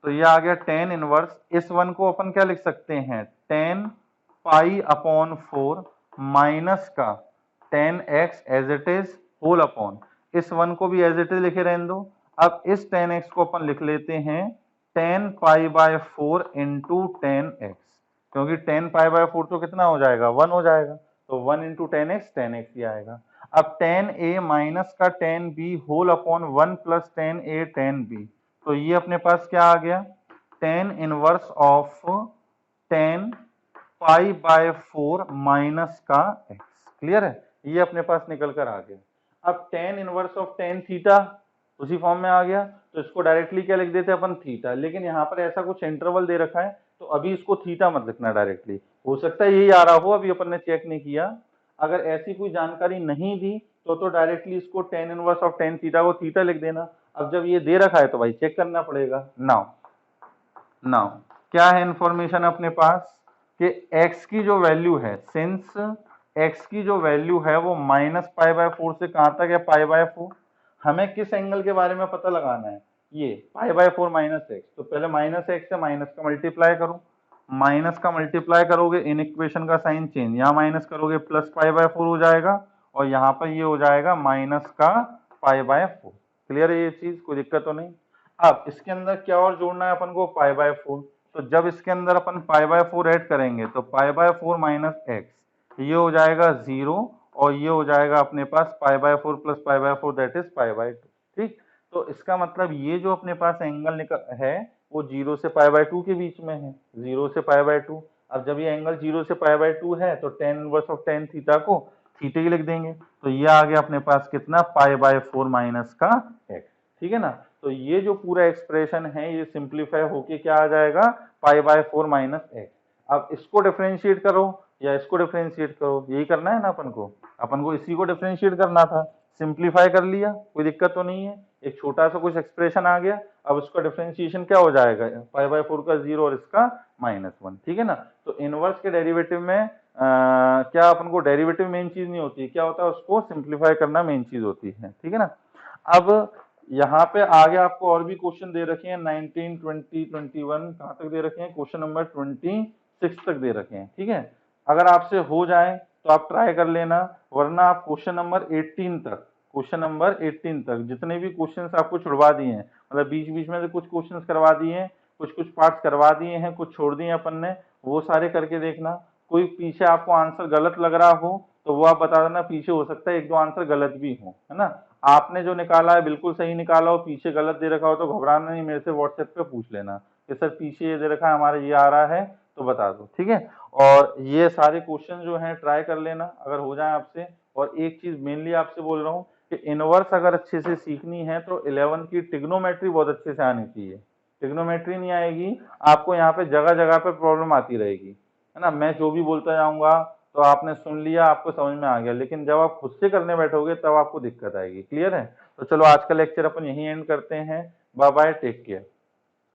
तो ये आ गया tan इनवर्स, इस 1 को अपन क्या लिख सकते हैं tan π/4 माइनस का tan x as it is whole upon, इस 1 को भी एज इट इज लिखे रहने दो। अब इस tan x को अपन लिख लेते हैं tan π/4 इंटू tan x, क्योंकि tan π/4 तो कितना हो जाएगा 1 हो जाएगा, तो 1 इंटू tan x ही आएगा। अब tan a माइनस का tan b whole upon 1 plus tan a tan b, तो ये अपने पास क्या आ गया tan inverse of tan π/4 minus का x। क्लियर है? ये अपने पास निकल कर आ गया। अब tan inverse of tan theta उसी फॉर्म में आ गया, तो इसको डायरेक्टली क्या लिख देते हैं अपन थीटा, लेकिन यहाँ पर ऐसा कुछ इंटरवल दे रखा है तो अभी इसको थीटा मत लिखना डायरेक्टली, हो सकता है यही आ रहा हो, अभी अपन ने चेक नहीं किया। अगर ऐसी कोई जानकारी नहीं दी तो डायरेक्टली इसको tan inverse of tan theta को थीटा लिख देना। अब जब ये दे रखा है तो भाई चेक करना पड़ेगा। नाउ क्या है इंफॉर्मेशन अपने पास कि x की जो वैल्यू है, सिंस x की जो वैल्यू है वो -π/4 से कहां तक है π/4, हमें किस एंगल के बारे में पता लगाना है, ये π/4 माइनस x। तो पहले माइनस x से माइनस का मल्टीप्लाई करो, माइनस का मल्टीप्लाई करोगे इन इक्वेशन का साइन चेंज, यहाँ माइनस करोगे प्लस π/4 हो जाएगा और यहाँ पर ये हो जाएगा माइनस का π/4। क्लियर है ये चीज, कोई दिक्कत तो नहीं। अब इसके अंदर क्या और जोड़ना है अपन को π/4, तो जब इसके अंदर अपन π/4 ऐड करेंगे तो π/4 माइनस x ये हो जाएगा 0 और ये हो जाएगा अपने पास π/4 प्लस π/4 दैट इज π/2। ठीक, तो इसका मतलब ये जो अपने पास एंगल निकल है वो 0 से π/2 के बीच में है, 0 से π/2। अब जब ये एंगल 0 से π/2 है तो tan inverse of tan theta को थीटा ही लिख देंगे, तो ये आ गया अपने पास कितना π/4 माइनस का x। ठीक है ना, तो ये जो पूरा एक्सप्रेशन है ये सिंप्लीफाई होके क्या आ जाएगा π/4 माइनस x। अब इसको डिफरेंशिएट करो या इसको डिफरेंशिएट करो, यही करना है ना अपन को इसी को डिफरेंशिएट करना था, सिंप्लीफाई कर लिया, कोई दिक्कत तो नहीं है। एक छोटा सा कुछ एक्सप्रेशन आ गया, अब उसका डिफरेंशिएशन क्या हो जाएगा π/4 का 0 और इसका -1। ठीक है ना, तो इनवर्स के डेरिवेटिव में क्या अपन को डेरिवेटिव मेन चीज नहीं होती, क्या होता है उसको सिंप्लीफाई करना मेन चीज होती है। ठीक है ना, अब यहाँ पे आगे आपको और भी क्वेश्चन दे रखे हैं 19, 20, 21 कहाँ तक दे रखे हैं, क्वेश्चन नंबर 26 तक दे रखे हैं। ठीक है, अगर आपसे हो जाए तो आप ट्राई कर लेना, वरना आप क्वेश्चन नंबर 18 तक जितने भी क्वेश्चंस आपको छुड़वा दिए हैं, मतलब बीच बीच में से कुछ क्वेश्चंस करवा दिए हैं, कुछ कुछ पार्ट्स करवा दिए हैं, कुछ छोड़ दिए अपन ने, वो सारे करके देखना। कोई पीछे आपको आंसर गलत लग रहा हो तो वो आप बता देना, पीछे हो सकता है एक दो आंसर गलत भी हो, है ना। आपने जो निकाला है बिल्कुल सही निकाला हो, पीछे गलत दे रखा हो तो घबराना नहीं, मेरे से व्हाट्सएप पे पूछ लेना कि सर पीछे ये दे रखा है, हमारा ये आ रहा है तो बता दो, ठीक है। और ये सारे क्वेश्चन जो हैं ट्राई कर लेना अगर हो जाए आपसे। और एक चीज मेनली आपसे बोल रहा हूँ कि इनवर्स अगर अच्छे से सीखनी है तो 11 की ट्रिग्नोमेट्री बहुत अच्छे से आनी चाहिए। ट्रिग्नोमेट्री नहीं आएगी आपको यहाँ पे जगह जगह पे प्रॉब्लम आती रहेगी, है ना। मैं जो भी बोलता जाऊंगा तो आपने सुन लिया, आपको समझ में आ गया, लेकिन जब आप खुद से करने बैठोगे तब आपको दिक्कत आएगी। क्लियर है? तो चलो आज का लेक्चर अपन यहीं एंड करते हैं। Bye bye, take care.